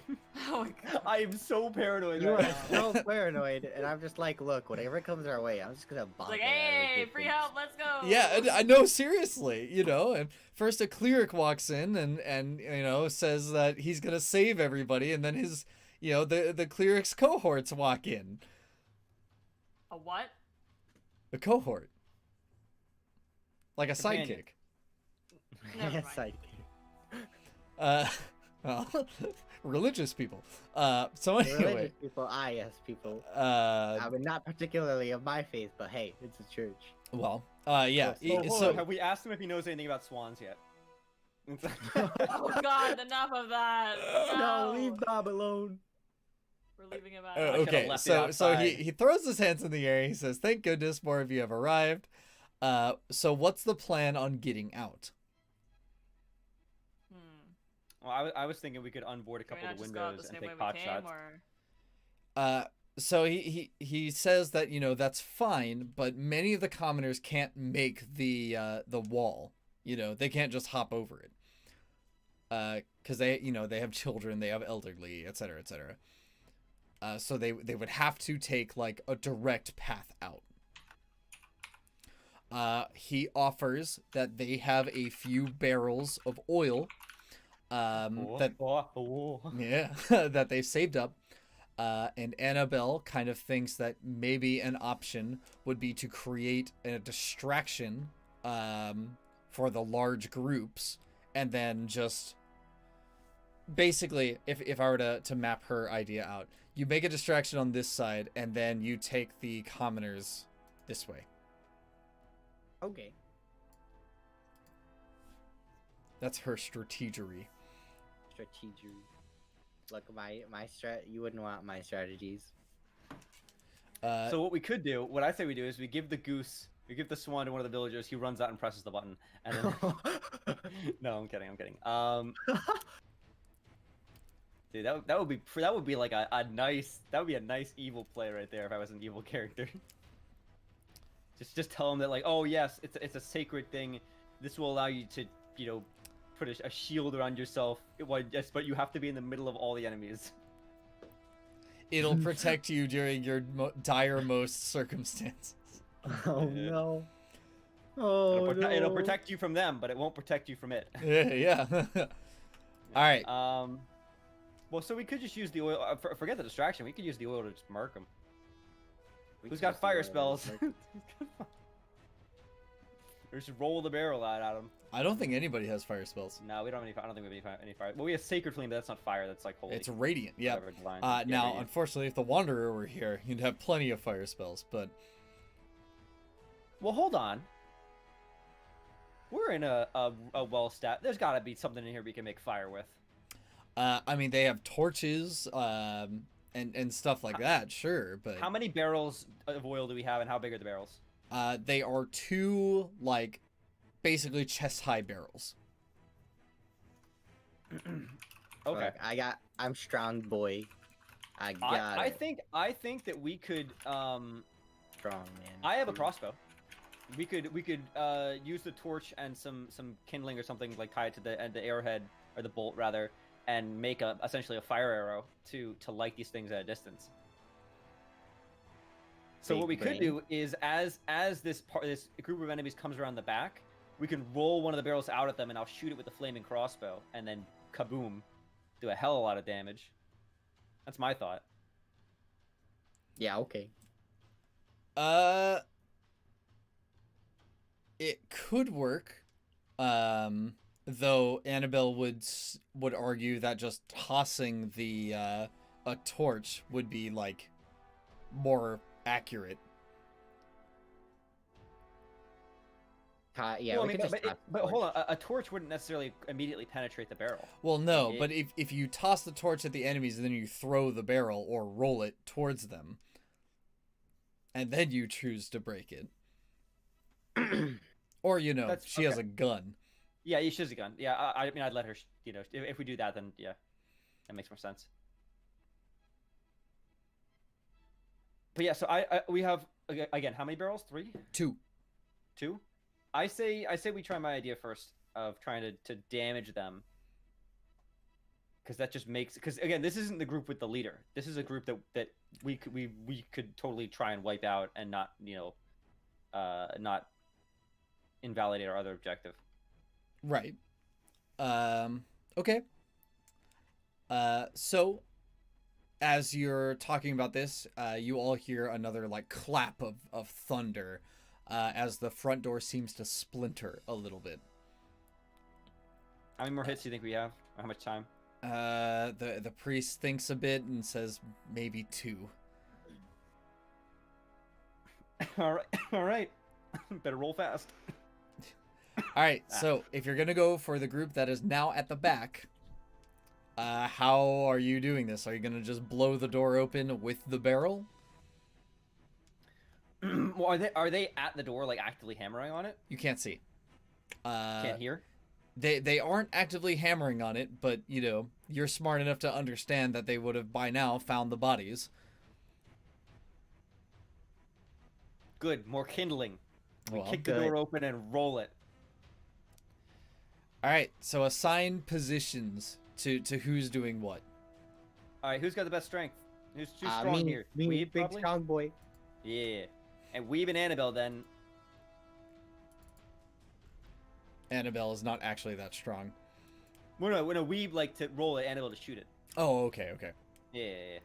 Oh my god. I am so paranoid You right are now. so paranoid, and I'm just like, look, whatever comes our way, I'm just gonna It's bonk like, it out of hey, existence. free help, let's go. Yeah, I know, seriously, you know. And first a cleric walks in and you know says that he's gonna save everybody, and then his the cleric's cohorts walk in. A what? A cohort, like a Companion. sidekick. Never mind. Sidekick. Well, religious people. So anyway, Religious people, yes, people. I mean, not particularly of my faith, but hey, it's a church. well, yeah. So Hold So on, have we asked him if he knows anything about swans yet? Oh god, enough of that. No, leave Bob alone. We're leaving him out. I should've okay, left it so he outside. throws his hands in the air. He says, "Thank goodness more of you have arrived." So what's the plan on getting out? Well, I was thinking we could unboard a Can we couple not of just go out the windows and same take way we pot came, shots. or... So he says that that's fine, but many of the commoners can't make the wall. They can't just hop over it. Because they have children, they have elderly, etc., etc. So they would have to take like a direct path out. He offers that they have a few barrels of oil. That they've saved up. And Annabelle kind of thinks that maybe an option would be to create a distraction for the large groups, and then just basically, if I were to map her idea out, you make a distraction on this side, and then you take the commoners this way. Okay. That's her strategery. Strategy. Look, my strat. You wouldn't want my strategies. So what we could do, what I say we do, is we give the swan to one of the villagers. He runs out and presses the button, and then. No, I'm kidding. Dude, that would be like a nice evil play right there if I was an evil character. Just tell him that, like, oh yes, it's a sacred thing. This will allow you to put a shield around yourself. But you have to be in the middle of all the enemies. It'll protect you during your direst circumstances. Oh Yeah. no. Oh no. It'll protect you from them, but it won't protect you from it. Yeah. All right. Well, so we could just use the oil. Forget the distraction. We could use the oil to just mark them. Who's got fire spells? Or just roll the barrel out at them. I don't think anybody has fire spells. No, we don't have any. I don't think we have any fire. Well, we have sacred flame, but that's not fire. That's like holy. It's radiant. Yeah. whatever, divine. Now, Radiant. unfortunately, if the Wanderer were here, you'd have plenty of fire spells. But Well, hold on. We're in a well stat. There's got to be something in here we can make fire with. I mean, they have torches, and stuff like that. Sure, but How many barrels of oil do we have, and how big are the barrels? they are two like basically chest-high barrels. Okay. Look, I'm strong boy. I got I it. think that we could Strong man. I have a crossbow. We could use the torch and some kindling or something, like tie it to the arrowhead, or the bolt rather, and make essentially a fire arrow to light these things at a distance. So Big what we could brain. do is as this group of enemies comes around the back, we can roll one of the barrels out at them, and I'll shoot it with the flaming crossbow, and then kaboom, do a hell of a lot of damage. That's my thought. Yeah. Okay. It could work, though Annabelle would argue that just tossing the a torch would be like more accurate. Yeah. Well, I we mean, could just toss the but torch. hold on, a torch wouldn't necessarily immediately penetrate the barrel. Well, no, It- but if you toss the torch at the enemies and then you throw the barrel or roll it towards them, and then you choose to break it, or That's- she has okay. a gun. Yeah, she has a gun. Yeah, I mean, I'd let her. If we do that, then yeah, that makes more sense. But yeah, so we have again how many barrels? 3, Two. 2. I say we try my idea first of trying to damage them, because that just makes, because again, this isn't the group with the leader. This is a group that we could totally try and wipe out and not not invalidate our other objective. Right. Okay. So as you're talking about this, you all hear another like clap of thunder as the front door seems to splinter a little bit. How many more hits do you think we have? Or how much time? The priest thinks a bit and says maybe 2. All right. Better roll fast. All right. So if you're gonna go for the group that is now at the back, how are you doing this? Are you gonna just blow the door open with the barrel? Well, are they at the door, like actively hammering on it? You can't see. Can't hear. They aren't actively hammering on it, but you know you're smart enough to understand that they would have by now found the bodies. Good, more kindling. We Well, kick the door open and roll it. All right, so assign positions to who's doing what. All right, who's got the best strength? Who's too strong here? Me, Weeb, big probably? strong boy. Yeah, and Weeb and Annabelle then. Annabelle is not actually that strong. When a Weeb like to roll it, Annabelle to shoot it. Oh, okay. Yeah.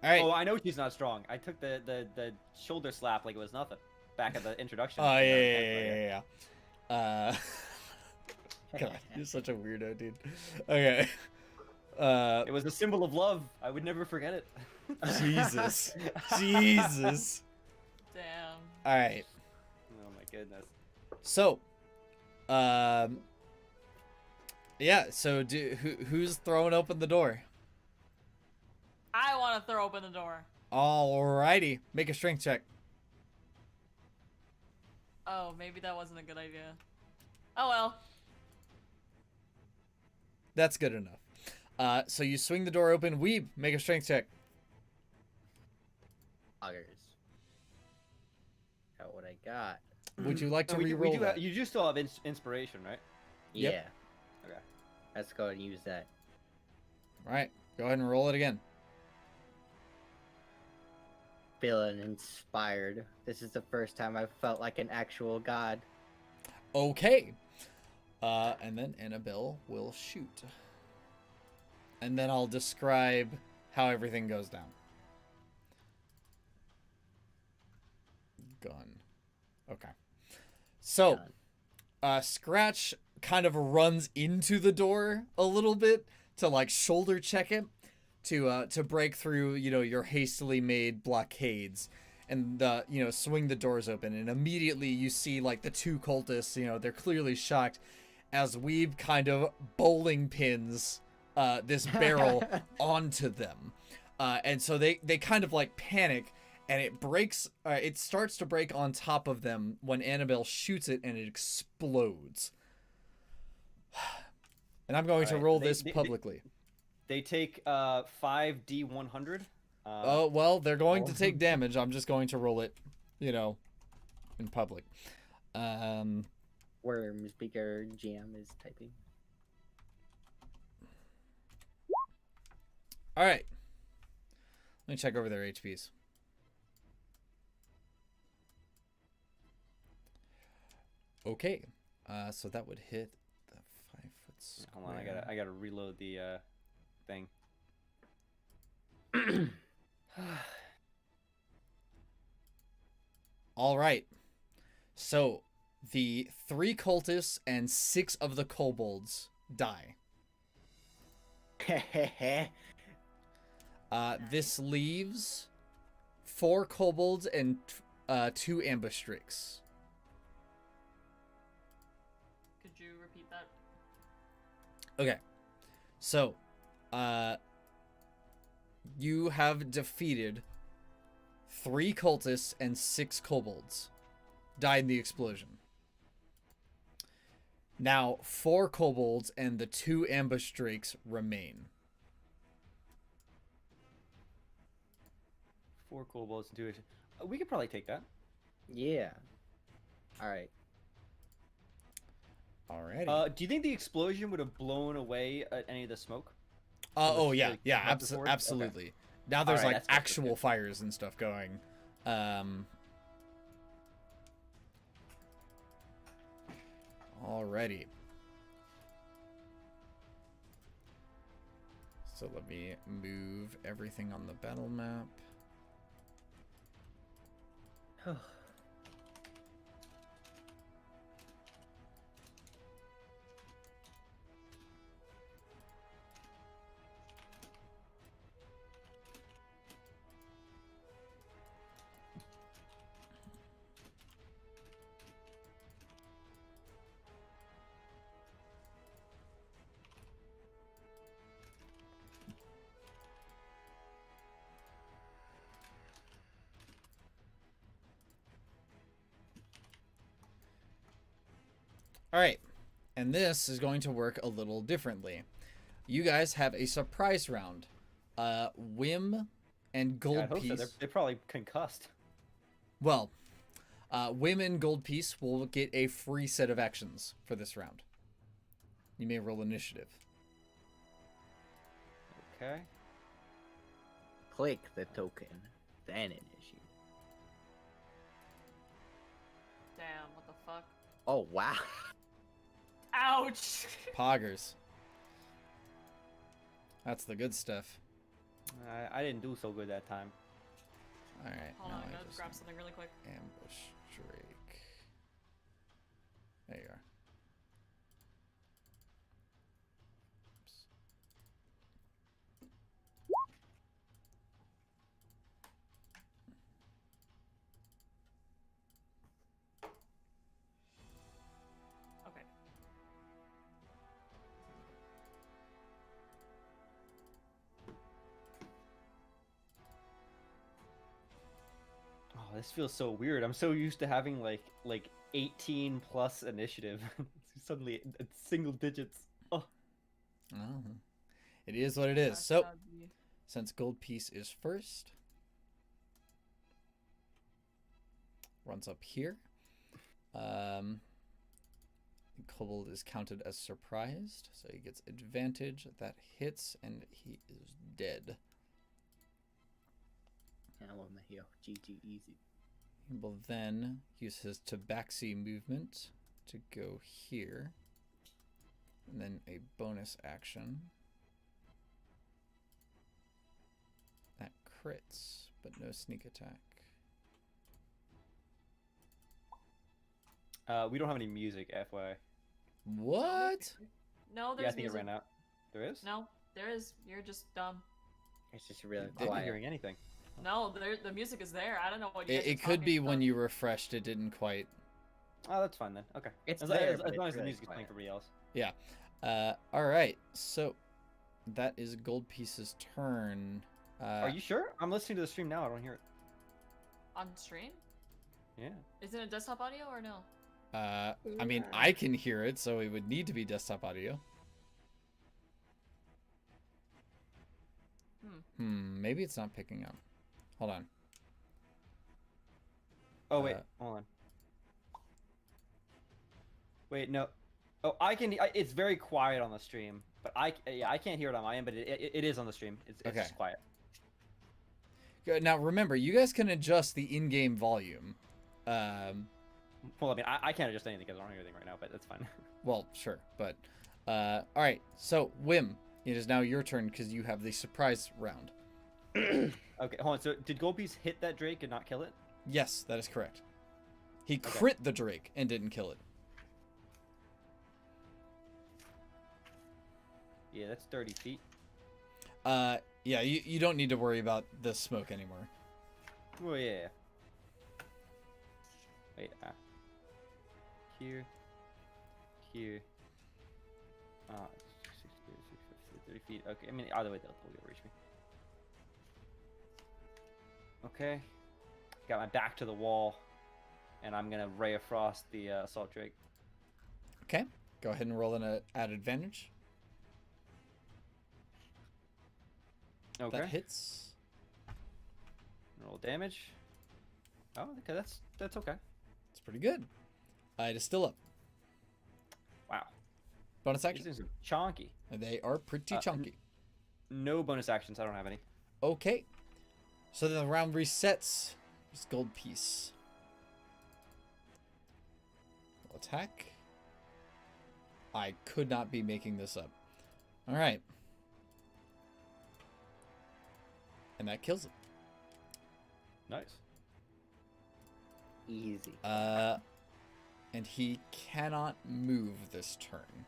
All right. Oh, I know she's not strong. I took the shoulder slap like it was nothing back at the introduction. Oh, yeah. God, you're such a weirdo, dude. Okay. It was a symbol of love. I would never forget it. Jesus. Damn. All right. Oh my goodness. So, yeah. So, who's throwing open the door? I want to throw open the door. Alrighty, make a strength check. Oh, maybe that wasn't a good idea. Oh well. That's good enough. So you swing the door open. Weeb, make a strength check. Augers. Got what I got. Would you like to we re-roll do that? you do still have inspiration, right? Yep. Yeah. Okay. Let's go and use that. All right, go ahead and roll it again. Feeling inspired. This is the first time I've felt like an actual god. Okay. And then Annabelle will shoot. And then I'll describe how everything goes down. Gun. Okay. So, Scratch kind of runs into the door a little bit to like shoulder check it to break through, you know, your hastily made blockades and you know, swing the doors open, and immediately you see like the 2 cultists, you know, they're clearly shocked as Weeb kind of bowling pins this barrel onto them. And so they kind of like panic, and it breaks, it starts to break on top of them when Annabelle shoots it, and it explodes. And I'm going to roll this publicly. They take 5d100. Oh, well, they're going to take damage. I'm just going to roll it, you know, in public. Worms, bigger GM is typing. All right. Let me check over their HPs. Okay. So that would hit the 5-foot square. Hold on, I gotta reload the thing. All right. So the 3 cultists and 6 of the kobolds die. This leaves 4 kobolds and 2 ambush drakes. Could you repeat that? Okay. So, you have defeated 3 cultists and 6 kobolds. Died in the explosion. Now, 4 kobolds and the 2 ambush drakes remain. 4 kobolds and 2. We could probably take that. Yeah. All right. Alrighty. Do you think the explosion would have blown away any of the smoke? Oh yeah, like, yeah, above the sword? Okay. absolutely. Now there's Alright, like that's good, that's actual good. fires and stuff going. Alrighty. So let me move everything on the battle map. All right, and this is going to work a little differently. You guys have a surprise round. Whim and Yeah, I Gold hope so. Piece. They're probably concussed. Well, Whim and Gold Piece will get a free set of actions for this round. You may roll initiative. Okay. Click the token, then initiate. Damn, what the fuck? Oh wow. Ouch! Poggers. That's the good stuff. I didn't do so good that time. All right. Hold now on, I I gotta just grab something really quick. ambush Drake. There you are. Oops. Okay. Oh, this feels so weird. I'm so used to having like 18 plus initiative. Suddenly it's single digits. Oh. Oh. It is what it is. That's So, gotta be- since Gold Piece is first, runs up here. Kobold is counted as surprised, so he gets advantage. That hits, and he is dead. Hello, Mahio. GG easy. He will then use his tabaxi movement to go here. And then a bonus action. That crits, but no sneak attack. We don't have any music, FYI. What? No, there's Yeah, I think music. it ran out. There is? No, there is. You're just dumb. It's just really I'm not quiet. hearing anything. No, the music is there. I don't know what you guys are It could be talking when about. you refreshed, it didn't quite. Oh, that's fine then. Okay. It's as, there, as, but as long it's as the really music is playing quiet. for everybody else. Yeah. All right. So that is Gold Piece's turn. Are you sure? I'm listening to the stream now. I don't hear it. On stream? Yeah. Is it a desktop audio or no? I mean, I can hear it, so it would need to be desktop audio. Maybe it's not picking up. Hold on. Oh wait, hold on. Wait, no. Oh, it's very quiet on the stream, but I can't hear it on my end, but it is on the stream. It's Okay. just quiet. Good. Now remember, you guys can adjust the in-game volume. Well, I mean, I can't adjust anything because I don't hear anything right now, but that's fine. Well, sure, but all right. So Whim, it is now your turn because you have the surprise round. Okay, hold on. So did Goldpiece hit that Drake and not kill it? Yes, that is correct. He crit the Drake and didn't kill it. Yeah, that's 30 feet. Yeah, you don't need to worry about the smoke anymore. Oh yeah. Wait, here, here. 30 feet. Okay, I mean, either way, they'll reach me. Okay. Got my back to the wall, and I'm gonna Ray of Frost the Assault Drake. Okay, go ahead and roll at advantage. Okay. That hits. Roll damage. Oh, okay, that's okay. It's pretty good. It is still up. Wow. Bonus These action. things are chonky. They are pretty chunky. No bonus actions. I don't have any. Okay. So then the round resets. Just gold piece. We'll attack. I could not be making this up. All right. And that kills him. Nice. Easy. And he cannot move this turn.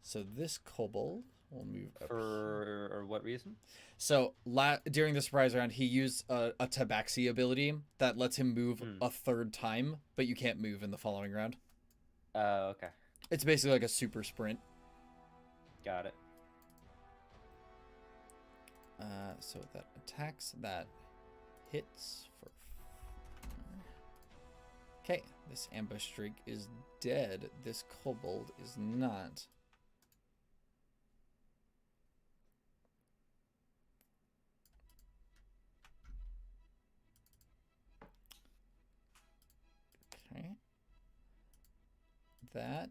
So this kobold will move up. For what reason? So during the surprise round, he used a tabaxi ability that lets him move a third time, but you can't move in the following round. Okay. It's basically like a super sprint. Got it. So that attacks, that hits for... Okay, this ambush streak is dead. This kobold is not. Okay. That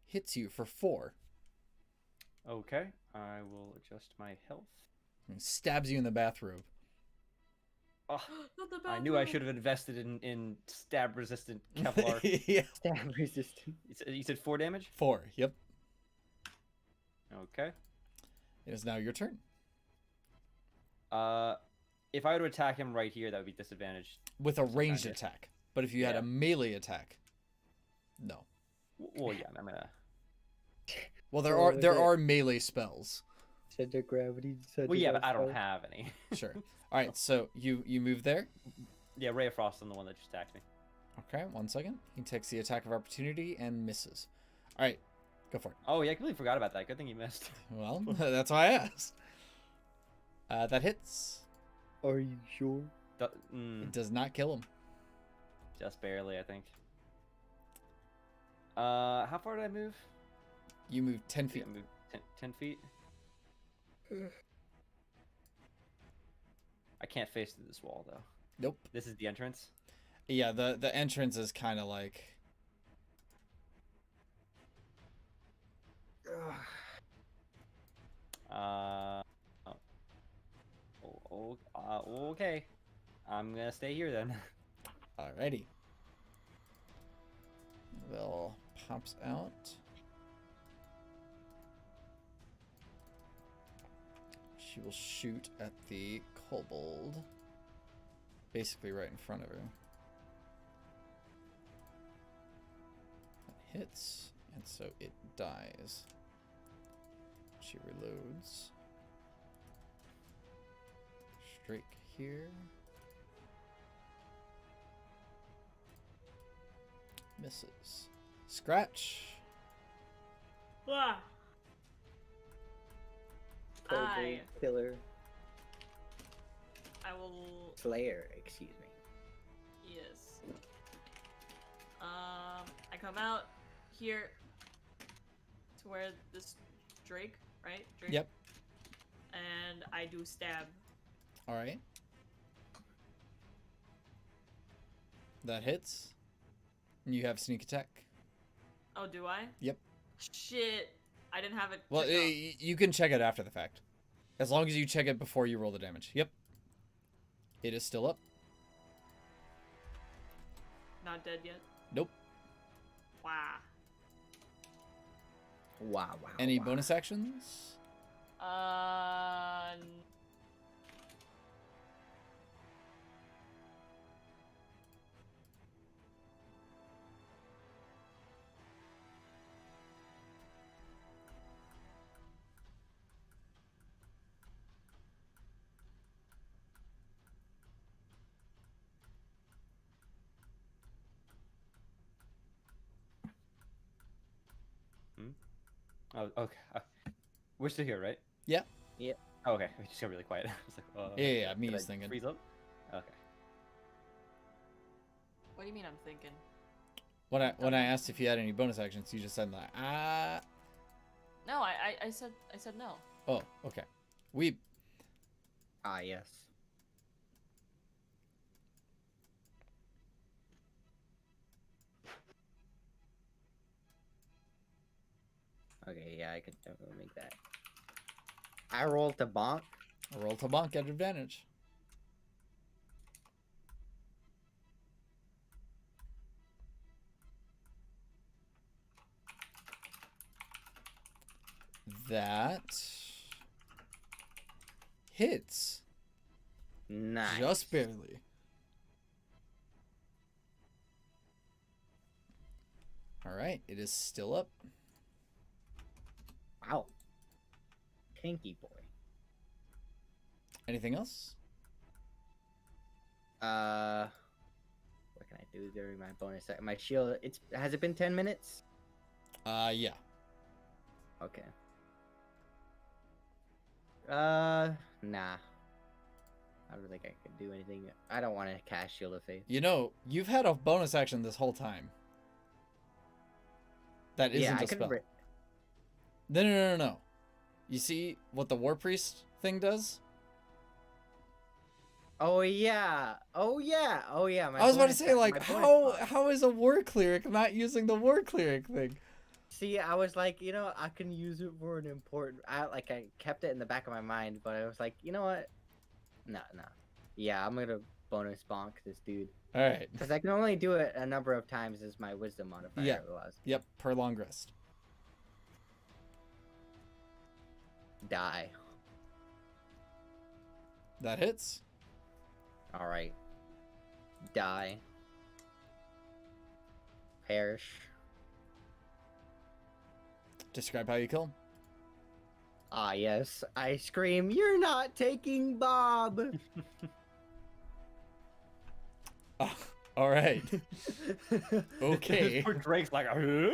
hits you for 4. Okay. I will adjust my health. And stabs you in the bathrobe. Oh, Not the I knew I bathroom. should have invested in stab resistant Kevlar. Yeah. Stab resistant. You said 4 damage? 4, yep. Okay. It is now your turn. If I were to attack him right here, that would be disadvantaged. With a ranged kinda. attack. But if you had Yeah. a melee attack, no. Well, yeah, I'm gonna. Well, Oh, there okay. are melee spells. Center gravity. Well, yeah, but I don't have any. Sure. All right, so you move there. Yeah, Ray of Frost on the one that just attacked me. Okay, 1 second. He takes the attack of opportunity and misses. All right, go for it. Oh yeah, I completely forgot about that. Good thing you missed. Well, that's why I asked. That hits. Are you sure? It does not kill him. Just barely, I think. How far did I move? You move 10 feet. I moved 10 feet. I can't face through this wall though. Nope. This is the entrance. Yeah, the entrance is kind of like... Okay. I'm gonna stay here then. Alrighty. Will pops out. She will shoot at the kobold. Basically right in front of her. That hits, and so it dies. She reloads. Strike here. Misses. Scratch. Ah. Kobold killer. I will. Slayer, excuse me. Yes. I come out here to where this Drake, right? Drake. Yep. And I do stab. All right. That hits. And you have sneak attack. Oh, do I? Yep. Shit. I didn't have it. Well, checked off. you can check it after the fact. As long as you check it before you roll the damage. Yep. It is still up. Not dead yet. Nope. Wow. Wow, wow. Any wow. bonus actions? Uh. Oh, okay. We're still here, right? Yeah. Yep. Oh, okay. We just got really quiet. I was like, Yeah, me did was I thinking. freeze up? Okay. What do you mean I'm thinking? When I asked if you had any bonus actions, you just said like, ah. No, I said no. Oh, okay. We. Ah, yes. Okay, yeah, I could definitely make that. I rolled to bonk. Roll to bonk at advantage. That hits. Nice. Just barely. All right, it is still up. Wow. Pinky boy. Anything else? What can I do during my bonus? My shield. Has it been 10 minutes? Yeah. Okay. Nah. I don't think I could do anything. I don't want to cast Shield of Faith. You know, you've had a bonus action this whole time. That isn't Yeah, a I could. spell. No. You see what the War Priest thing does? Oh yeah. Oh yeah. Oh yeah. I was about to say, like, how is a War Cleric not using the War Cleric thing? See, I was like, I can use it for an important. I kept it in the back of my mind, but I was like, you know what? No. Yeah, I'm gonna bonus bonk this dude. All right. Because I can only do it a number of times as my wisdom modifier. Yeah. Allows. Yep. Per long rest. Die. That hits. All right. Die. Perish. Describe how you kill him. Ah, yes. I scream, "You're not taking Bob!" All right. Okay. Poor Drake's like, huh?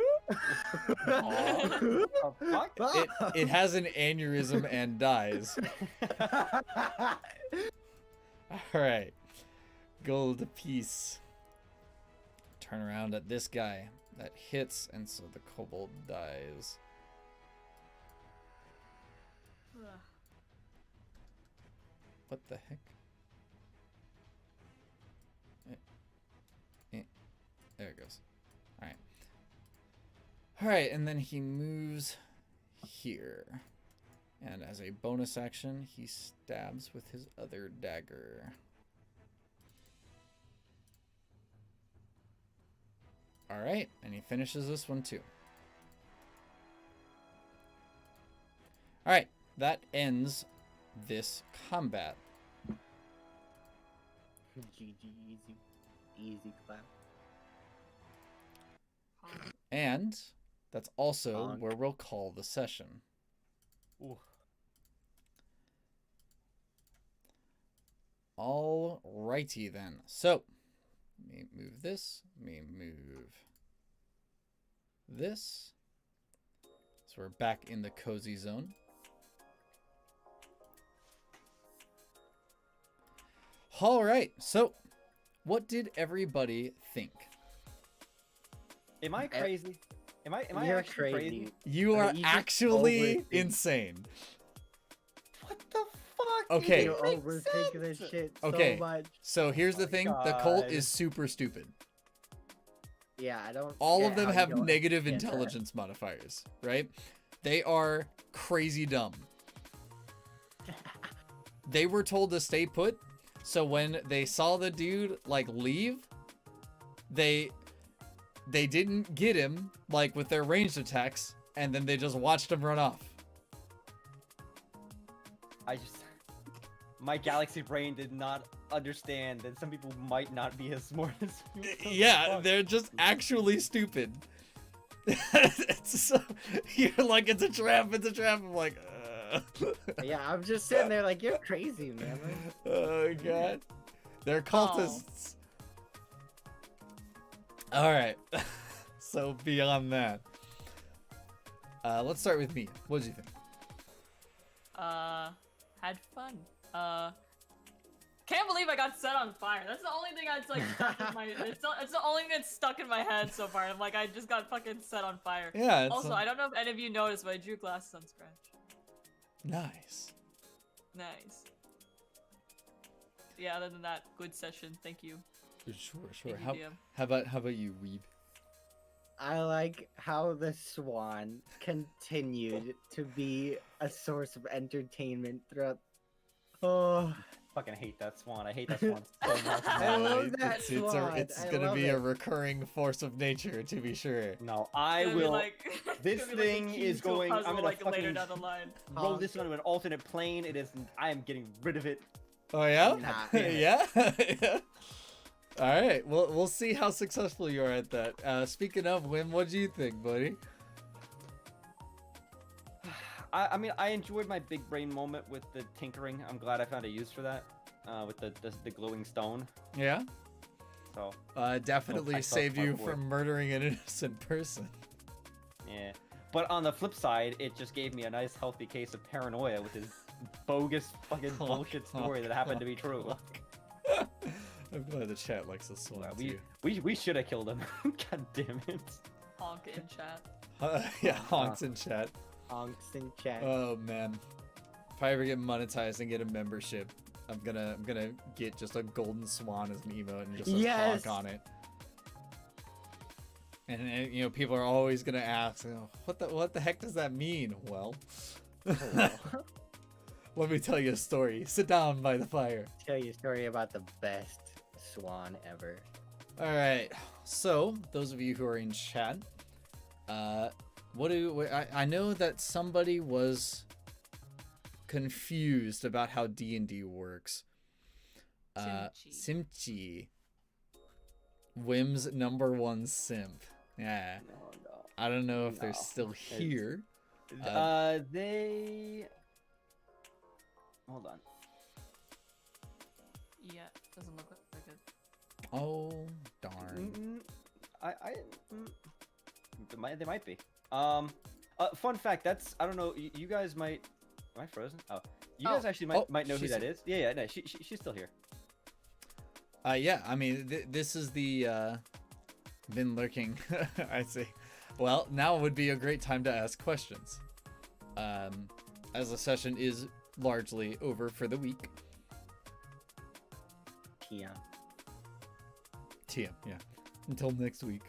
What the fuck? It has an aneurysm and dies. All right. Gold piece. Turn around at this guy. That hits, and so the kobold dies. What the heck? There it goes. Alright. Alright, and then he moves here. And as a bonus action, he stabs with his other dagger. Alright, and he finishes this one too. Alright, that ends this combat. GG, easy clap. And that's also Honk. where we'll call the session. Ooh. Alrighty then. So, let me move this. Let me move this. So we're back in the cozy zone. Alright, so what did everybody think? Am I crazy? Am I You're actually crazy? You are You just actually overthink. insane. What the fuck? Okay. You It makes overthink this sense. shit Okay. so much. So here's the my thing, the cult God. is super stupid. Yeah, I don't. All get of them how you have don't negative understand that. intelligence modifiers, right? They are crazy dumb. They were told to stay put, so when they saw the dude like leave, they didn't get him like with their ranged attacks, and then they just watched him run off. My galaxy brain did not understand that some people might not be as smart as me. Yeah, Fuck. they're just actually stupid. You're like, it's a trap, it's a trap. I'm like, Yeah, I'm just sitting there like, you're crazy, man. Oh god. They're cultists. Alright. So beyond that. Let's start with me. What did you think? Had fun. Can't believe I got set on fire. That's the only thing that's like stuck in my. It's the only thing that's stuck in my head so far. I'm like, I just got fucking set on fire. Yeah, it's Also, I don't know if any of you noticed, but I drew glasses on Scratch. nice. Nice. Yeah. Other than that, good session. Thank you. Sure. Thank you, How DM. about you, Weeb? I like how the swan continued to be a source of entertainment throughout. Oh, Fucking hate that swan. I hate that swan so much. I love that it's swan. it's I gonna love be a it. recurring force of nature, to be sure. No, I It's gonna be will. like- it's This gonna be like the thing key is to a going. puzzle, I'm gonna like later fucking down the line. roll this onto an alternate plane. It is. I am getting rid of it. Oh yeah, Nah. yeah. Yeah. All right, we'll see how successful you are at that. Speaking of Whim, what do you think, buddy? I mean, I enjoyed my big brain moment with the tinkering. I'm glad I found a use for that. With the glowing stone. Yeah. So Definitely I thought saved you part from murdering an innocent person. yeah. But on the flip side, it just gave me a nice healthy case of paranoia with his bogus fucking bullshit story that happened to be true. I'm glad the chat likes this one Yeah, too. we should have killed him. God damn it. Honk in chat. Yeah, honks in chat. Honks in chat. Oh man, if I ever get monetized and get a membership, I'm gonna get just a golden swan as an emote and just a Yes! honk on it. And you know, people are always gonna ask, you know, what the heck does that mean? Well, let me tell you a story. Sit down by the fire. Tell you a story about the best swan ever. All right. So those of you who are in chat, I know that somebody was confused about how D&D works. Simchi. Whim's #1 simp. Yeah. No. I don't know if they're No. still here. They. Hold on. Yeah, doesn't look like it. Oh, darn. They might be. Fun fact. That's I don't know. You guys might. Am I frozen? Oh, you guys actually might know who she's that here. is. Yeah. No, she's still here. Yeah, I mean, this is the, been lurking, I see. Well, now would be a great time to ask questions. As the session is largely over for the week. Yeah. TM, yeah. Until next week.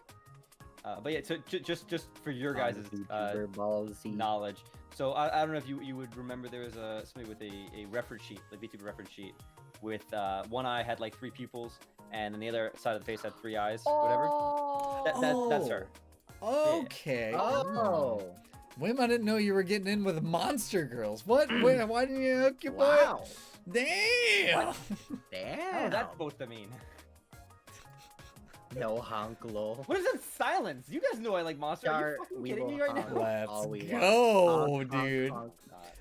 But yeah, so just for your guys' knowledge. So I don't know if you would remember there was somebody with a reference sheet, like VTuber reference sheet, with one eye had like 3 pupils, and then the other side of the face had 3 eyes, whatever. That's her. Okay. Oh. Whim, I didn't know you were getting in with monster girls. What? Wait, why didn't you hook your boy Wow. up? Damn! What Damn. is that supposed to mean? No honk lol. What is that silence? You guys know I like monster. Are you fucking kidding me right now? Let's all we go, want. Honk, dude. honk,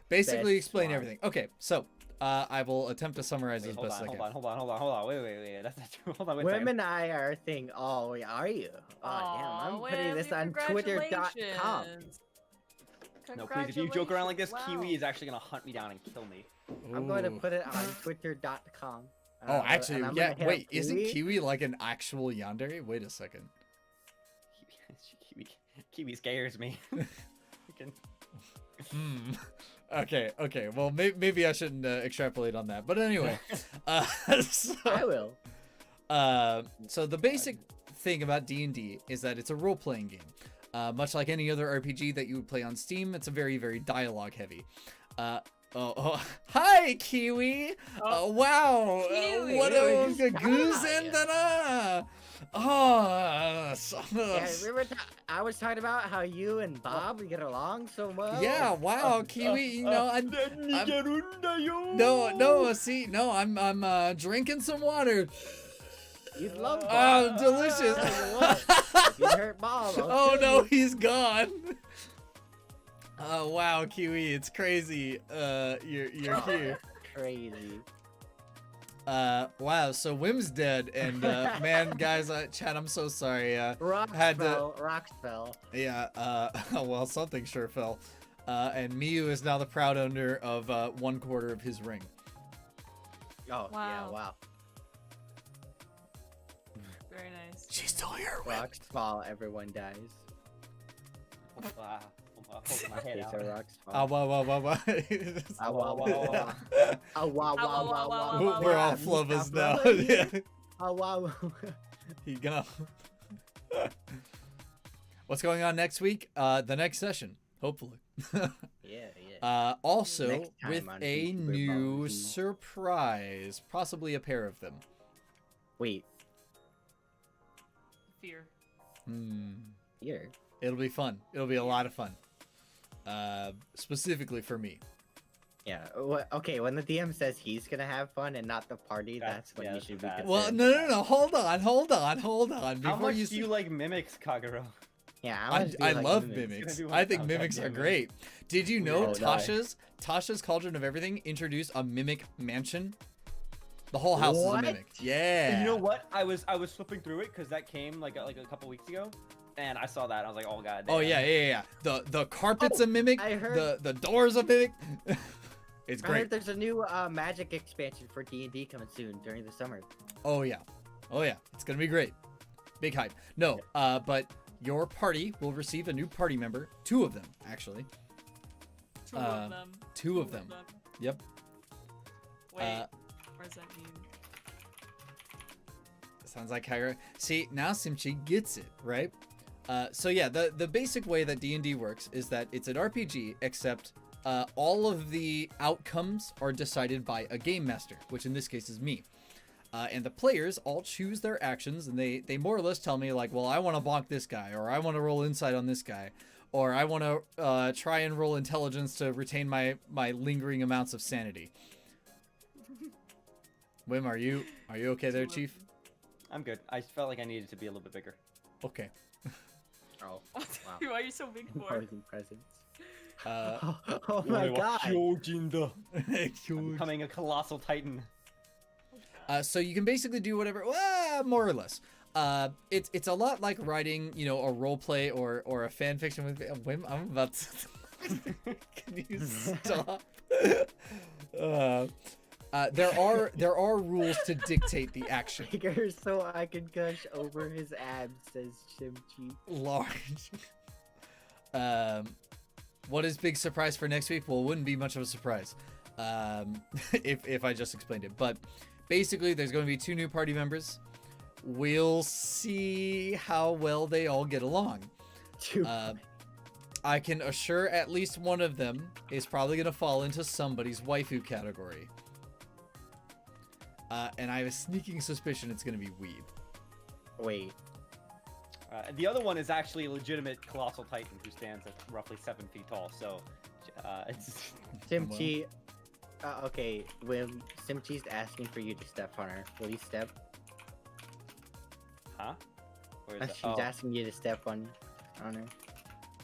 Basically Best explain one. everything. Okay, so I will attempt to summarize Wait, as hold best on, I hold can. on, hold on, hold on, hold on. Wait. That's not true. Hold on, wait a Whim second. and I are a thing. Oh, are you? Oh, damn. I'm putting this on Twitter.com. Congratulations. No, please, if you joke around like this, Wow. Kiwi is actually gonna hunt me down and kill me. I'm going to Ooh. put it on Twitter.com. Oh, actually, and I'm yeah. gonna Wait, hit isn't Kiwi. Kiwi like an actual yandere? Wait a second. Kiwi scares me. Freaking- Hmm. Okay. Well, maybe I shouldn't extrapolate on that. But anyway, so, I will. so the basic thing about D&D is that it's a role-playing game. Much like any other RPG that you would play on Steam, it's a very, very dialogue heavy. Hi, Kiwi! Wow! Kiwi! What Oh, a you goose died. and oh, Yeah, remember I was talking about how you and Bob get along so well? yeah, wow, Kiwi, you know, I'm drinking some water. You'd love Bob. Oh, delicious. If you hurt Bob, I'll Oh kill no, you. he's gone. Oh wow, Kiwi, it's crazy. You're here. Crazy. Wow, so Whim's dead, and man, guys, chat, I'm so sorry. Rocks had to- fell. Rocks fell. Yeah, well, something sure fell. And Miyu is now the proud owner of 1/4 of his ring. Oh, yeah, Wow. wow. Very nice. She's still here, Whim. Rocks fall, everyone dies. Wow. Hold my head Okay, out. so rocks Ah, fall. wow. Ah, wow, wow, wow. Ah, wow, wow, wow, wow, wow. We're all Yeah, flubbers Mika now. Flubber, Yeah, Ah, wow. he gone. What's going on next week? The next session, hopefully. Yeah. Also, Next time with on a VTuber new Barbecue. surprise, possibly a pair of them. Wait, Fear. here. It'll be fun. It'll be a lot of fun. Specifically for me. Yeah. Okay. When the DM says he's gonna have fun and not the party, that's when you that's should be. bad. Well, concerned. no. Hold on. How Before much you do you like mimics, Kagero? Yeah. how much do you I like love mimics? mimics. It's gonna be I think one- mimics are goddamn it. great. Did you know Oh, no. Tasha's Cauldron of Everything introduced a mimic mansion? The whole house is a What? mimic. Yeah. And you know what? I was flipping through it because that came like a couple weeks ago, and I saw that. I was like, oh god. Oh yeah. The carpet's a mimic. I heard- The door's a mimic. It's I great. heard there's a new magic expansion for D&D coming soon during the summer. Oh yeah. It's gonna be great. Big hype. No, but your party will receive a new party member. 2 of them, actually. Two of them. 2 of them. Yep. Wait, what does that mean? Sounds like Kagerou. See, now Simchi gets it, right? So yeah, the basic way that D&D works is that it's an RPG, except all of the outcomes are decided by a game master, which in this case is me. And the players all choose their actions, and they more or less tell me, like, well, I want to bonk this guy, or I want to roll insight on this guy, or I want to try and roll intelligence to retain my lingering amounts of sanity. Whim, are you okay there, Chief? I'm good. I felt like I needed to be a little bit bigger. Okay. Oh, wow. Why are you so big for? Imposing presence. Uh, Oh my god. I'm becoming a colossal titan. So you can basically do whatever, more or less. It's a lot like writing, a role play or a fan fiction with Whim. I'm about to. Can you stop? There are rules to dictate the action. Bigger so I can gush over his abs, says Chimchi. Large. What is big surprise for next week? Well, it wouldn't be much of a surprise if I just explained it. But basically, there's going to be 2 new party members. We'll see how well they all get along. I can assure at least one of them is probably going to fall into somebody's waifu category. And I have a sneaking suspicion it's going to be weeb. Wait. The other one is actually a legitimate colossal titan who stands at roughly 7 feet tall. So, it's Chimchi. Okay, when Simchi's asking for you to step on her, will you step? huh? Where is She's that? Oh, asking you to step on her.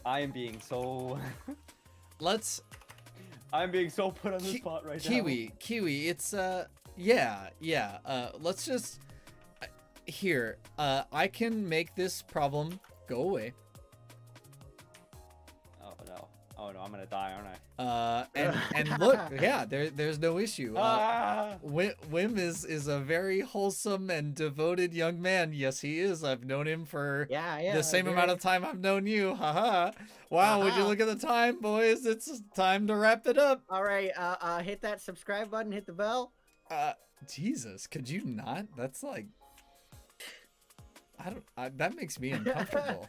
I am being so. Let's I'm being so put on the spot right now. Kiwi, it's yeah. Let's just here. I can make this problem go away. Oh no, I'm gonna die, aren't I? And look, yeah, there's no issue. Ah! Whim is a very wholesome and devoted young man. Yes, he is. I've known him for Yeah. the same amount of time I've known you. Haha. Wow, would you look at the time, boys? It's time to wrap it up. All right. Hit that subscribe button. Hit the bell. Jesus, could you not? That's like, that makes me uncomfortable.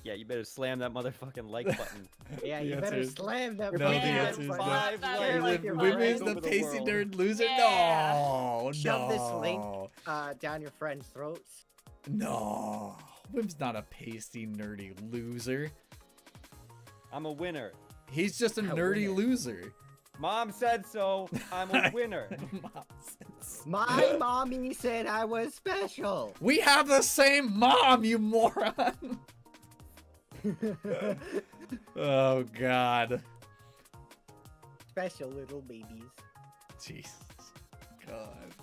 Yeah, you better slam that motherfucking like button. Yeah, The you better answer is- slam that No, button. the Yeah, answer is no. 5 That likes. like your Whim is mind the over the pasty world. nerd loser. Yeah. No, Shove this link no. down your friends' throats. No, Whim's not a pasty nerdy loser. I'm a winner. He's just a A nerdy winner. loser. Mom said so. I'm a winner. My mommy said I was special. We have the same mom, you moron. Oh God. Special little babies. Jesus. God.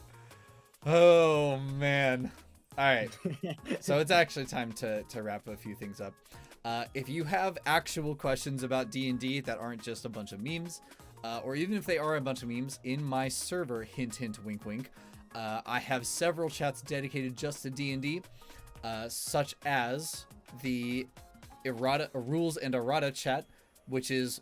Oh man. All right. So it's actually time to wrap a few things up. If you have actual questions about D&D that aren't just a bunch of memes, or even if they are a bunch of memes, in my server, hint hint wink wink, I have several chats dedicated just to D&D, such as the rules and errata chat, which is,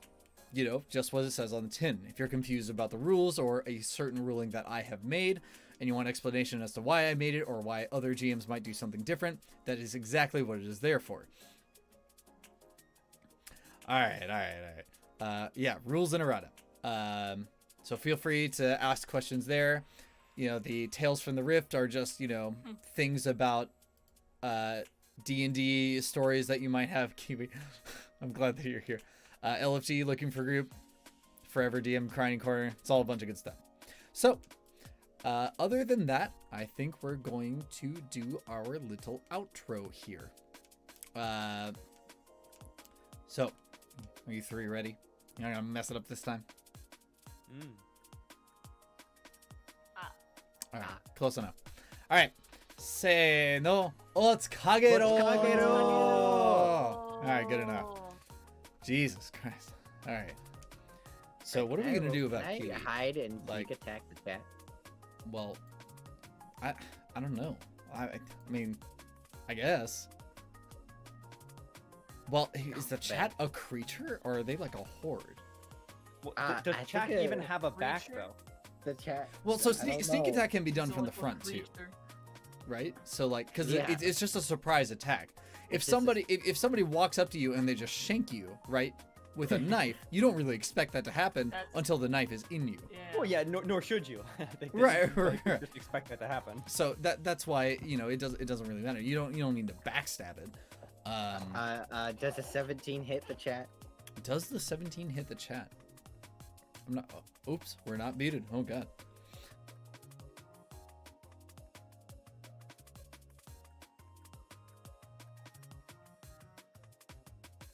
just what it says on the tin. If you're confused about the rules or a certain ruling that I have made, and you want explanation as to why I made it or why other GMs might do something different, that is exactly what it is there for. All right. Yeah, rules and errata. So feel free to ask questions there. You know, the Tales from the Rift are just, you know, things about D&D stories that you might have. Kiwi, I'm glad that you're here. LFG looking for group. Forever DM crying corner. It's all a bunch of good stuff. So, other than that, I think we're going to do our little outro here. So, are you three ready? You're not gonna mess it up this time? All right, close enough. All right, say no. It's Kagerou. All right, good enough. Jesus Christ. All right. So what are we gonna do about Can I Kiwi? hide and Like- sneak attack the chat? Well, I don't know. I mean, I guess. Well, is the chat a creature or are they like a horde? Well, I does think chat it- even have a back Creature? though? The chat. Well, so I don't sneak know. attack can be done It's from a the little front too, creature. right? So like, because Yeah. it's just a surprise attack. If It's just a- somebody if somebody walks up to you and they just shank you, right, with a knife, you don't really expect that to happen That's- until the knife is in you. Yeah. Well, yeah, nor should you. I think that Right, you should, like, right. just expect that to happen. So that's why, you know, it doesn't really matter. You don't need to backstab it. Does a 17 hit the chat? Does the 17 hit the chat? I'm not. Oops, we're not muted. Oh god.